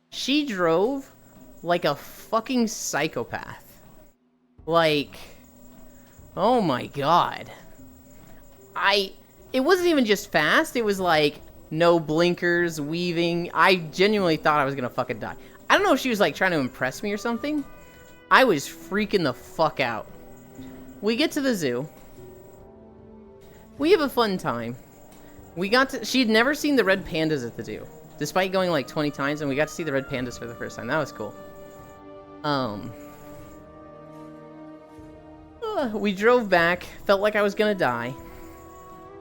She drove like a fucking psychopath. Like, oh my god. It wasn't even just fast, it was like, no blinkers, weaving. I genuinely thought I was gonna fucking die. I don't know if she was like trying to impress me or something. I was freaking the fuck out. We get to the zoo. We have a fun time. She'd never seen the red pandas at the zoo, despite going like 20 times, and we got to see the red pandas for the first time. That was cool. We drove back, felt like I was gonna die.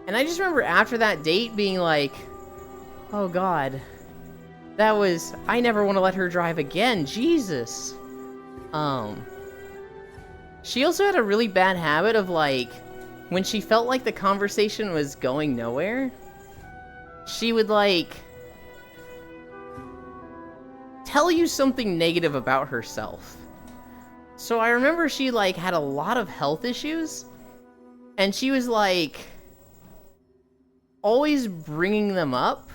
And I just remember after that date being like, oh god, I never want to let her drive again, Jesus. She also had a really bad habit of like, when she felt like the conversation was going nowhere, she would like tell you something negative about herself. So I remember she like had a lot of health issues, and she was like always bringing them up.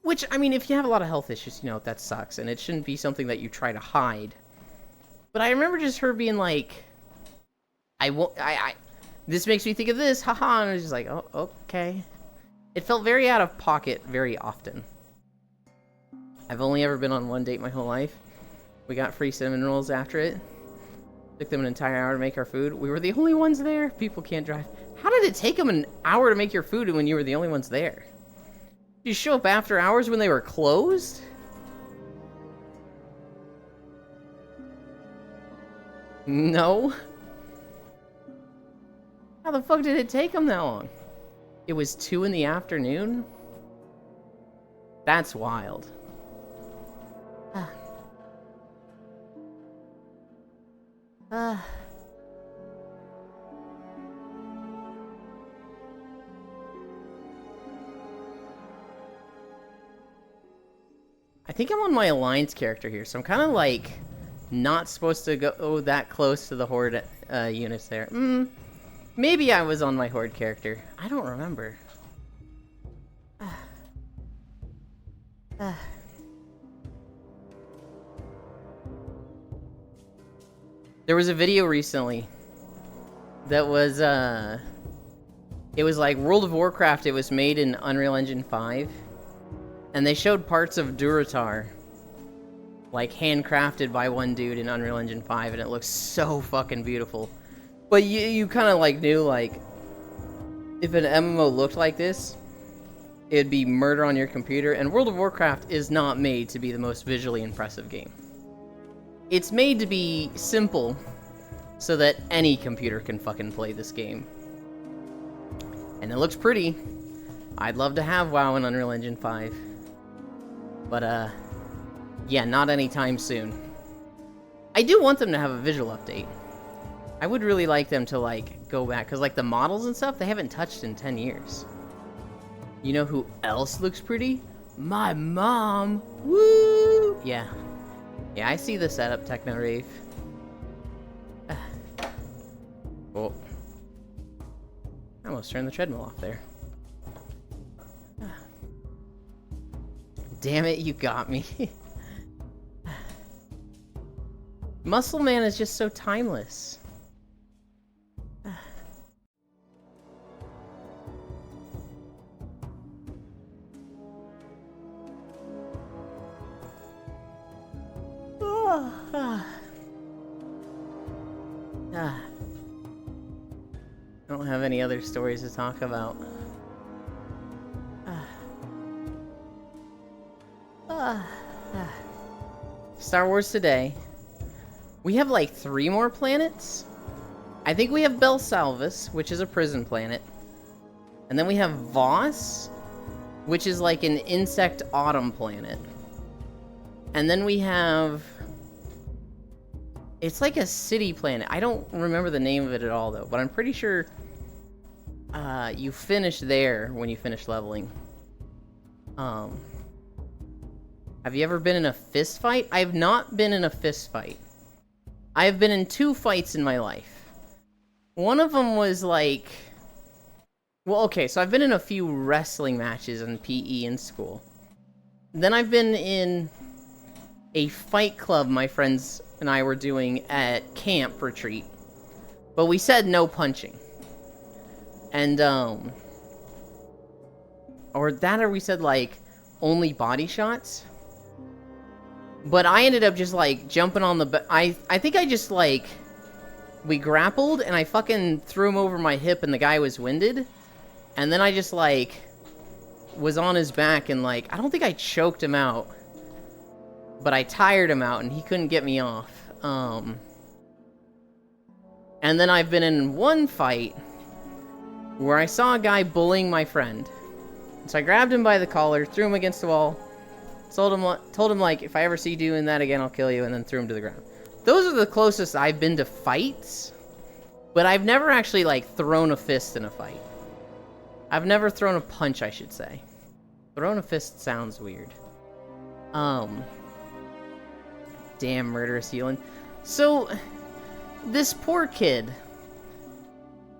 Which, I mean, if you have a lot of health issues, you know, that sucks, and it shouldn't be something that you try to hide. But I remember just her being like, this makes me think of this, haha, and I was just like, oh, okay. It felt very out of pocket very often. I've only ever been on one date my whole life. We got free cinnamon rolls after it. Took them an entire hour to make our food. We were the only ones there. People can't drive. How did it take them an hour to make your food when you were the only ones there? Did you show up after hours when they were closed? No. How the fuck did it take them that long? It was 2 in the afternoon? That's wild. I think I'm on my Alliance character here, so I'm kind of like not supposed to go that close to the Horde units there. Maybe I was on my Horde character. I don't remember. There was a video recently that was, it was like World of Warcraft. It was made in Unreal Engine 5. And they showed parts of Durotar, like handcrafted by one dude in Unreal Engine 5, and it looks so fucking beautiful. But you kind of like knew, like, if an MMO looked like this, it'd be murder on your computer. And World of Warcraft is not made to be the most visually impressive game. It's made to be simple, so that any computer can fucking play this game. And it looks pretty. I'd love to have WoW in Unreal Engine 5. But, yeah, not anytime soon. I do want them to have a visual update. I would really like them to, like, go back, because, like, the models and stuff, they haven't touched in 10 years. You know who else looks pretty? My mom! Woo! Yeah. Yeah, I see the setup, Techno Rave. Oh. I almost turned the treadmill off there. Damn it, you got me. Muscle Man is just so timeless. I don't have any other stories to talk about. Star Wars Today. We have like 3 more planets. I think we have Belsalvis, which is a prison planet. And then we have Voss, which is like an insect autumn planet. And then we have... It's like a city planet. I don't remember the name of it at all, though. But I'm pretty sure you finish there when you finish leveling. Have you ever been in a fist fight? I have not been in a fist fight. I have been in 2 fights in my life. One of them was like... Well, okay, so I've been in a few wrestling matches in PE in school. Then I've been in a fight club my friends and I were doing at camp retreat. But we said no punching. And, or we said, like, only body shots. But I ended up just, like, jumping on the... I think I just, like... We grappled, and I fucking threw him over my hip, and the guy was winded. And then I just, like... Was on his back, and, like... I don't think I choked him out. But I tired him out, and he couldn't get me off. And then I've been in one fight... where I saw a guy bullying my friend. So I grabbed him by the collar, threw him against the wall, told him like, if I ever see you doing that again, I'll kill you, and then threw him to the ground. Those are the closest I've been to fights, but I've never actually, like, thrown a fist in a fight. I've never thrown a punch, I should say. Thrown a fist sounds weird. Damn, murderous healing. So, this poor kid...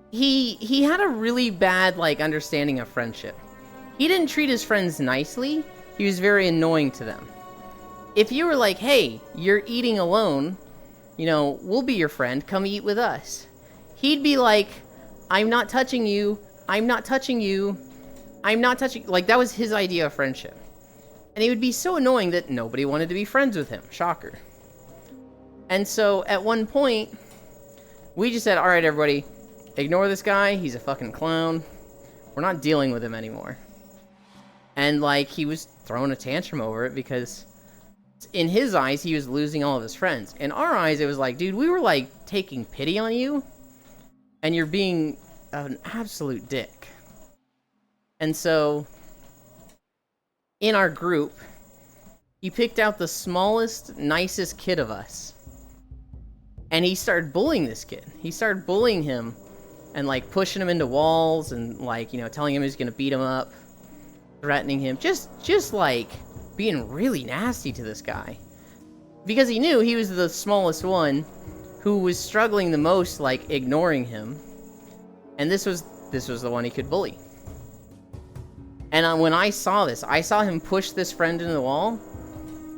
He had a really bad, like, understanding of friendship. He didn't treat his friends nicely. He was very annoying to them. If you were like, hey, you're eating alone, you know, we'll be your friend, come eat with us. He'd be like, I'm not touching you, I'm not touching you, I'm not touching... Like, that was his idea of friendship. And he would be so annoying that nobody wanted to be friends with him. Shocker. And so, at one point, we just said, alright, everybody... Ignore this guy, he's a fucking clown. We're not dealing with him anymore. And, like, he was throwing a tantrum over it because in his eyes, he was losing all of his friends. In our eyes, it was like, dude, we were, like, taking pity on you, and you're being an absolute dick. And so, in our group, he picked out the smallest, nicest kid of us. And he started bullying this kid. He started bullying him. And, like, pushing him into walls and, like, you know, telling him he's gonna beat him up. Threatening him. Just, like, being really nasty to this guy. Because he knew he was the smallest one who was struggling the most, like, ignoring him. And this was the one he could bully. And when I saw this, I saw him push this friend into the wall.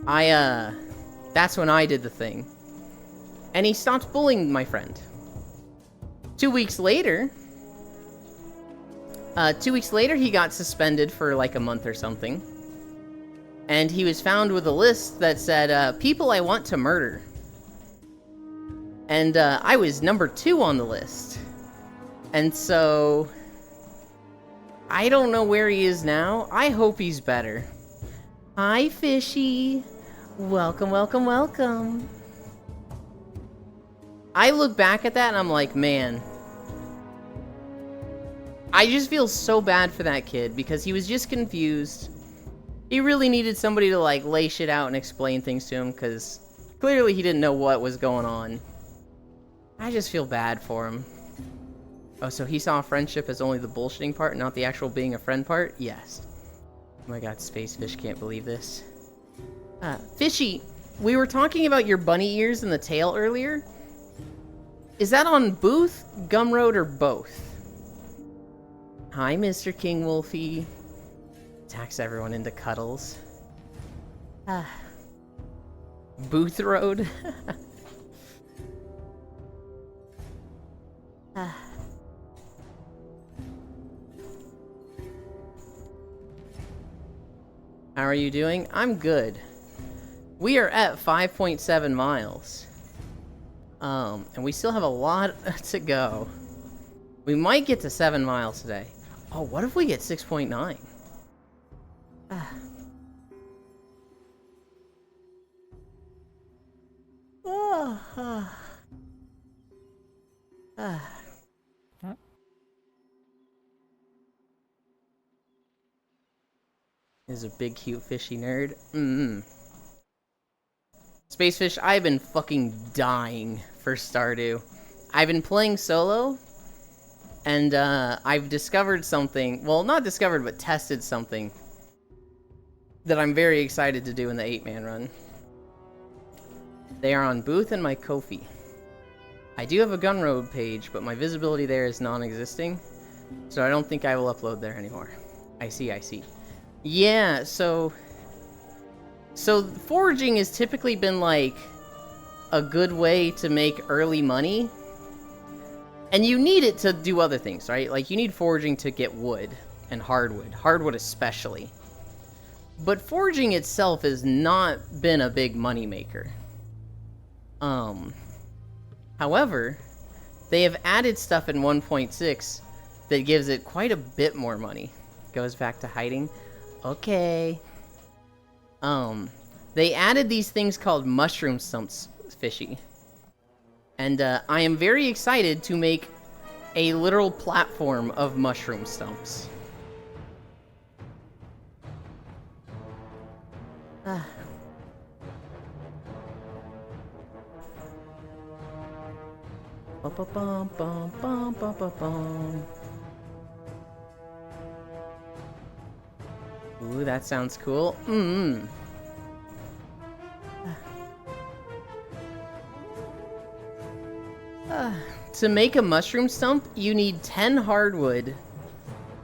That's when I did the thing. And he stopped bullying my friend. 2 weeks later, he got suspended for like a month or something. And he was found with a list that said, people I want to murder. And I was number 2 on the list. And so, I don't know where he is now. I hope he's better. Hi, Fishy. Welcome, welcome, welcome. I look back at that and I'm like, man, I just feel so bad for that kid because he was just confused. He really needed somebody to, like, lay shit out and explain things to him because clearly he didn't know what was going on. I just feel bad for him. Oh, so he saw friendship as only the bullshitting part, not the actual being a friend part? Yes. Oh my god, Space Fish can't believe this. Fishy, we were talking about your bunny ears and the tail earlier. Is that on Booth, Gumroad, or both? Hi, Mr. King Wolfie. Attacks everyone into cuddles. Booth Road. How are you doing? I'm good. We are at 5.7 miles. And we still have a lot to go. We might get to 7 miles today. Oh, what if we get 6.9? Is a big, cute, fishy nerd. Spacefish, I've been fucking dying for Stardew. I've been playing solo, and I've discovered something. Well, not discovered, but tested something that I'm very excited to do in the 8-man run. They are on Booth and my Ko-fi. I do have a Gumroad page, but my visibility there is non-existing, so I don't think I will upload there anymore. I see. Yeah, so foraging has typically been like a good way to make early money. And you need it to do other things, right? Like you need foraging to get wood and hardwood especially. But foraging itself has not been a big money maker. However, they have added stuff in 1.6 that gives it quite a bit more money. Goes back to hiding. Okay. They added these things called mushroom stumps, Fishy. And I am very excited to make a literal platform of mushroom stumps. Ooh, that sounds cool. To make a mushroom stump, you need 10 hardwood,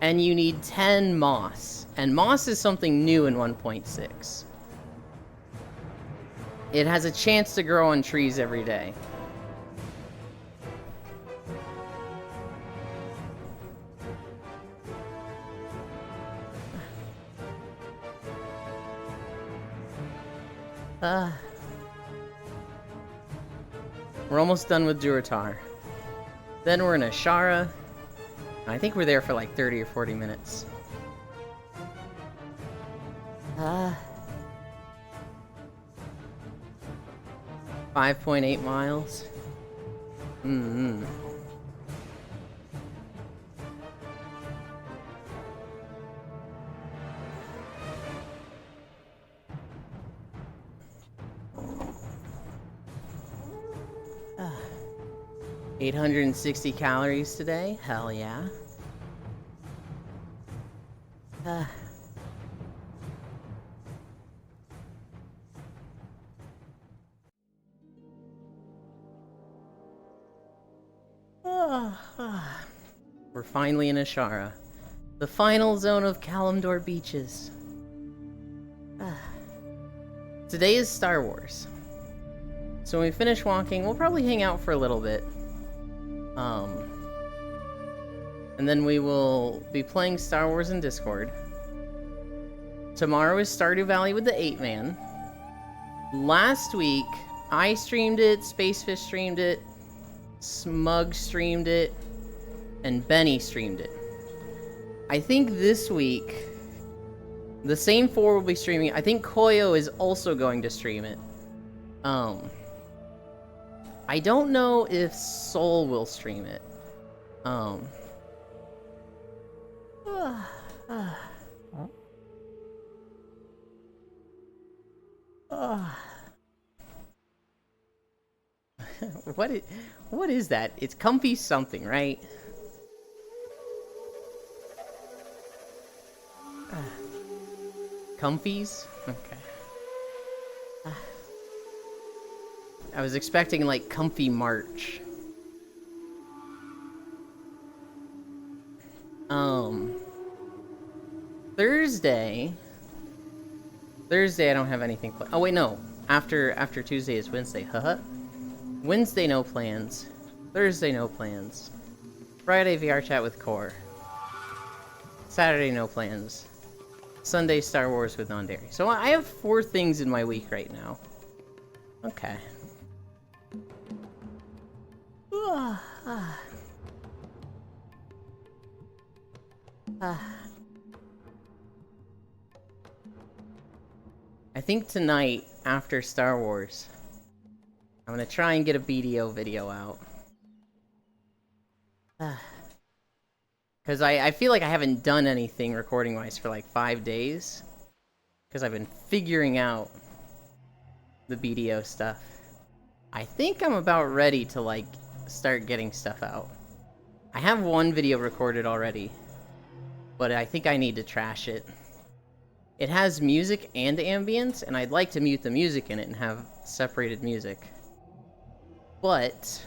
and you need 10 moss. And moss is something new in 1.6. It has a chance to grow on trees every day. We're almost done with Durotar. Then we're in Ashara. I think we're there for like 30 or 40 minutes. 5.8 miles. 860 calories today? Hell yeah. 'We're finally in Ashara. The final zone of Kalimdor beaches. Today is Star Wars. So when we finish walking, we'll probably hang out for a little bit. And then we will be playing Star Wars in Discord. Tomorrow is Stardew Valley with the 8-man. Last week, I streamed it, Spacefish streamed it, Smug streamed it, and Benny streamed it. I think this week, the same 4 will be streaming. I think Koyo is also going to stream it. I don't know if Soul will stream it. What is that? It's comfy something, right? Comfies? Okay. I was expecting, like, comfy March. Thursday... Thursday, I don't have anything planned. Oh, wait, no. After Tuesday is Wednesday. Haha. Wednesday, no plans. Thursday, no plans. Friday, VR chat with Core. Saturday, no plans. Sunday, Star Wars with Non-Dairy. So I have 4 things in my week right now. Okay. I think tonight, after Star Wars, I'm gonna try and get a BDO video out. Because I feel like I haven't done anything recording-wise for like 5 days. Because I've been figuring out the BDO stuff. I think I'm about ready to, like, start getting stuff out. I have 1 video recorded already, but I think I need to trash it. It has music and ambience, and I'd like to mute the music in it and have separated music. But,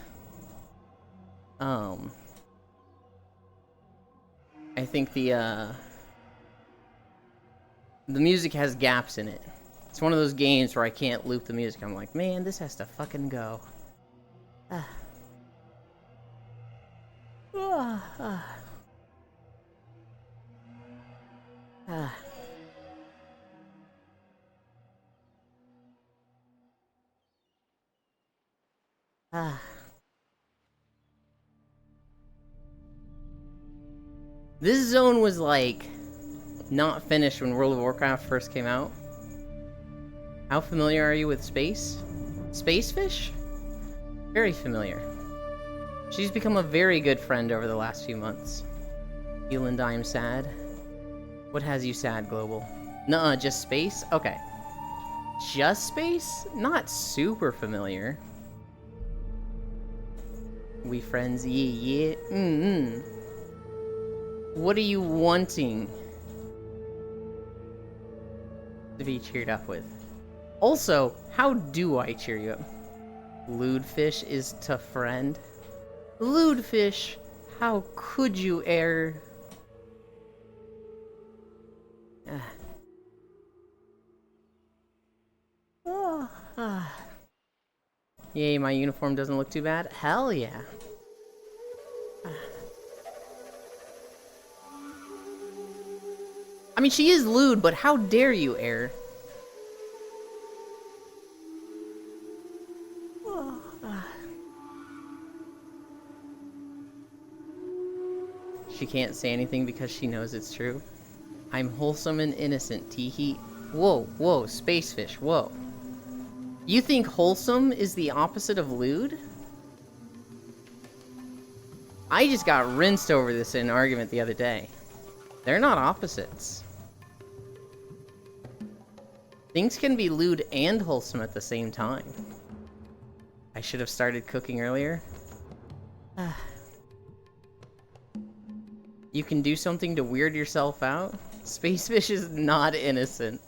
I think the music has gaps in it. It's one of those games where I can't loop the music. I'm like, man, this has to fucking go. This zone was, like, not finished when World of Warcraft first came out. How familiar are you with Space? Spacefish? Very familiar. She's become a very good friend over the last few months. Eland, I'm sad. What has you sad, Global? Nuh-uh, just Space? Okay. Just Space? Not super familiar. We friends, yeah. What are you wanting to be cheered up with? Also, how do I cheer you up? Lewdfish is to friend. Lewdfish, how could you err? Yay, my uniform doesn't look too bad. Hell yeah. I mean, she is lewd, but how dare you err? She can't say anything because she knows it's true. I'm wholesome and innocent, Teehee. Whoa, whoa, Spacefish, whoa. You think wholesome is the opposite of lewd? I just got rinsed over this in an argument the other day. They're not opposites. Things can be lewd and wholesome at the same time. I should have started cooking earlier. You can do something to weird yourself out? Spacefish is not innocent.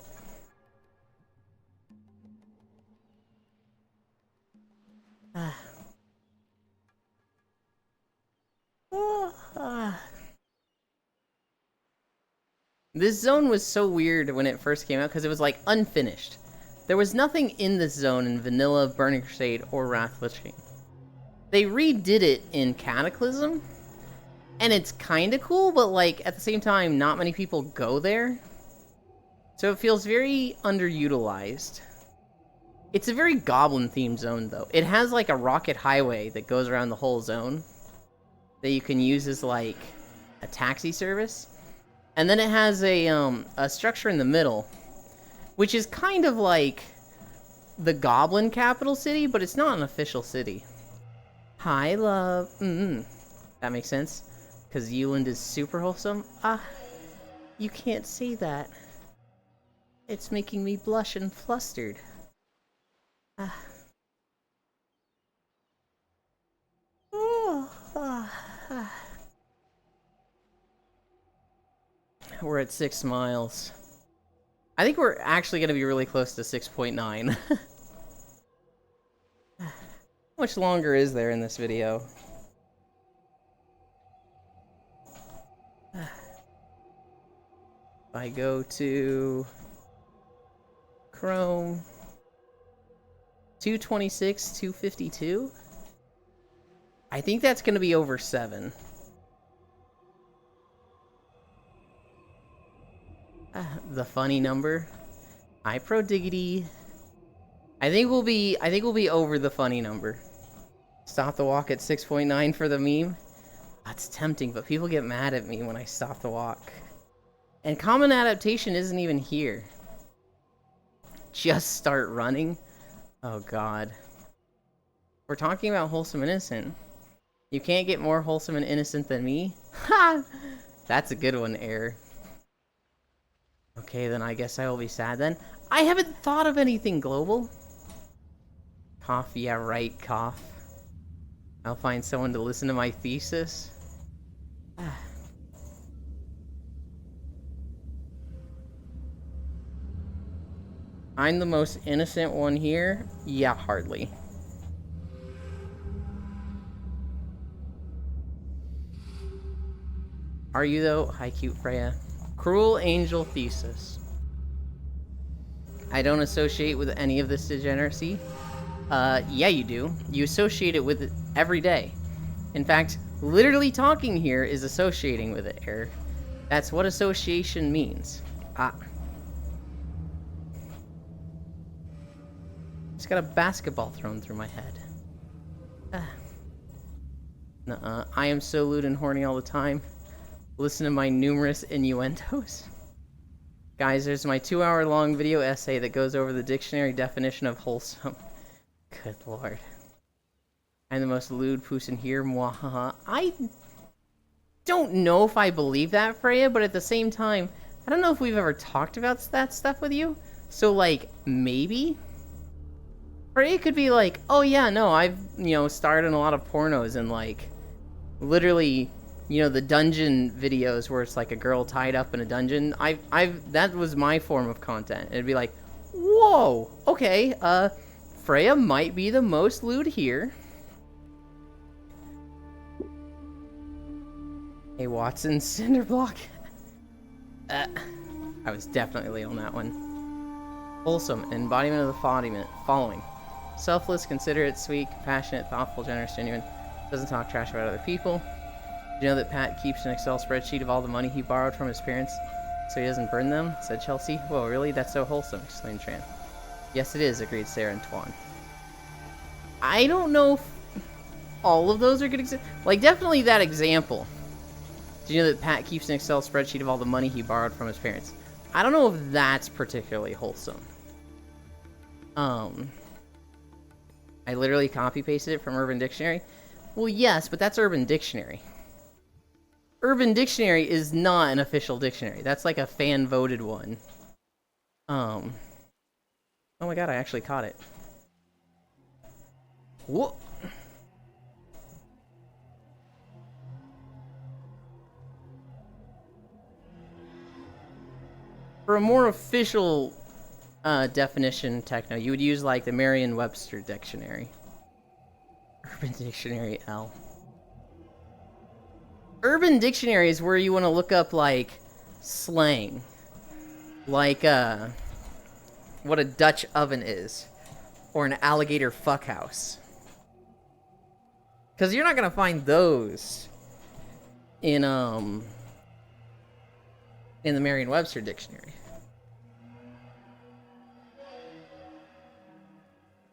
This zone was so weird when it first came out because it was like unfinished. There was nothing in this zone in Vanilla, Burning Crusade, or Wrath of Lich King. They redid it in Cataclysm, and it's kinda cool, but like at the same time, not many people go there. So it feels very underutilized. It's a very goblin-themed zone, though. It has like a rocket highway that goes around the whole zone that you can use as like a taxi service. And then it has a structure in the middle, which is kind of like the Goblin capital city, but it's not an official city. Hi, love. That makes sense. Because Euland is super wholesome. You can't say that. It's making me blush and flustered. We're at 6 miles. I think we're actually going to be really close to 6.9. How much longer is there in this video? If I go to Chrome, 226, 252? I think that's going to be over 7. The funny number. iProDiggity. I think we'll be over the funny number. Stop the walk at 6.9 for the meme. That's tempting, but people get mad at me when I stop the walk. And common adaptation isn't even here. Just start running. Oh god. We're talking about wholesome innocent. You can't get more wholesome and innocent than me? Ha! That's a good one, Air. Okay, then I guess I will be sad then. I haven't thought of anything global. Cough, yeah right, cough. I'll find someone to listen to my thesis. I'm the most innocent one here? Yeah, hardly. Are you though? Hi, cute Freya. Cruel Angel thesis. I don't associate with any of this degeneracy. Yeah, you do. You associate it with it every day. In fact, literally talking here is associating with it, Eric. That's what association means. Just got a basketball thrown through my head. Nuh-uh. I am so lewd and horny all the time. Listen to my numerous innuendos. Guys, there's my 2-hour-long video essay that goes over the dictionary definition of wholesome. Good lord. I'm the most lewd person here, mwahaha. I don't know if I believe that, Freya, but at the same time, I don't know if we've ever talked about that stuff with you. So, like, maybe? Freya could be like, oh yeah, no, I've, starred in a lot of pornos and, like, literally... the dungeon videos where it's like a girl tied up in a dungeon. That was my form of content. It'd be like, whoa, okay, Freya might be the most lewd here. Hey, Watson, Cinderblock. I was definitely late on that one. Wholesome, an embodiment of the following. Selfless, considerate, sweet, compassionate, thoughtful, generous, genuine. Doesn't talk trash about other people. You know that Pat keeps an Excel spreadsheet of all the money he borrowed from his parents so he doesn't burn them? Said Chelsea. Whoa, really? That's so wholesome, exclaimed Tran. Yes, it is, agreed Sarah and Twan. I don't know if all of those are good examples. Like, definitely that example. Do you know that Pat keeps an Excel spreadsheet of all the money he borrowed from his parents? I don't know if that's particularly wholesome. I literally copy-pasted it from Urban Dictionary. Well, yes, but that's Urban Dictionary. Urban Dictionary is not an official dictionary. That's like a fan-voted one. Oh my god, I actually caught it. Whoa! For a more official definition, Techno, you would use like the Merriam-Webster Dictionary. Urban Dictionary L. Urban Dictionary is where you want to look up, like, slang. Like, what a Dutch oven is. Or an alligator fuckhouse. Because you're not going to find those in the Merriam-Webster Dictionary.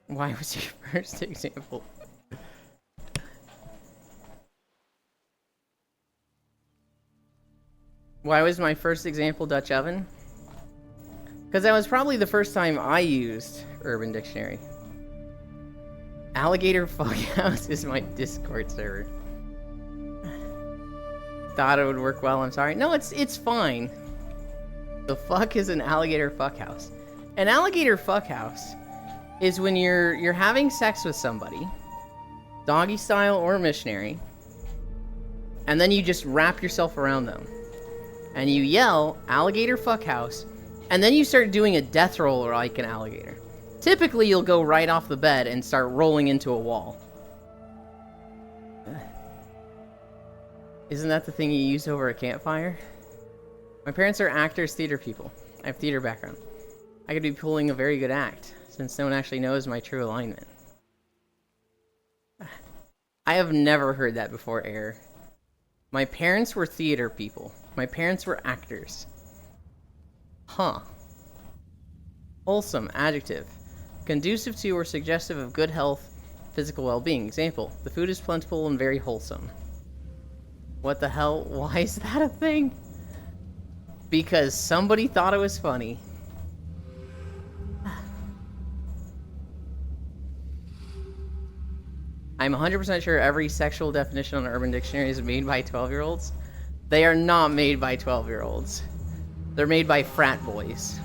Why was your first example? Why was my first example Dutch oven? Because that was probably the first time I used Urban Dictionary. Alligator Fuckhouse is my Discord server. Thought it would work well, I'm sorry. No, it's fine. The fuck is an alligator fuckhouse? An alligator fuckhouse is when you're having sex with somebody, doggy style or missionary, and then you just wrap yourself around them. And you yell, alligator fuckhouse, And then you start doing a death roll like an alligator. Typically, you'll go right off the bed and start rolling into a wall. Isn't that the thing you use over a campfire? My parents are actors, theater people. I have theater background. I could be pulling a very good act, since no one actually knows my true alignment. I have never heard that before, Air. My parents were theater people. My parents were actors. Huh. Wholesome, adjective. Conducive to or suggestive of good health, physical well-being. Example, the food is plentiful and very wholesome. What the hell? Why is that a thing? Because somebody thought it was funny. I'm 100% sure every sexual definition on Urban Dictionary is made by 12-year-olds. They are not made by 12-year-olds. They're made by frat boys.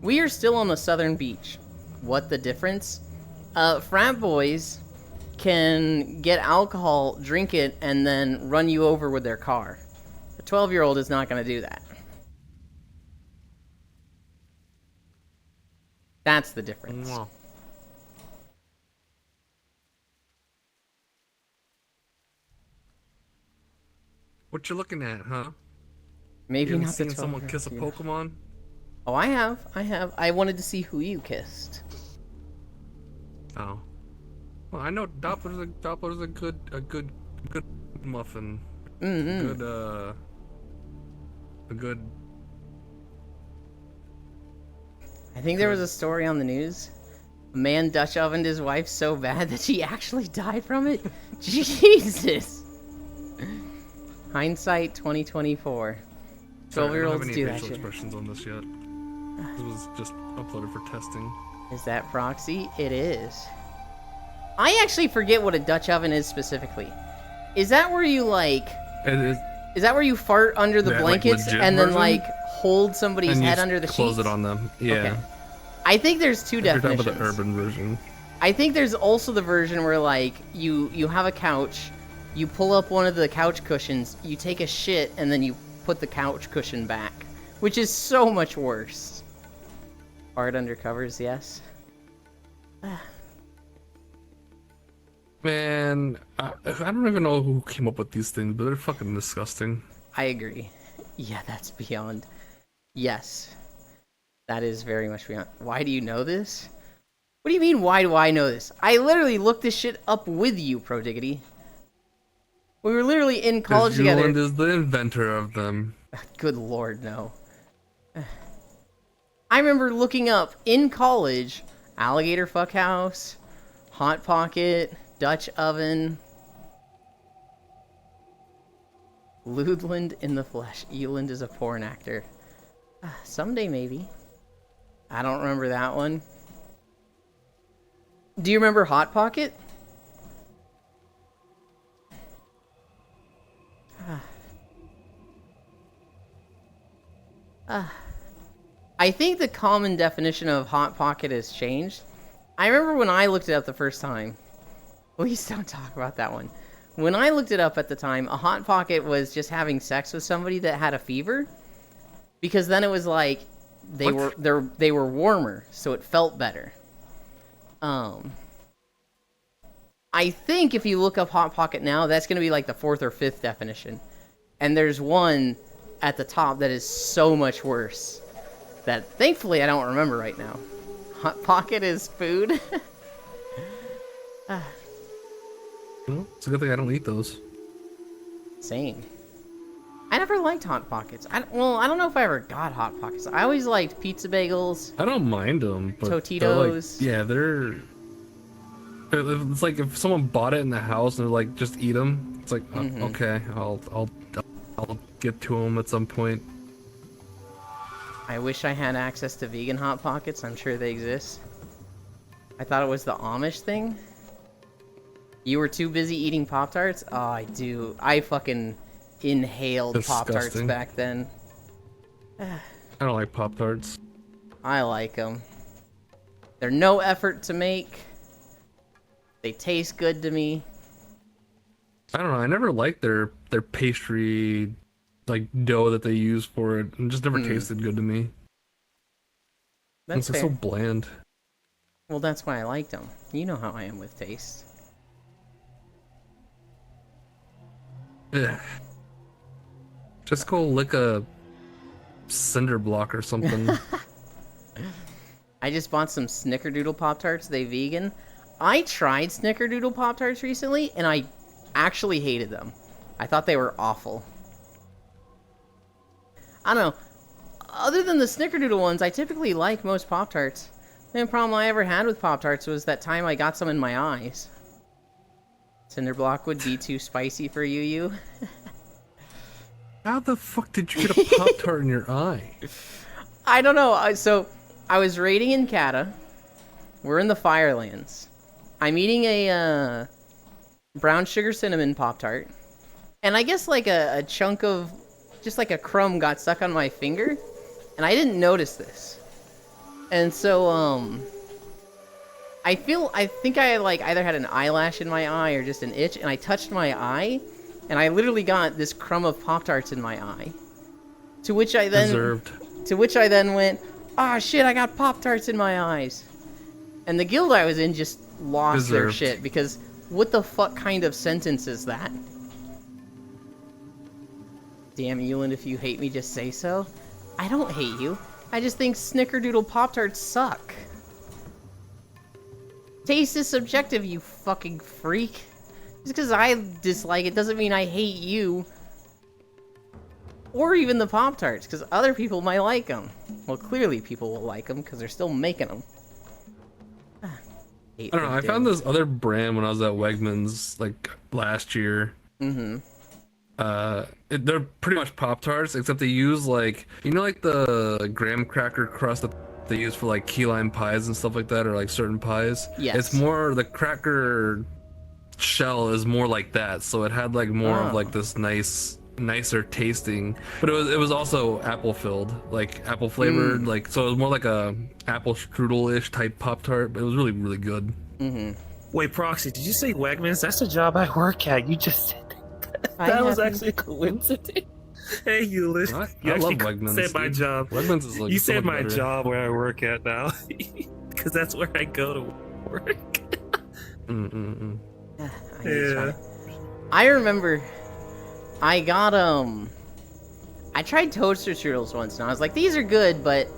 We are still on the southern beach. What the difference? Frat boys can get alcohol, drink it, and then run you over with their car. A 12-year-old is not going to do that. That's the difference. Wow. What you looking at, huh? Maybe You not haven't the seen someone kiss a 12-year-old. Pokemon? Oh, I have. I wanted to see who you kissed. Oh. Well, I know Doppler's a good muffin. Mm-hmm. A good. I think there was a story on the news. A man Dutch ovened his wife so bad that she actually died from it. Jesus. Hindsight 2024. 12-year-olds do that I don't have any facial shit. expressions on this yet. This was just uploaded for testing. Is that proxy? It is. I actually forget what a Dutch oven is specifically. Is that where you like? It is. Is that where you fart under the That, blankets legit and then version? like hold somebody's And you head just under the close sheets? it on them. Yeah. Okay. I think there's two You're talking definitions. about the urban version. I think there's also the version where like you have a couch, you pull up one of the couch cushions, you take a shit, and then you put the couch cushion back, which is so much worse. Fart under covers, yes. Man, I don't even know who came up with these things, but they're fucking disgusting. I agree. Yeah, that's beyond. Yes. That is very much beyond. Why do you know this? What do you mean, why do I know this? I literally looked this shit up with you, Prodiggity. We were literally in college together. Julian is the inventor of them. Good lord, no. I remember looking up in college, Alligator Fuckhouse, Hot Pocket, Dutch Oven, Ludland in the flesh. Eland is a porn actor. Someday, maybe. I don't remember that one. Do you remember Hot Pocket? I think the common definition of Hot Pocket has changed. I remember when I looked it up the first time. Please don't talk about that one. When I looked it up at the time, a Hot Pocket was just having sex with somebody that had a fever. Because then it was like they were warmer, so it felt better. I think if you look up Hot Pocket now, that's going to be like the 4th or 5th definition. And there's one at the top that is so much worse that thankfully I don't remember right now. Hot Pocket is food. Well, it's a good thing I don't eat those. Same. I never liked Hot Pockets. I don't know if I ever got Hot Pockets. I always liked pizza bagels. I don't mind them, but Totitos. It's like if someone bought it in the house and they're like, just eat them. It's like, okay, I'll get to them at some point. I wish I had access to vegan Hot Pockets. I'm sure they exist. I thought it was the Amish thing. You were too busy eating Pop-Tarts? Oh, I do. I fucking inhaled Pop-Tarts Disgusting. back then. I don't like Pop-Tarts. I like them. They're no effort to make. They taste good to me. I don't know. I never liked their pastry like dough that they use for it. It just never tasted good to me. That's It's fair. so bland. Well, that's why I liked them. You know how I am with taste. Ugh. Just go lick a cinder block or something. I just bought some Snickerdoodle Pop-Tarts. They vegan. I tried Snickerdoodle Pop-Tarts recently, and I actually hated them. I thought they were awful. I don't know. Other than the Snickerdoodle ones, I typically like most Pop-Tarts. The only problem I ever had with Pop-Tarts was that time I got some in my eyes. Cinderblock would be too spicy for you. How the fuck did you get a Pop-Tart in your eye? I don't know. So, I was raiding in Kata. We're in the Firelands. I'm eating a brown sugar cinnamon Pop-Tart. And I guess like a chunk of, just like a crumb got stuck on my finger. And I didn't notice this. And so, I think I like either had an eyelash in my eye or just an itch. And I touched my eye. And I literally got this crumb of Pop-Tarts in my eye. To which I then... Deserved. To which I then went, ah, shit, I got Pop-Tarts in my eyes. And the guild I was in just lost their Deserved. shit, because what the fuck kind of sentence is that? Damn, Euland, if you hate me, just say so. I don't hate you. I just think Snickerdoodle Pop-Tarts suck. Taste is subjective, you fucking freak. Just because I dislike it doesn't mean I hate you. Or even the Pop-Tarts, because other people might like them. Well, clearly people will like them, because they're still making them. I don't know. I found this other brand when I was at Wegmans like last year. Mm-hmm. They're pretty much Pop-Tarts, except they use like, you know, like the graham cracker crust that they use for like key lime pies and stuff like that, or like certain pies. Yes. It's more, the cracker shell is more like that, so it had like more of like this nicer tasting, but it was also apple filled, like apple flavored, like, so it was more like a apple strudel-ish type Pop-Tart, but it was really, really good. Wait, Proxy, did you say Wegmans? That's the job I work at. You just said that. That was actually a coincidence. Hey, Eulish. You I love actually Wegmans. said my dude. job. Wegmans is like You so said much my better. job where I work at now. Because that's where I go to work. Yeah. I remember I got, I tried toaster strudels once, and I was like, these are good, but,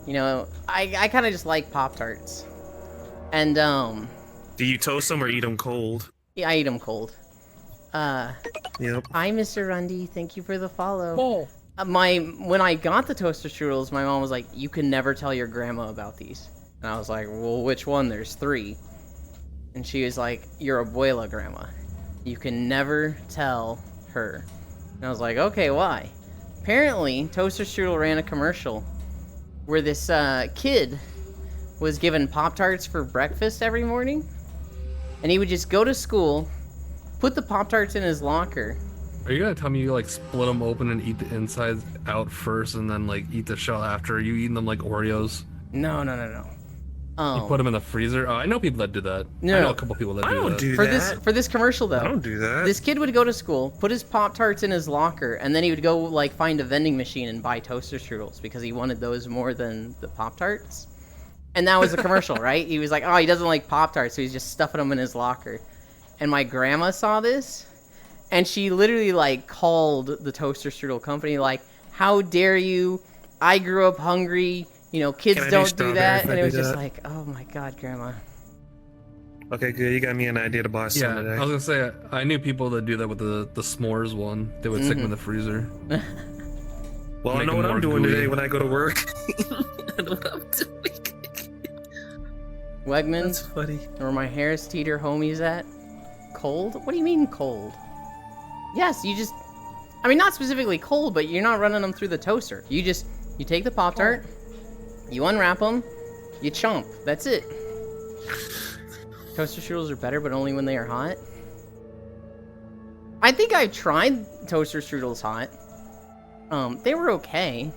you know, I kind of just like Pop-Tarts. And, Do you toast them or eat them cold? yeah, I eat them cold. Yep. Hi, Mr. Rundy. Thank you for the follow. Oh. When I got the toaster strudels, my mom was like, you can never tell your grandma about these. And I was like, well, which one? There's 3. And she was like, your abuela grandma. You can never tell her. And I was like, okay, why? Apparently, Toaster Strudel ran a commercial where this kid was given Pop-Tarts for breakfast every morning. And he would just go to school, put the Pop-Tarts in his locker. Are you gonna tell me you like split them open and eat the inside out first, and then like eat the shell after? Are you eating them like Oreos? No. You put them in the freezer? Oh, I know people that do that. No. I know a couple people that I do don't that. do For that. this commercial though, I don't do that. this kid would go to school, put his Pop-Tarts in his locker, and then he would go like find a vending machine and buy toaster strudels because he wanted those more than the Pop-Tarts. And that was the commercial, right? He was like, oh, he doesn't like Pop-Tarts, so he's just stuffing them in his locker. And my grandma saw this, and she literally like called the toaster strudel company like, how dare you? I grew up hungry. You know, kids Can I do don't do strawberry that. if I And it do was just that? like, oh my god, grandma. Okay, good. You got me an idea to buy some Yeah, today. I was gonna say I knew people that do that with the s'mores one. They would stick them in the freezer. Well, I Make know them what I'm more doing gooey. today when I go to work. I know what I'm doing. Wegmans, That's funny. where my Harris Teeter homies at? Cold? What do you mean cold? Yes, you just... I mean, not specifically cold, but you're not running them through the toaster. You take the Pop-Tart, you unwrap them, you chomp. That's it. Toaster strudels are better, but only when they are hot. I think I've tried toaster strudels hot. They were okay.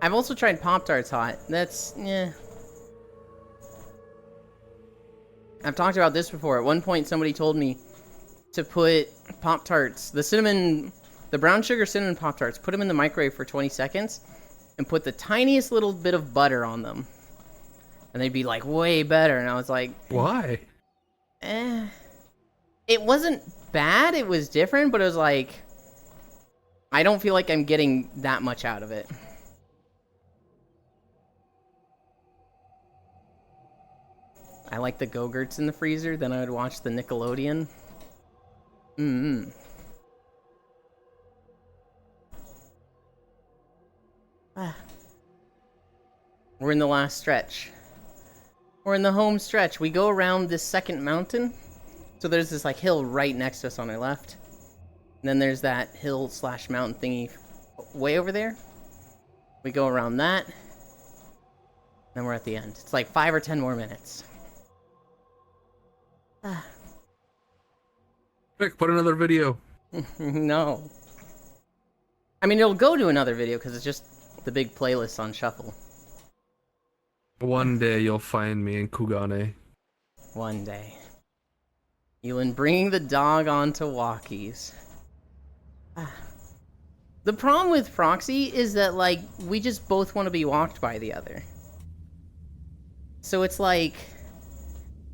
I've also tried Pop-Tarts hot. That's, I've talked about this before. At one point, somebody told me to put Pop-Tarts, the brown sugar cinnamon Pop-Tarts, put them in the microwave for 20 seconds and put the tiniest little bit of butter on them. And they'd be like way better. And I was like, why? It wasn't bad. It was different, but it was like, I don't feel like I'm getting that much out of it. I like the Go-Gurts in the freezer. Then I would watch the Nickelodeon. We're in the last stretch. We're in the home stretch. We go around this second mountain. So there's this like hill right next to us on our left. And then there's that hill / mountain thingy way over there. We go around that. Then we're at the end. It's like 5 or 10 more minutes. Quick, put another video. No. I mean, it'll go to another video because it's just the big playlist on shuffle. One day you'll find me in Kugane. One day. Elin bringing the dog onto walkies. The problem with Proxy is that, like, we just both want to be walked by the other. So it's like...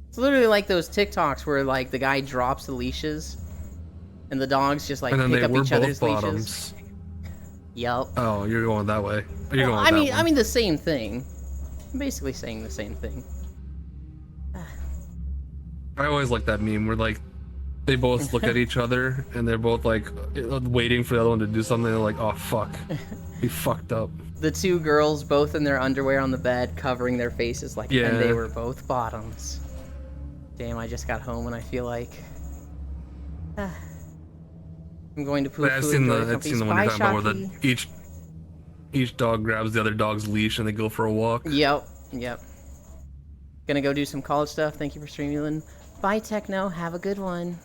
It's literally like those TikToks where, like, the guy drops the leashes and the dogs just, like, pick up each other's leashes. Yup. Oh, you're going that way. You're going I mean the same thing. I'm basically saying the same thing. I always like that meme where like they both look at each other and they're both like waiting for the other one to do something. They're like, oh fuck, we fucked up. The two girls both in their underwear on the bed covering their faces like, and they were both bottoms. Damn, I just got home and I feel like I'm going to poop. I've seen the one you're talking about where each dog grabs the other dog's leash and they go for a walk. Yep. Gonna go do some college stuff. Thank you for streaming. Bye, Techno. Have a good one.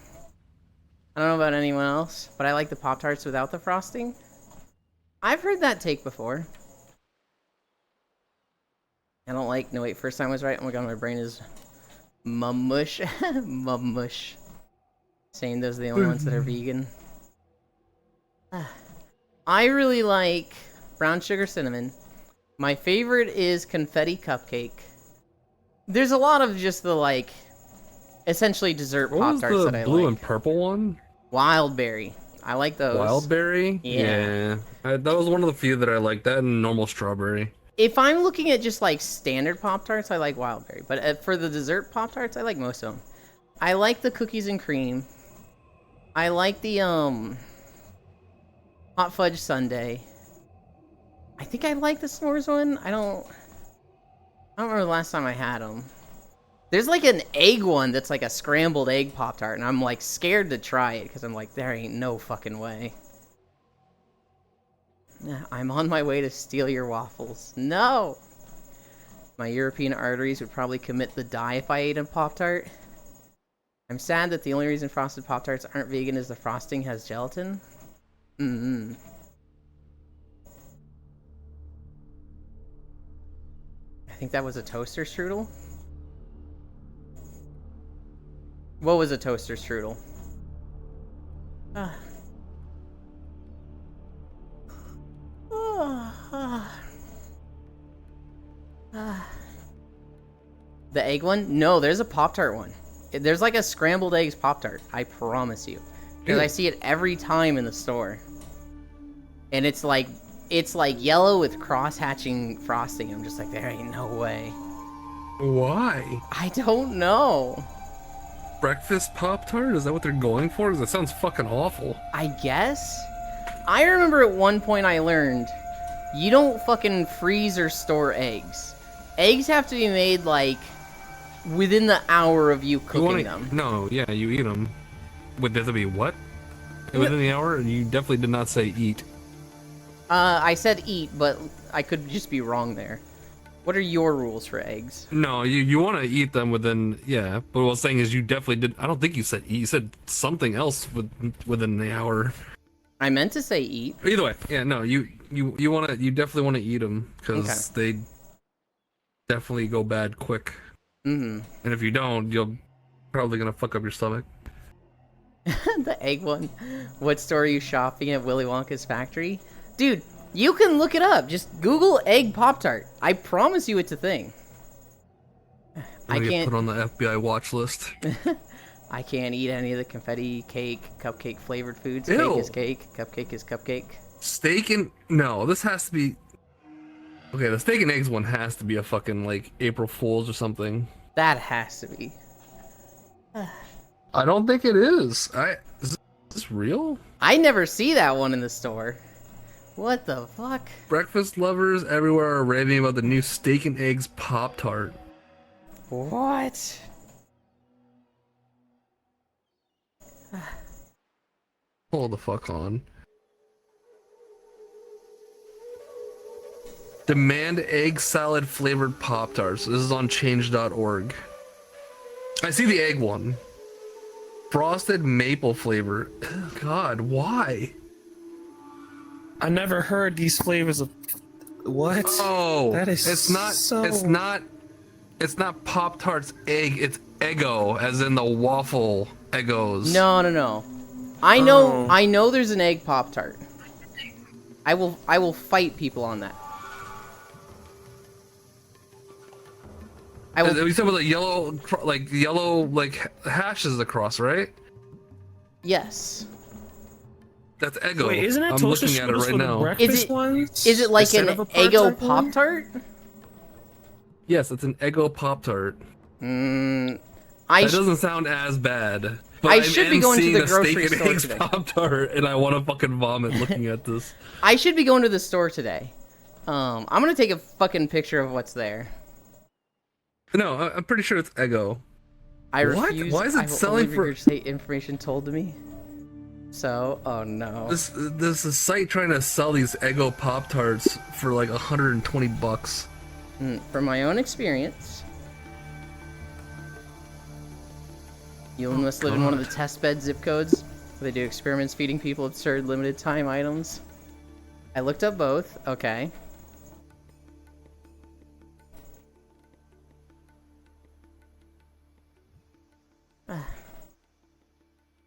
I don't know about anyone else, but I like the Pop-Tarts without the frosting. I've heard that take before. I don't like... No, wait. First time was right. Oh my god, my brain is... Mumush. Mumush. Saying those are the only ones that are vegan. I really like brown sugar cinnamon. My favorite is confetti cupcake. There's a lot of just the, like, essentially dessert Pop-Tarts that I like. Blue and purple one? Wildberry. I like those. Wildberry? Yeah. That was one of the few that I like. That and normal strawberry. If I'm looking at just, like, standard Pop-Tarts, I like Wildberry. But for the dessert Pop-Tarts, I like most of them. I like the cookies and cream. I like the, hot fudge sundae. I think I like the s'mores one. I don't remember the last time I had them. There's like an egg one that's like a scrambled egg Pop-Tart, and I'm like scared to try it because I'm like, there ain't no fucking way. I'm on my way to steal your waffles. No! My European arteries would probably commit the die if I ate a Pop-Tart. I'm sad that the only reason Frosted Pop-Tarts aren't vegan is the frosting has gelatin. I think that was a toaster strudel. What was a toaster strudel? The egg one? No, there's a Pop-Tart one. There's like a scrambled eggs Pop-Tart. I promise you. Because I see it every time in the store. And it's like yellow with cross-hatching frosting. I'm just like, there ain't no way. Why? I don't know. Breakfast Pop-Tart? Is that what they're going for? Because that sounds fucking awful. I guess? I remember at one point I learned, you don't fucking freeze or store eggs. Eggs have to be made, like, within the hour of you cooking them. No, yeah, you eat them. Would there be what? Within the hour? You definitely did not say eat. I said eat, but I could just be wrong there. What are your rules for eggs? No, you want to eat them within, yeah. But what I was saying is you definitely did. I don't think you said eat. You said something else within the hour. I meant to say eat. Either way, yeah, no, you definitely want to eat them because they definitely go bad quick. Mm-hmm. And if you don't, you'll Probably gonna fuck up your stomach. The egg one. What store are you shopping at? Willy Wonka's factory? Dude, you can look it up. Just Google egg Pop-Tart. I promise you it's a thing. I Get can't put on the FBI watch list. I can't eat any of the confetti cake, cupcake flavored foods. Ew. Cake is cake, cupcake is cupcake. Steak and no, this has to be. Okay, the steak and eggs one has to be a fucking like April Fool's or something. That has to be. I don't think it is. Is this real? I never see that one in the store. What the fuck? Breakfast lovers everywhere are raving about the new steak and eggs Pop-Tart. What? Hold the fuck on. Demand egg salad flavored Pop-Tarts. This is on change.org. I see the egg one. Frosted maple flavor. Ugh, God, why? I never heard these flavors of what? Oh, that is it's not Pop-Tarts egg, it's Eggo, as in the waffle Eggos. No. Oh. I know there's an egg Pop-Tart. I will fight people on that. We said with a yellow hashes across, right? Yes. That's Eggo. Wait, isn't that I'm toaster looking at it strudels right for the now. breakfast ones? Is it like Instead an of a Eggo Pop-Tart one? Pop-Tart? Yes, it's an Eggo Pop-Tart. That That doesn't sound as bad. But I should be going to seeing the a grocery steak and store eggs today. Pop-Tart, and I want to fucking vomit looking at this. I should be going to the store today. I'm gonna take a fucking picture of what's there. No, I'm pretty sure it's Eggo. I What? refuse. Why is it I will selling only for- regurgitate information told to me? So, oh no. This is a site trying to sell these Eggo Pop-Tarts for like $120. From my own experience, you must live in one of the test bed zip codes where they do experiments feeding people absurd limited time items. I looked up both. Okay.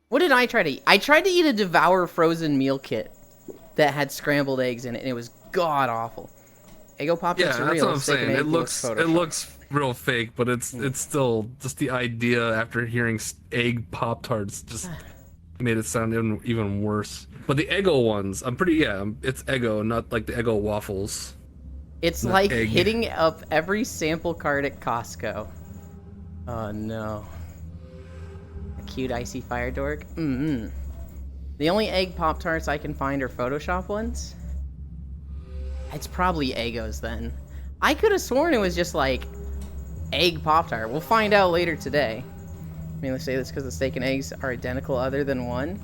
What did I try to eat? I tried to eat a Devour frozen meal kit that had scrambled eggs in it, and it was god awful. Eggo Pop-Tarts Yeah, are that's real. what I'm Steak and saying. egg It looks Photoshopped. real fake, but it's still just the idea after hearing egg Pop-Tarts just made it sound even worse. But the Eggo ones, it's Eggo, not like the Eggo waffles. It's Not like egg. hitting up every sample card at Costco. Oh no. A cute icy fire dork? The only egg Pop-Tarts I can find are Photoshop ones. It's probably Eggos then. I could have sworn it was just like egg Pop-Tart. We'll find out later today. I mean, let's say this because the steak and eggs are identical other than one.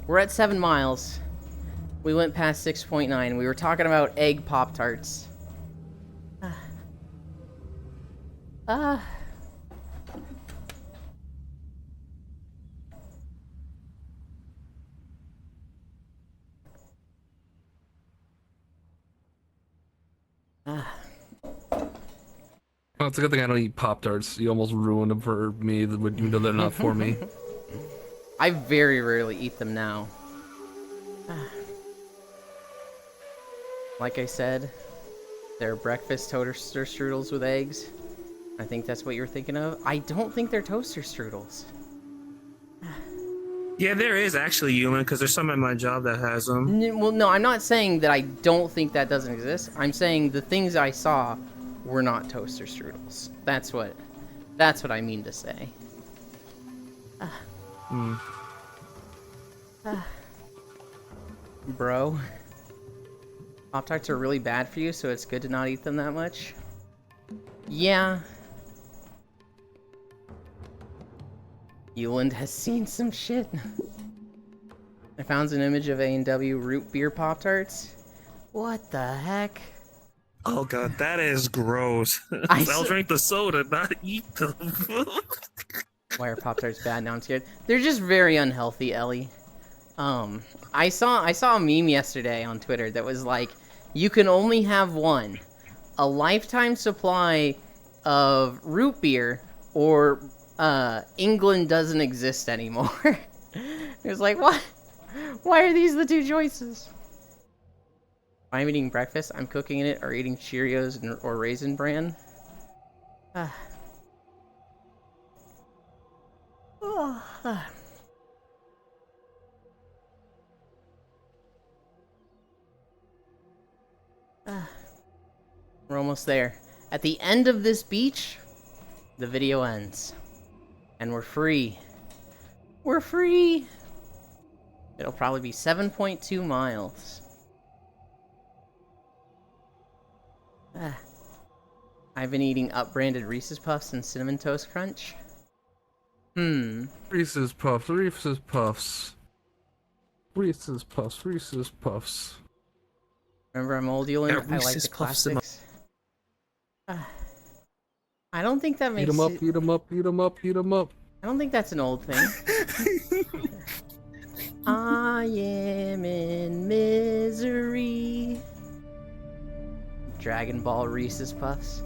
We're at 7 miles. We went past 6.9. We were talking about egg Pop-Tarts. Well, it's a good thing I don't eat Pop-Tarts. You almost ruined them for me, even though they're not for me. I very rarely eat them now. Like I said, they're breakfast toaster strudels with eggs. I think that's what you're thinking of. I don't think they're toaster strudels. Yeah, there is actually, Ewan, because there's some at my job that has them. Well, no, I'm not saying that I don't think that doesn't exist. I'm saying the things I saw were not toaster strudels. That's what I mean to say. Bro, Pop-Tarts are really bad for you, so it's good to not eat them that much. Yeah. Euland has seen some shit. I found an image of A&W root beer Pop-Tarts. What the heck? Oh god, that is gross. I'll drink the soda, not eat them. Why are Pop-Tarts bad? Now I'm scared. They're just very unhealthy, Ellie. I saw a meme yesterday on Twitter that was like, you can only have one, a lifetime supply of root beer, or England doesn't exist anymore. It's like, what? Why are these the two choices? If I'm eating breakfast, I'm cooking it, or eating Cheerios or Raisin Bran. We're almost there. At the end of this beach, the video ends. And we're free. We're free! It'll probably be 7.2 miles. I've been eating up-branded Reese's Puffs and Cinnamon Toast Crunch. Reese's Puffs, Reese's Puffs. Reese's Puffs, Reese's Puffs. Remember, I'm old, Yulin. Yeah, I like Reese's the Puffs in my- classics. I don't think that Eat makes 'em up, it... eat 'em up, eat 'em up, eat 'em up. I don't think that's an old thing. I am in misery. Dragon Ball Reese's Puffs.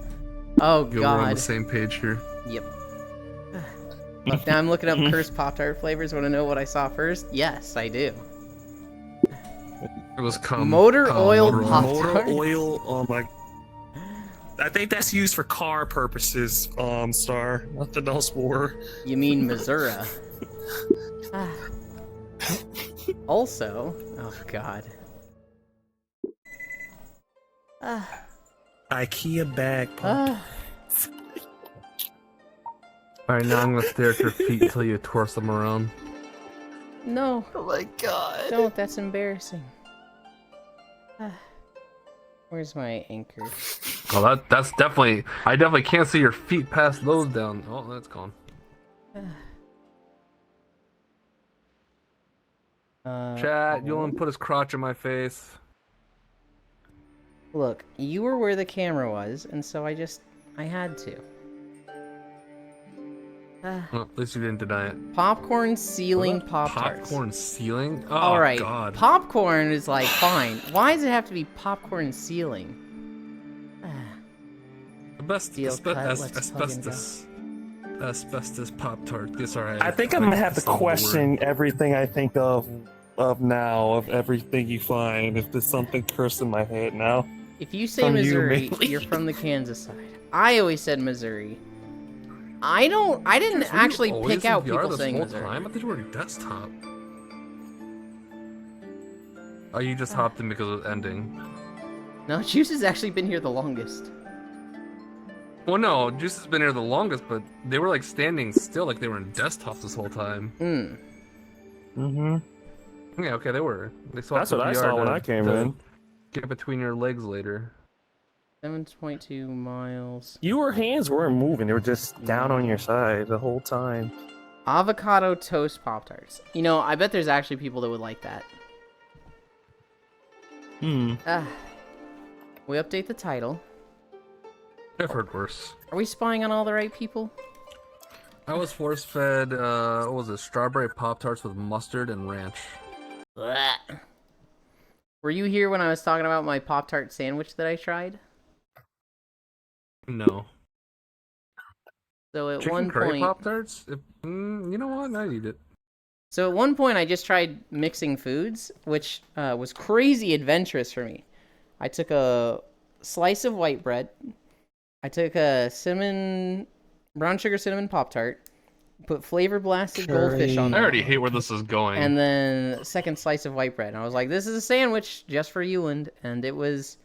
Oh We're on god. the same page here. Yep. Look, now I'm looking up cursed Pop-Tart flavors. Want to know what I saw first? Yes, I do. It was Motor oil motor Pop- Motor oil. Oh my. I think that's used for car purposes. Star. Nothing else more. You mean Missouri? Also, oh god. IKEA bag pump. Alright, now I'm gonna stare at your feet until you twirl them around. No, Oh my god. don't. That's embarrassing. Where's my anchor? Oh, that's definitely. I definitely can't see your feet past those down. Oh, that's gone. Chat, Yulin put his crotch in my face. Look, you were where the camera was, and so I had to. Well, at least you didn't deny it. Popcorn ceiling Pop-Tarts. Popcorn ceiling? Oh, Alright, God. popcorn is like, fine. Why does it have to be popcorn ceiling? Steel cut, let's plug and go. Asbestos Pop-Tart. This alright. I think I'm gonna have to question everything I think of now, of everything you find. If there's something cursed in my head now. If you say From you, Missouri, mainly. you're from the Kansas side. I always said Missouri. I didn't actually pick out people saying Missouri. Time? I thought you were already desktop. Oh, you just hopped in because of the ending. No, Juice has actually been here the longest. Well, no, Juice has been here the longest, but they were like standing still, like they were in desktop this whole time. Mm-hmm. Yeah, okay, they were. They That's what I saw when I came in. Get between your legs later. 7.2 miles. Your hands weren't moving; they were just down on your side the whole time. Avocado toast Pop-Tarts. You know, I bet there's actually people that would like that. Hmm. We update the title. I've heard worse. Are we spying on all the right people? I was force-fed, what was it, strawberry Pop-Tarts with mustard and ranch. Blech. Were you here when I was talking about my Pop-Tart sandwich that I tried? No. So at Chicken one curry point... Pop-Tarts? You know what? I eat it. So at one point I just tried mixing foods, which was crazy adventurous for me. I took a slice of white bread. I took a brown sugar cinnamon Pop-Tart, put flavor blasted goldfish on I there, already hate where this is going. and then a second slice of white bread. And I was like, this is a sandwich just for you, and it was,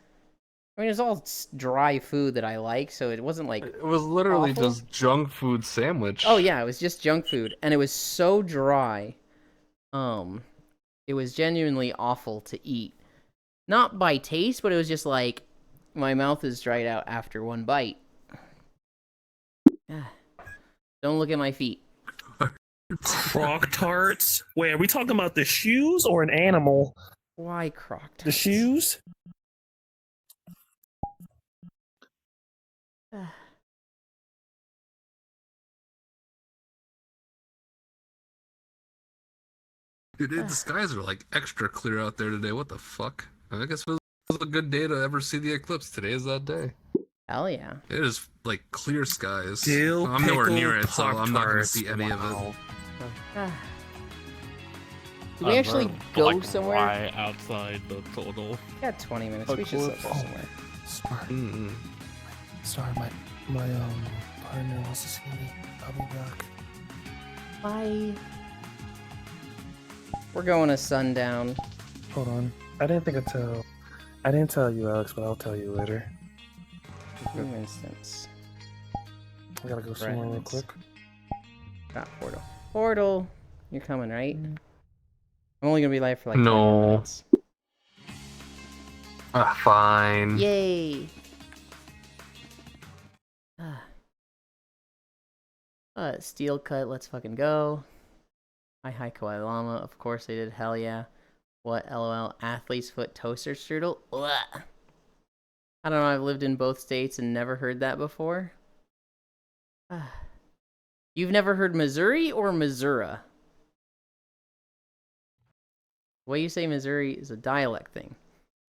I mean, it was all dry food that I like, so it wasn't like, It was literally awful. just junk food sandwich. oh yeah, it was just junk food, and it was so dry. It was genuinely awful to eat. Not by taste, but it was just like, my mouth is dried out after one bite. Don't look at my feet. Croc tarts. Wait, are we talking about the shoes or an animal? Why Croc The Tarts? shoes? Dude, the skies are like extra clear out there today. What the fuck? I guess it was a good day to ever see the eclipse. Today is that day. Hell yeah. It is like clear skies. Dill I'm nowhere pickle near it, so I'm not gonna Pop-Tarts. see any of it. Wow. Do we actually They're, go like, somewhere? right outside the tunnel. We got 20 minutes. We should still go Oh. somewhere. Smart. Mm-mm. Sorry, my partner wants to see me. I'll be back. Bye. We're going to sundown. Hold on. I didn't tell you, Alex, but I'll tell you later. For instance. I gotta go somewhere real quick. Got portal. Portal. You're coming, right? I'm only gonna be live for like 20 No. minutes. Fine. Yay! Steel cut, let's fucking go. Hi, Kawhi Llama. Of course they did. Hell yeah. What? LOL. Athlete's foot toaster strudel? Ugh. I don't know. I've lived in both states and never heard that before. You've never heard Missouri or Missouri? The way you say Missouri is a dialect thing.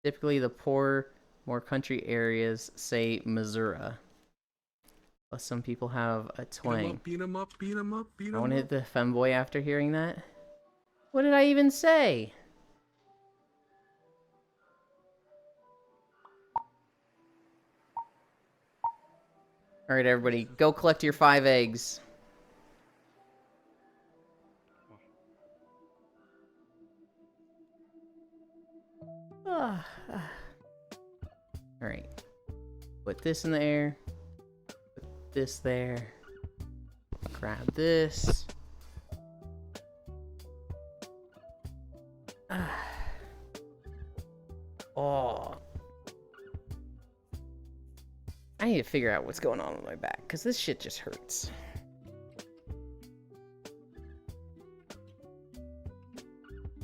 Typically, the poor, more country areas say Missouri. Plus, some people have a twang. Beat him up, beat him up, beat him I up. want to hit the femboy after hearing that. What did I even say? Alright, everybody, go collect your 5 eggs. Alright. Put this in the air. Put this there. Grab this. Oh. I need to figure out what's going on with my back, because this shit just hurts.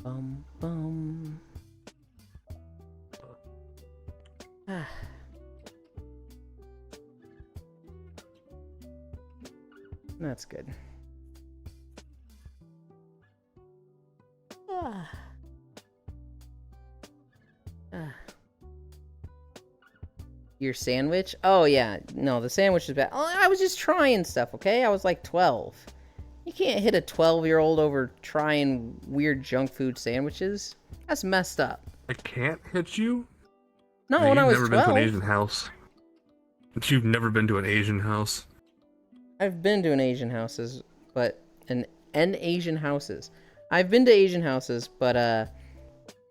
Bum, bum. That's good. Your sandwich? Oh yeah, no, the sandwich is bad. Oh, I was just trying stuff, okay? I was like 12. You can't hit a 12-year-old over trying weird junk food sandwiches. That's messed up. I can't hit you? No, No, when I was you've 12. never been to an Asian house. But you've never been to an Asian house. I've been to an Asian houses, but an Asian houses. I've been to Asian houses, but I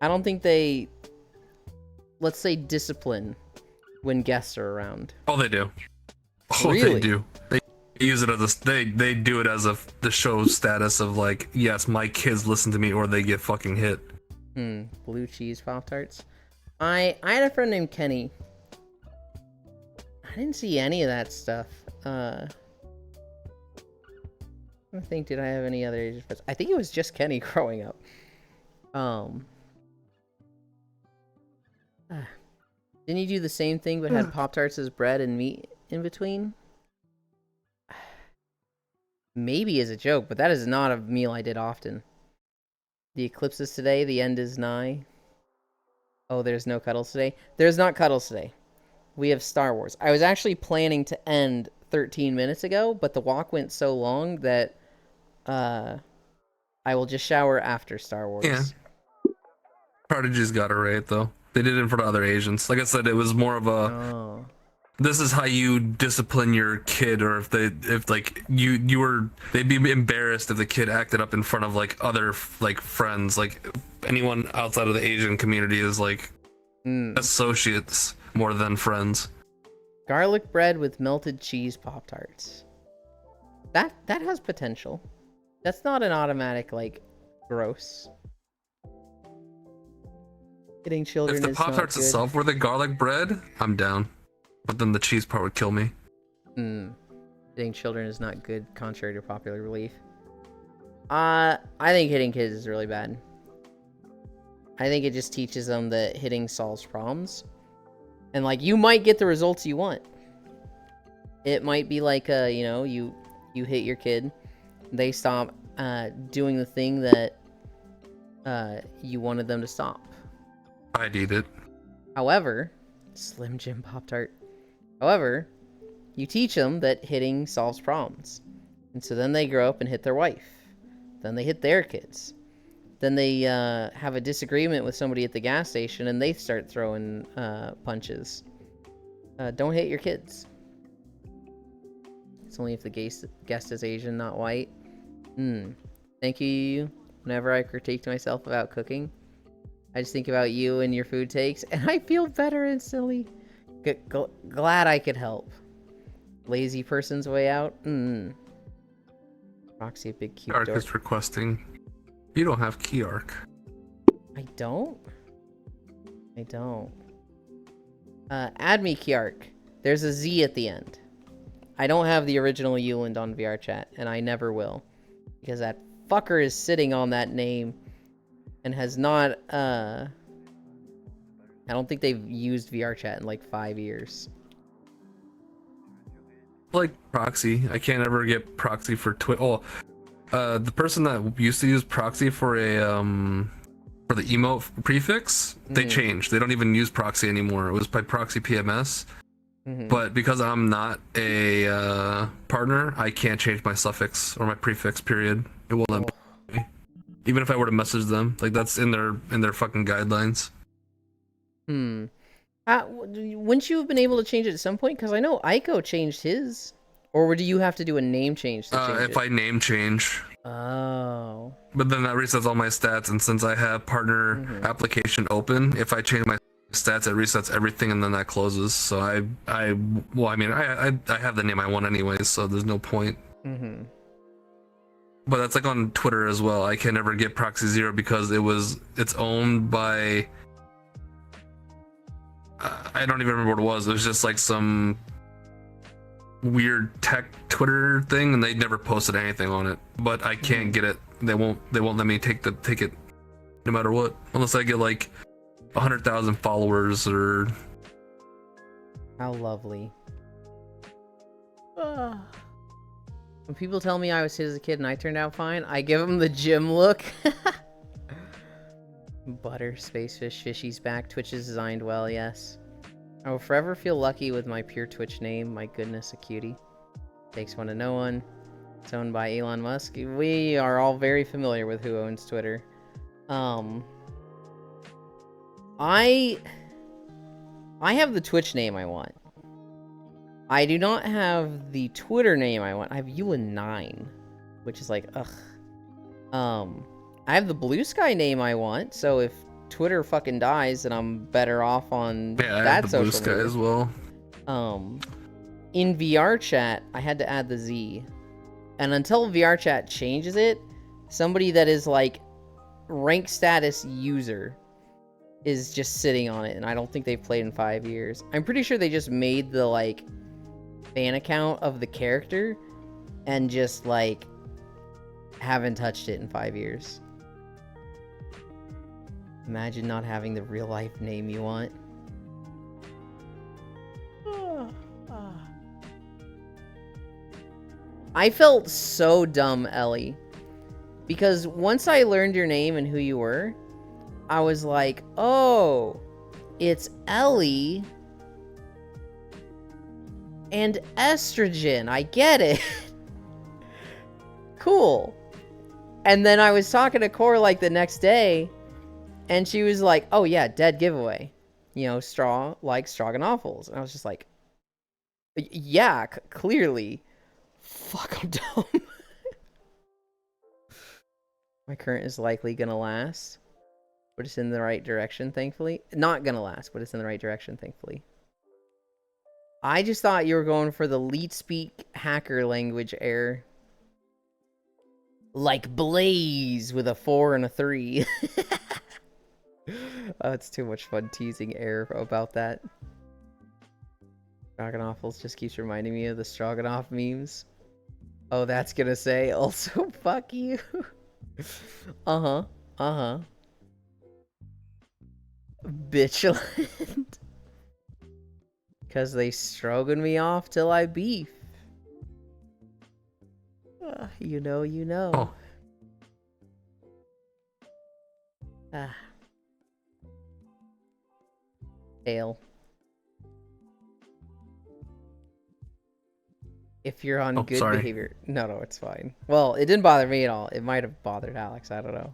don't think they, let's say, discipline when guests are around. Oh, they do. Oh, Really? they do. They use it as a they do it as a the show status of like, yes, my kids listen to me or they get fucking hit. Blue cheese Pop-Tarts. I had a friend named Kenny. I didn't see any of that stuff. I think, did I have any other Asian friends? I think it was just Kenny growing up. Didn't you do the same thing but had Pop-Tarts as bread and meat in between? Maybe as a joke, but that is not a meal I did often. The eclipse is today, the end is nigh. Oh, there's no cuddles today? There's not cuddles today. We have Star Wars. I was actually planning to end 13 minutes ago, but the walk went so long that I will just shower after Star Wars. Yeah. Prodigy's got it right though. They did it for the other Asians. Like I said, it was more of a Oh. this is how you discipline your kid, or if they'd be embarrassed if the kid acted up in front of like other like friends. Like anyone outside of the Asian community is like associates more than friends. Garlic bread with melted cheese Pop-Tarts. That has potential. That's not an automatic, like, gross. Hitting children If the is Pop-Tarts not good. itself were the garlic bread, I'm down. But then the cheese part would kill me. Hitting children is not good, contrary to popular belief. I think hitting kids is really bad. I think it just teaches them that hitting solves problems. And, like, you might get the results you want. It might be like, you hit your kid, they stop doing the thing that you wanted them to stop. I'd eat it. However, Slim Jim Pop-Tart, However, you teach them that hitting solves problems. And so then they grow up and hit their wife. Then they hit their kids. Then they have a disagreement with somebody at the gas station and they start throwing punches. Don't hit your kids. It's only if the guest is Asian, not white. Thank you. Whenever I critique myself about cooking, I just think about you and your food takes, and I feel better instantly. Glad I could help. Lazy person's way out. Proxy, a big cute Arc dork. is requesting. You don't have key arc. I don't. Add me, Kiark. There's a Z at the end. I don't have the original Euland on VRChat, and I never will. Because that fucker is sitting on that name and has not, I don't think they've used VRChat in like 5 years. Like proxy, I can't ever get proxy for Twitch. Oh, the person that used to use proxy for a for the emote prefix, they changed. They don't even use proxy anymore. It was by proxy PMS. But because I'm not a partner, I can't change my suffix or my prefix. Period. It won't let me. Even if I were to message them, like that's in their fucking guidelines. Wouldn't you have been able to change it at some point? Because I know Aiko changed his. Or do you have to do a name change to change if I name change. Oh. But then that resets all my stats, and since I have partner application open, if I change my stats, it resets everything, and then that closes. So I have the name I want anyways, so there's no point. But that's like on Twitter as well. I can never get Proxy Zero because it's owned by. I don't even remember what it was. It was just like some weird tech Twitter thing, and they never posted anything on it. But I can't get it. They won't let me take it, no matter what, unless I get like 100,000 followers or. How lovely. When people tell me I was hit as a kid and I turned out fine, I give them the gym look. Butter, Spacefish, Fishy's back. Twitch is designed well, yes. I will forever feel lucky with my pure Twitch name. My goodness, a cutie. Takes one to know one. It's owned by Elon Musk. We are all very familiar with who owns Twitter. I have the Twitch name I want. I do not have the Twitter name I want. I have Ewan9, which is like, ugh. I have the Blue Sky name I want, so if Twitter fucking dies, then I'm better off on I that have the social Blue Sky media. as well. In VRChat, I had to add the Z. And until VRChat changes it, somebody that is like rank status user is just sitting on it, and I don't think they've played in 5 years. I'm pretty sure they just made the like fan account of the character and just like haven't touched it in 5 years. Imagine not having the real life name you want. I felt so dumb, Ellie, because once I learned your name and who you were, I was like, oh, it's Ellie and estrogen. I get it. Cool. And then I was talking to Cora like the next day, and she was like, oh yeah, dead giveaway. You know, Stroganoffles. And I was just like, yeah, clearly. Fuck, I'm dumb. My current is likely gonna last, but it's in the right direction, thankfully. Not gonna last, but it's in the right direction, thankfully. I just thought you were going for the leet speak hacker language error. Like Blaze with a 4 and a 3. Oh, it's too much fun teasing air about that. Stroganoffles just keeps reminding me of the Stroganoff memes. Oh, that's gonna say also fuck you. Bitchland. Cause they strogan me off till I beef. You know. Oh. Tail. if you're on Oh, good sorry. behavior. No, it's fine. Well, it didn't bother me at all. It might have bothered Alex. I don't know.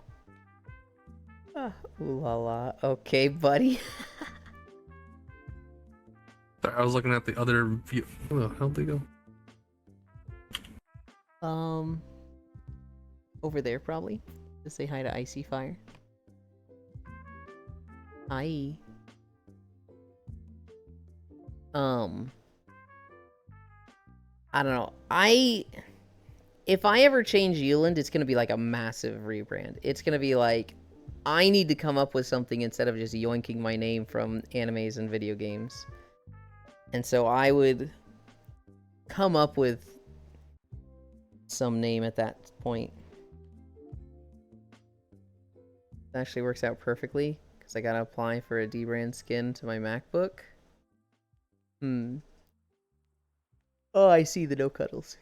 Ooh la la. Okay, buddy. Sorry, I was looking at the other view. Where the hell did they go? Over there probably. To say hi to Icy Fire. Hi. I don't know. If I ever change Euland, it's gonna be like a massive rebrand. It's gonna be like, I need to come up with something instead of just yoinking my name from animes and video games. And so I would come up with some name at that point. It actually works out perfectly, because I gotta apply for a D-brand skin to my MacBook. Oh, I see the no cuddles.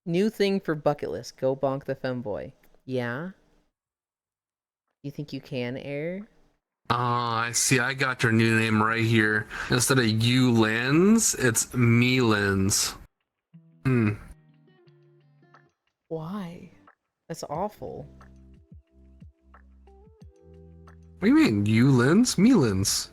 New thing for bucket list. Go bonk the femboy. Yeah? You think you can, Air? I see. I got your new name right here. Instead of you Lens, it's me Lens. Why? That's awful. What do you mean? You Lens? Me Lens.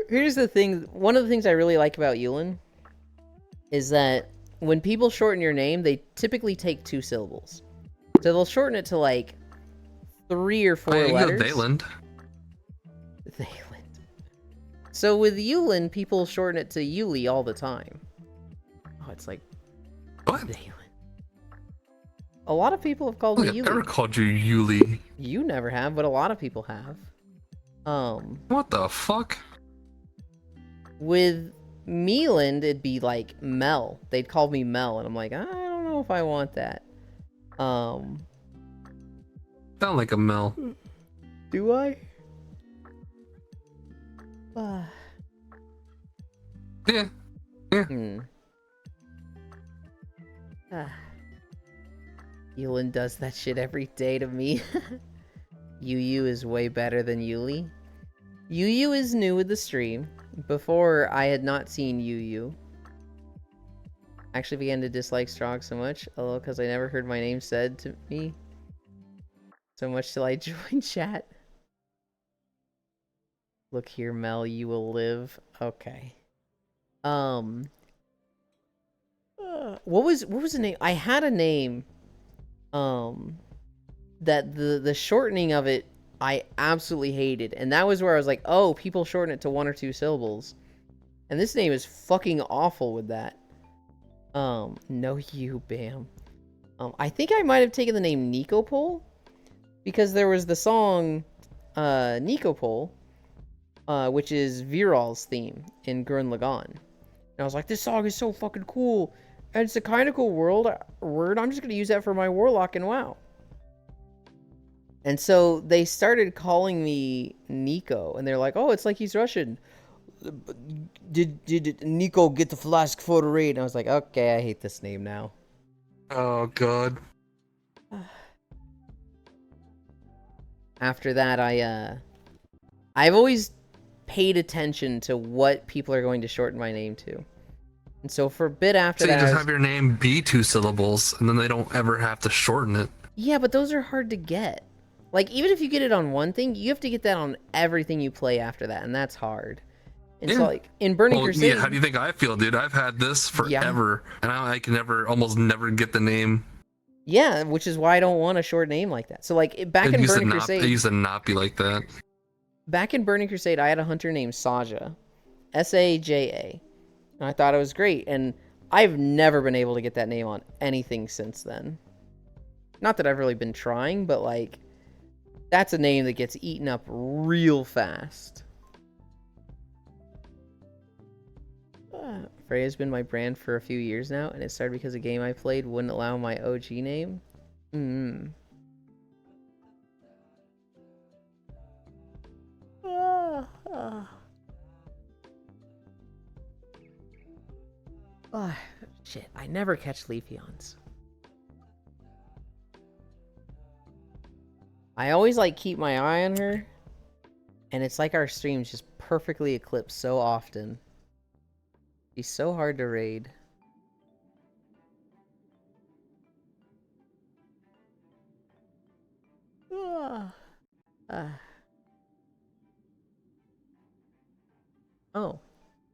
Here's the thing. One of the things I really like about Yulin is that when people shorten your name, they typically take 2 syllables. So they'll shorten it to like 3 or 4 letters. Thayland. Thayland. So with Yulin, people shorten it to Yuli all the time. Oh, it's like What? Thayland. A lot of people have called me I've Yuli. never called you Yuli. You never have, but a lot of people have. What the fuck? With Meland, it'd be like Mel. They'd call me Mel, and I'm like, I don't know if I want that. Sound like a Mel. Do I? Yeah. Yulin does that shit every day to me. Yu is way better than Yuli. Yu is new with the stream. Before, I had not seen Yu. Actually began to dislike Strong so much, although because I never heard my name said to me so much till I joined chat. Look here, Mel, you will live. Okay. What was the name? I had a name. That the shortening of it I absolutely hated, and that was where I was like, oh, people shorten it to 1 or 2 syllables, and this name is fucking awful with that. No you, Bam. I think I might have taken the name Nikopol, because there was the song Nikopol, which is Viral's theme in Gurren Lagann, and I was like, this song is so fucking cool, and it's a kind of cool word. I'm just gonna use that for my warlock in WoW. And so they started calling me Nico, and they're like, oh, it's like he's Russian. Did Nico get the flask for the raid? And I was like, okay, I hate this name now. Oh god. After that, I've always paid attention to what people are going to shorten my name to. And so for a bit after So you that, just have your name be 2 syllables, and then they don't ever have to shorten it. yeah, but those are hard to get. Like, even if you get it on one thing, you have to get that on everything you play after that, and that's hard. And so, like, in Burning Crusade... Yeah, how do you think I feel, dude? I've had this forever, and I can almost never get the name. Yeah, which is why I don't want a short name like that. So, like, back in Burning Crusade... It used to not be like that. Back in Burning Crusade, I had a hunter named Saja. S-A-J-A. And I thought it was great, and I've never been able to get that name on anything since then. Not that I've really been trying, but, like... That's a name that gets eaten up real fast. Freya's been my brand for a few years now, and it started because a game I played wouldn't allow my OG name. Shit, I never catch Leafeons. I always like keep my eye on her, and it's like our streams just perfectly eclipse so often. She's so hard to raid. Oh,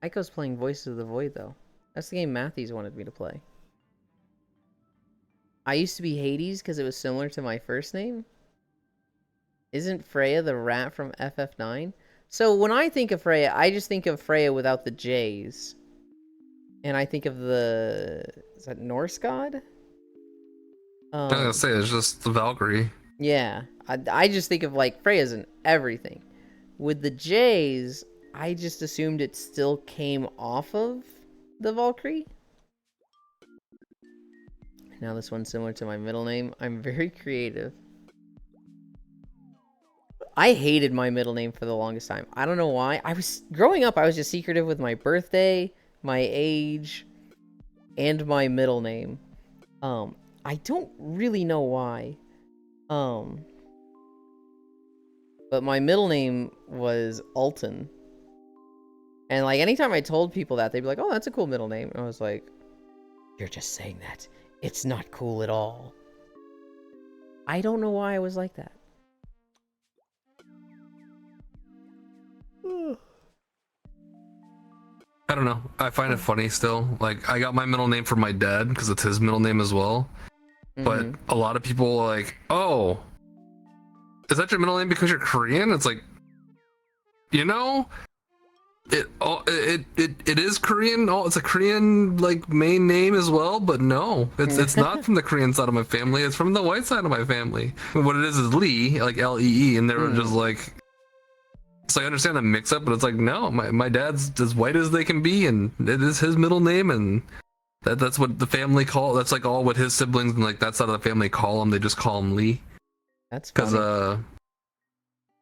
Aiko's playing Voices of the Void though. That's the game Matthews wanted me to play. I used to be Hades because it was similar to my first name. Isn't Freya the rat from FF9? So when I think of Freya, I just think of Freya without the J's. And I think of the... Is that Norse god? I was gonna say, it's just the Valkyrie. Yeah. I just think of, like, Freya's in everything. With the J's, I just assumed it still came off of the Valkyrie. Now this one's similar to my middle name. I'm very creative. I hated my middle name for the longest time. I don't know why. Growing up, I was just secretive with my birthday, my age, and my middle name. I don't really know why. But my middle name was Alton. And like anytime I told people that, they'd be like, "Oh, that's a cool middle name." And I was like, "You're just saying that. It's not cool at all." I don't know why I was like that. I don't know. I find it funny still. Like, I got my middle name from my dad because it's his middle name as well. But a lot of people are like, "Oh, is that your middle name because you're Korean?" It's like, you know, it is Korean. Oh, it's a Korean like main name as well. But no, it's not from the Korean side of my family. It's from the white side of my family. What it is Lee, like Lee, and they were just like. So I understand the mix-up, but it's like, no, my dad's as white as they can be, and it is his middle name, and that's what the family call. That's like all what his siblings and like that side of the family call him. They just call him Lee. That's because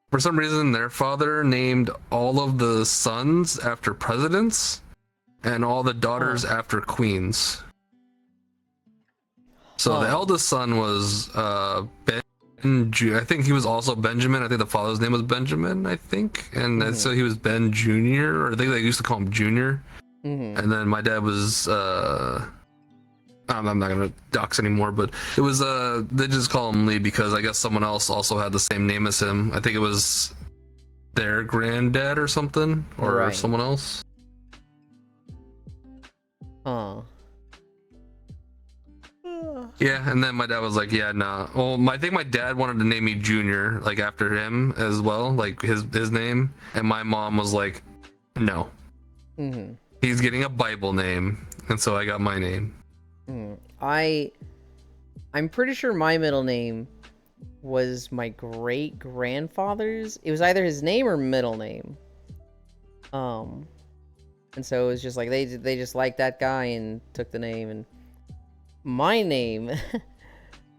for some reason their father named all of the sons after presidents, and all the daughters after queens. So the eldest son was I think he was also Benjamin. I think the father's name was Benjamin, I think. And so he was Ben Jr., or I think they used to call him Junior. And then my dad was, I'm not going to dox anymore, but it was, they just call him Lee because I guess someone else also had the same name as him. I think it was their granddad or something, or someone else. Yeah, and then my dad was like, "Yeah, nah." Well, I think my dad wanted to name me Junior, like after him as well, like his name. And my mom was like, "No, he's getting a Bible name," and so I got my name. I'm pretty sure my middle name was my great grandfather's. It was either his name or middle name. And so it was just like they just liked that guy and took the name. And my name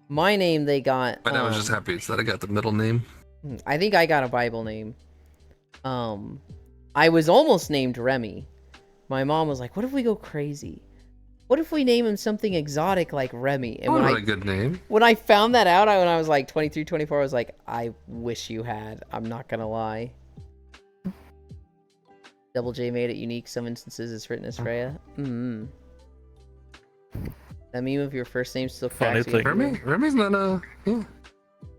they got. My dad was just happy that I got the middle name. I think I got a Bible name. I was almost named Remy. My mom was like, "What if we go crazy? What if we name him something exotic like Remy?" And a good name. When I found that out when I was like 23, 24, I was like, I wish you had. I'm not gonna lie. Double J made it unique. Some instances it's written as Freya. That meme of your first name still cracks me. Remy's not a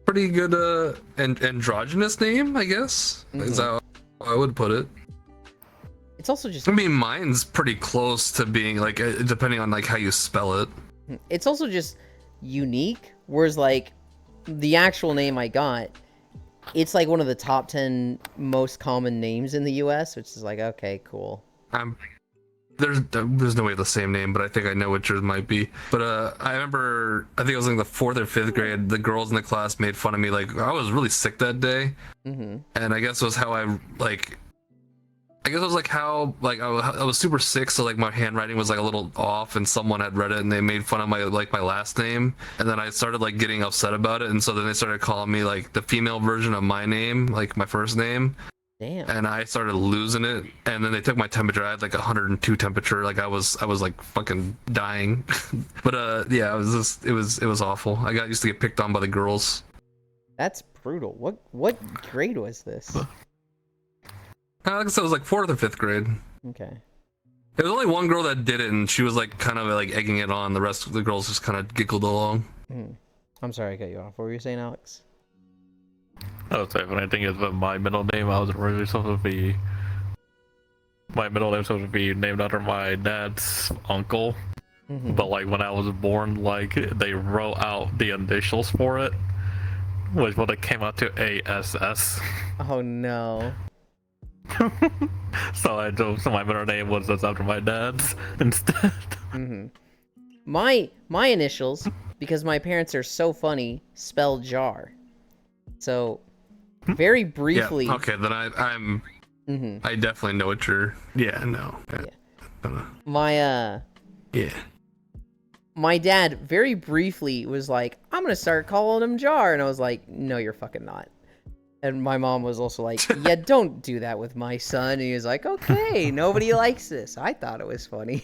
pretty good androgynous name, I guess. Is how I would put it. It's also just. I mean, mine's pretty close to being like, depending on like how you spell it. It's also just unique. Whereas like the actual name I got, it's like one of the top 10 most common names in the U.S., which is like, okay, cool. There's no way the same name, but I think I know what yours might be. But I remember, I think it was in the 4th or 5th grade, the girls in the class made fun of me. Like, I was really sick that day, and I guess it was how I was super sick, so like my handwriting was like a little off, and someone had read it and they made fun of my last name, and then I started like getting upset about it, and so then they started calling me like the female version of my name, like my first name. Damn. And I started losing it, and then they took my temperature. I had like 102 temperature, like I was like fucking dying. But yeah, it was awful. I got used to get picked on by the girls. That's brutal. What grade was this? Alex, it was like 4th or 5th grade. Okay. There was only one girl that did it, and she was like kind of like egging it on. The rest of the girls just kind of giggled along. I'm sorry I cut you off. What were you saying, Alex? I was saying, when I think of my middle name, I was originally supposed to be. My middle name was supposed to be named after my dad's uncle. But like when I was born, like they wrote out the initials for it, which would have came out to ASS. Oh no. So my middle name was just after my dad's instead. My initials, because my parents are so funny, spell jar. So, very briefly. Yeah. Okay, then I'm. I definitely know what you're. Yeah. No. My Yeah. My dad very briefly was like, "I'm gonna start calling him Jar," and I was like, "No, you're fucking not." And my mom was also like, "Yeah, don't do that with my son." And he was like, "Okay, nobody likes this." I thought it was funny.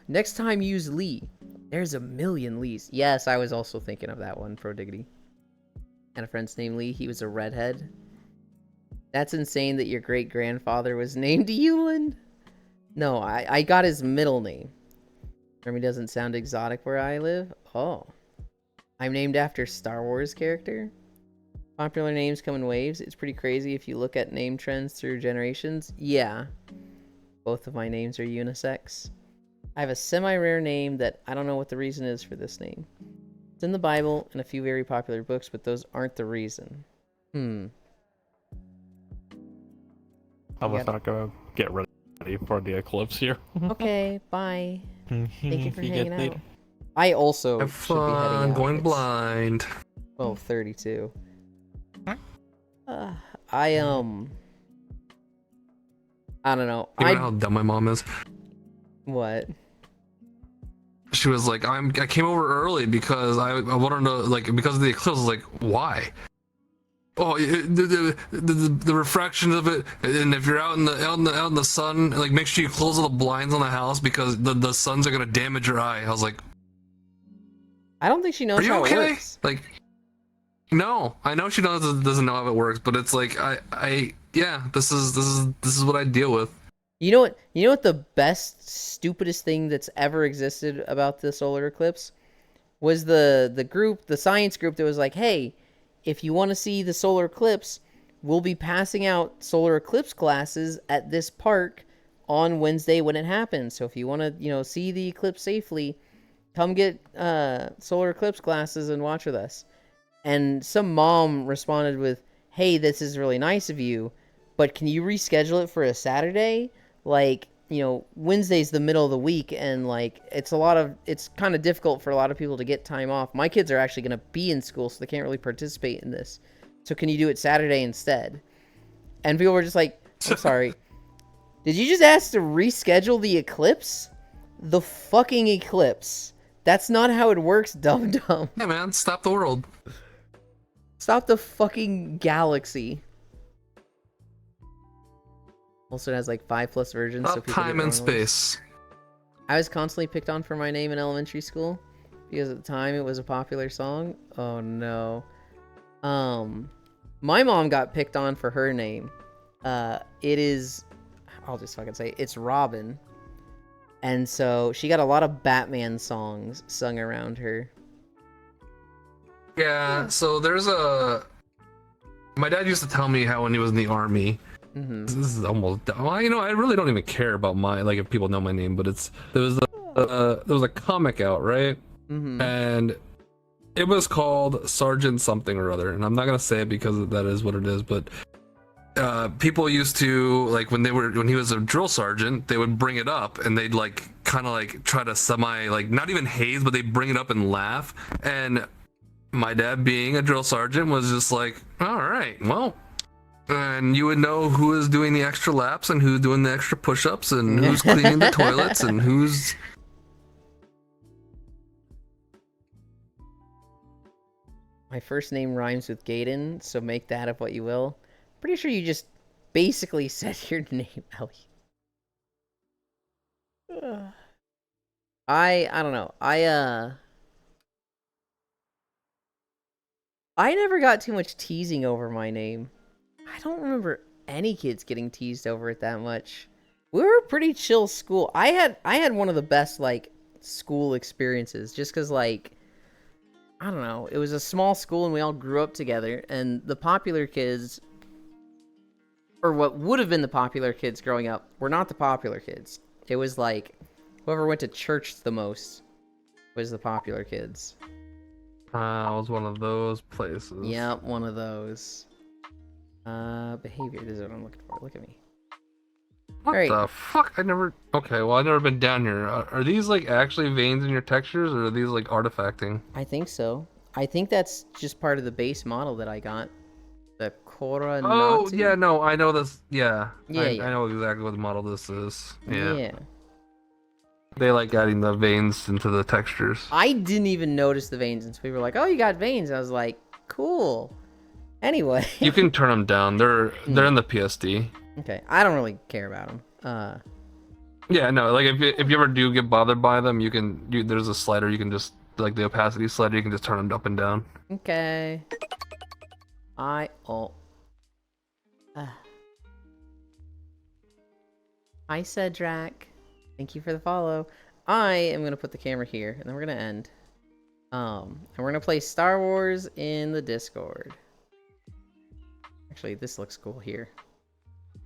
Next time, use Lee. There's a million Lees. Yes, I was also thinking of that one, Pro Diggity. And a friend's named Lee. He was a redhead. That's insane that your great-grandfather was named Yulin. No, I got his middle name. Jeremy doesn't sound exotic where I live. Oh. I'm named after Star Wars character. Popular names come in waves. It's pretty crazy if you look at name trends through generations. Yeah. Both of my names are unisex. I have a semi-rare name that I don't know what the reason is for this name. It's in the Bible and a few very popular books, but those aren't the reason. I was not gonna get ready for the eclipse here. Okay, bye. Thank you for hanging out. later. I also Have should be heading fun out. going It's blind. 12:32. I don't know. You know how dumb my mom is? What? She was like, I came over early because I wanted to, like, because of the eclipse. I was like, why? Oh, the refraction of it, and if you're out in the sun, like, make sure you close all the blinds on the house because the suns are gonna damage your eye. I was like, I don't think she knows are you how okay? it works. Like, no, I know she doesn't know how it works, but it's like, yeah, this is what I deal with. You know what? You know what the best, stupidest thing that's ever existed about the solar eclipse was the science group that was like, hey, if you want to see the solar eclipse, we'll be passing out solar eclipse classes at this park on Wednesday when it happens. So if you want to, see the eclipse safely, come get solar eclipse classes and watch with us. And some mom responded with, hey, this is really nice of you, but can you reschedule it for a Saturday? Like, Wednesday's the middle of the week, and like it's kind of difficult for a lot of people to get time off. My kids are actually going to be in school, so they can't really participate in this. So can you do it Saturday instead? And people were just like, I'm sorry. Did you just ask to reschedule the eclipse? The fucking eclipse. That's not how it works, dum-dum. Yeah, man, stop the world. Stop the fucking galaxy. Also, it has like 5+ versions. So Time and space. I was constantly picked on for my name in elementary school because at the time it was a popular song. Oh no. My mom got picked on for her name. I'll just fucking say it's Robin. And so she got a lot of Batman songs sung around her. Yeah, so my dad used to tell me how when he was in the army, this is almost, well, I really don't even care about if people know my name, but there was a comic out, right? And it was called Sergeant something or other, and I'm not gonna say it because that is what it is, but people used to, like, when he was a drill sergeant, they would bring it up and they'd kind of try to not even haze, but they'd bring it up and laugh. And my dad, being a drill sergeant, was just like, all right, well, and you would know who is doing the extra laps and who's doing the extra push-ups and who's cleaning the toilets and who's... My first name rhymes with Gaiden, so make that of what you will. Pretty sure you just basically said your name, Ellie. I don't know. I never got too much teasing over my name. I don't remember any kids getting teased over it that much. We were a pretty chill school. I had one of the best, like, school experiences, just because, like, I don't know, it was a small school and we all grew up together, and the popular kids, or what would have been the popular kids growing up, were not the popular kids. It was like, whoever went to church the most was the popular kids. It was one of those places. Yeah, one of those. Behavior, this is what I'm looking for. Look at me. What Alright. the fuck? I never... Okay, well, I've never been down here. Are these, like, actually veins in your textures, or are these, like, artifacting? I think so. I think that's just part of the base model that I got. The Cora Oh, Natu? yeah, no, I know this. Yeah. Yeah, I know exactly what model this is. Yeah. Yeah. They like adding the veins into the textures. I didn't even notice the veins, and so people were like, oh, you got veins. I was like, cool. Anyway. You can turn them down. They're in the PSD. Okay, I don't really care about them. Yeah, no, like if you ever do get bothered by them, there's a slider you can just, like the opacity slider, you can just turn them up and down. Okay. Hi, Cedric. Thank you for the follow. I am gonna put the camera here, and then we're gonna end. And we're gonna play Star Wars in the Discord. Actually, this looks cool here.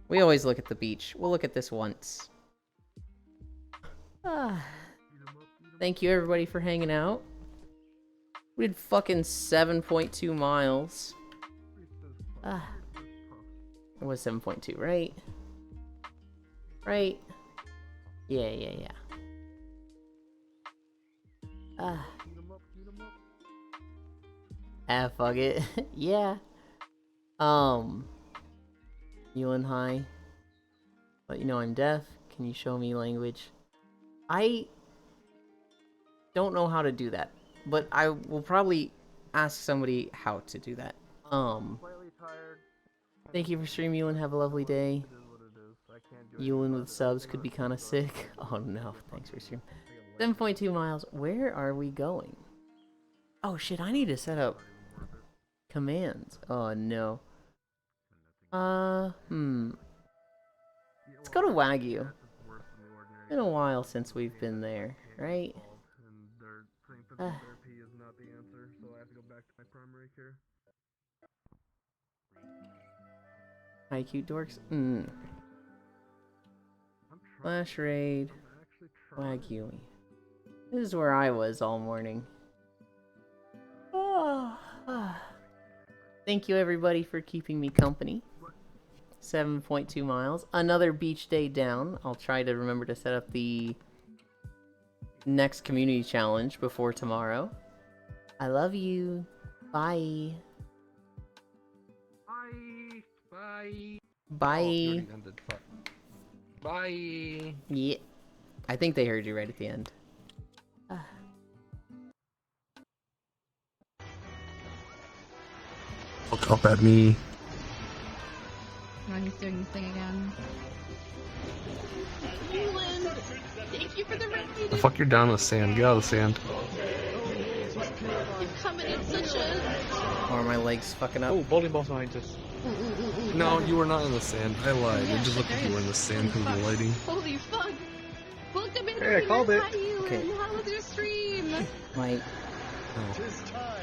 We always look at the beach. We'll look at this once. Thank you everybody for hanging out. We did fucking 7.2 miles. It was 7.2, right? Right? Yeah. Fuck it. Yeah. Ewan, hi. But you know I'm deaf. Can you show me language? I don't know how to do that, but I will probably ask somebody how to do that. Thank you for streaming, Ewan. Have a lovely day. Ewan with subs could be kind of sick. Oh no, thanks for streaming. 7.2 miles. Where are we going? Oh shit, I need to set up commands. Oh no. Let's go to Wagyu. It's been a while since we've been there, right? Hi, cute dorks. Flash raid. Wagyu. This is where I was all morning. Thank you everybody for keeping me company. 7.2 miles. Another beach day down. I'll try to remember to set up the next community challenge before tomorrow. I love you. Bye. Bye. Bye. Yeah. I think they heard you right at the end. Look up at me. Now he's doing the thing again. Ewan, thank you for the raid. The fuck, you're down in the sand. Get out of the sand. You're coming in such a... Or are my legs fucking up? Oh, bowling ball's behind us. No, you were not in the sand. I lied. It just looked like you were in the sand because of the lighting. Holy fuck! Welcome in, Hey, I called it. Hi, Ewan. Okay. How was your stream? My...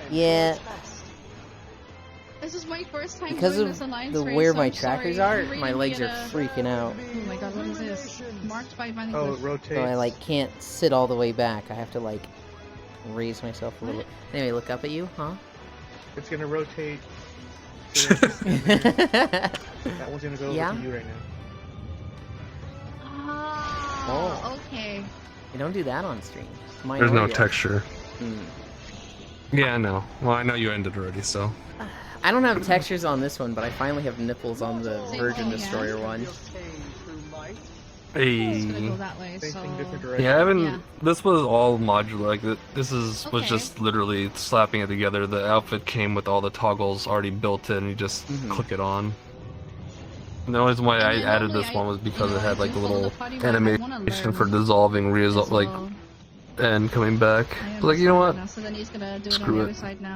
Yeah. This is my first time Because doing of this Alliance the race, where so my I'm trackers sorry. are, I'm my really legs are gonna- freaking out. Oh my god, what is this? Marked by Vanny Oh, it Bush. rotates. So I like can't sit all the way back. I have to like raise myself a little bit. Anyway, look up at you, huh? It's gonna rotate. Yeah. That one's gonna go Yeah? over to you right now. Oh, okay. You don't do that on stream. Mine There's or no yours. texture. Hmm. Yeah, I know. Well, I know you ended already, so. I don't have textures on this one, but I finally have nipples on the Virgin Oh, yeah. Destroyer one. It's gonna Hey. go that way, Same so... thing, different direction. Yeah, I haven't. Yeah. This was all modular. Like this was Okay. just literally slapping it together. The outfit came with all the toggles already built in. You just Mhm. click it on. And the only reason why I And then added normally this one was because you it know, had I like a do follow little the party, but I wanna animation for learn dissolving, as like well. and coming back. I I was like, you know what? understand now, so then he's gonna do it Screw on the it. other side now.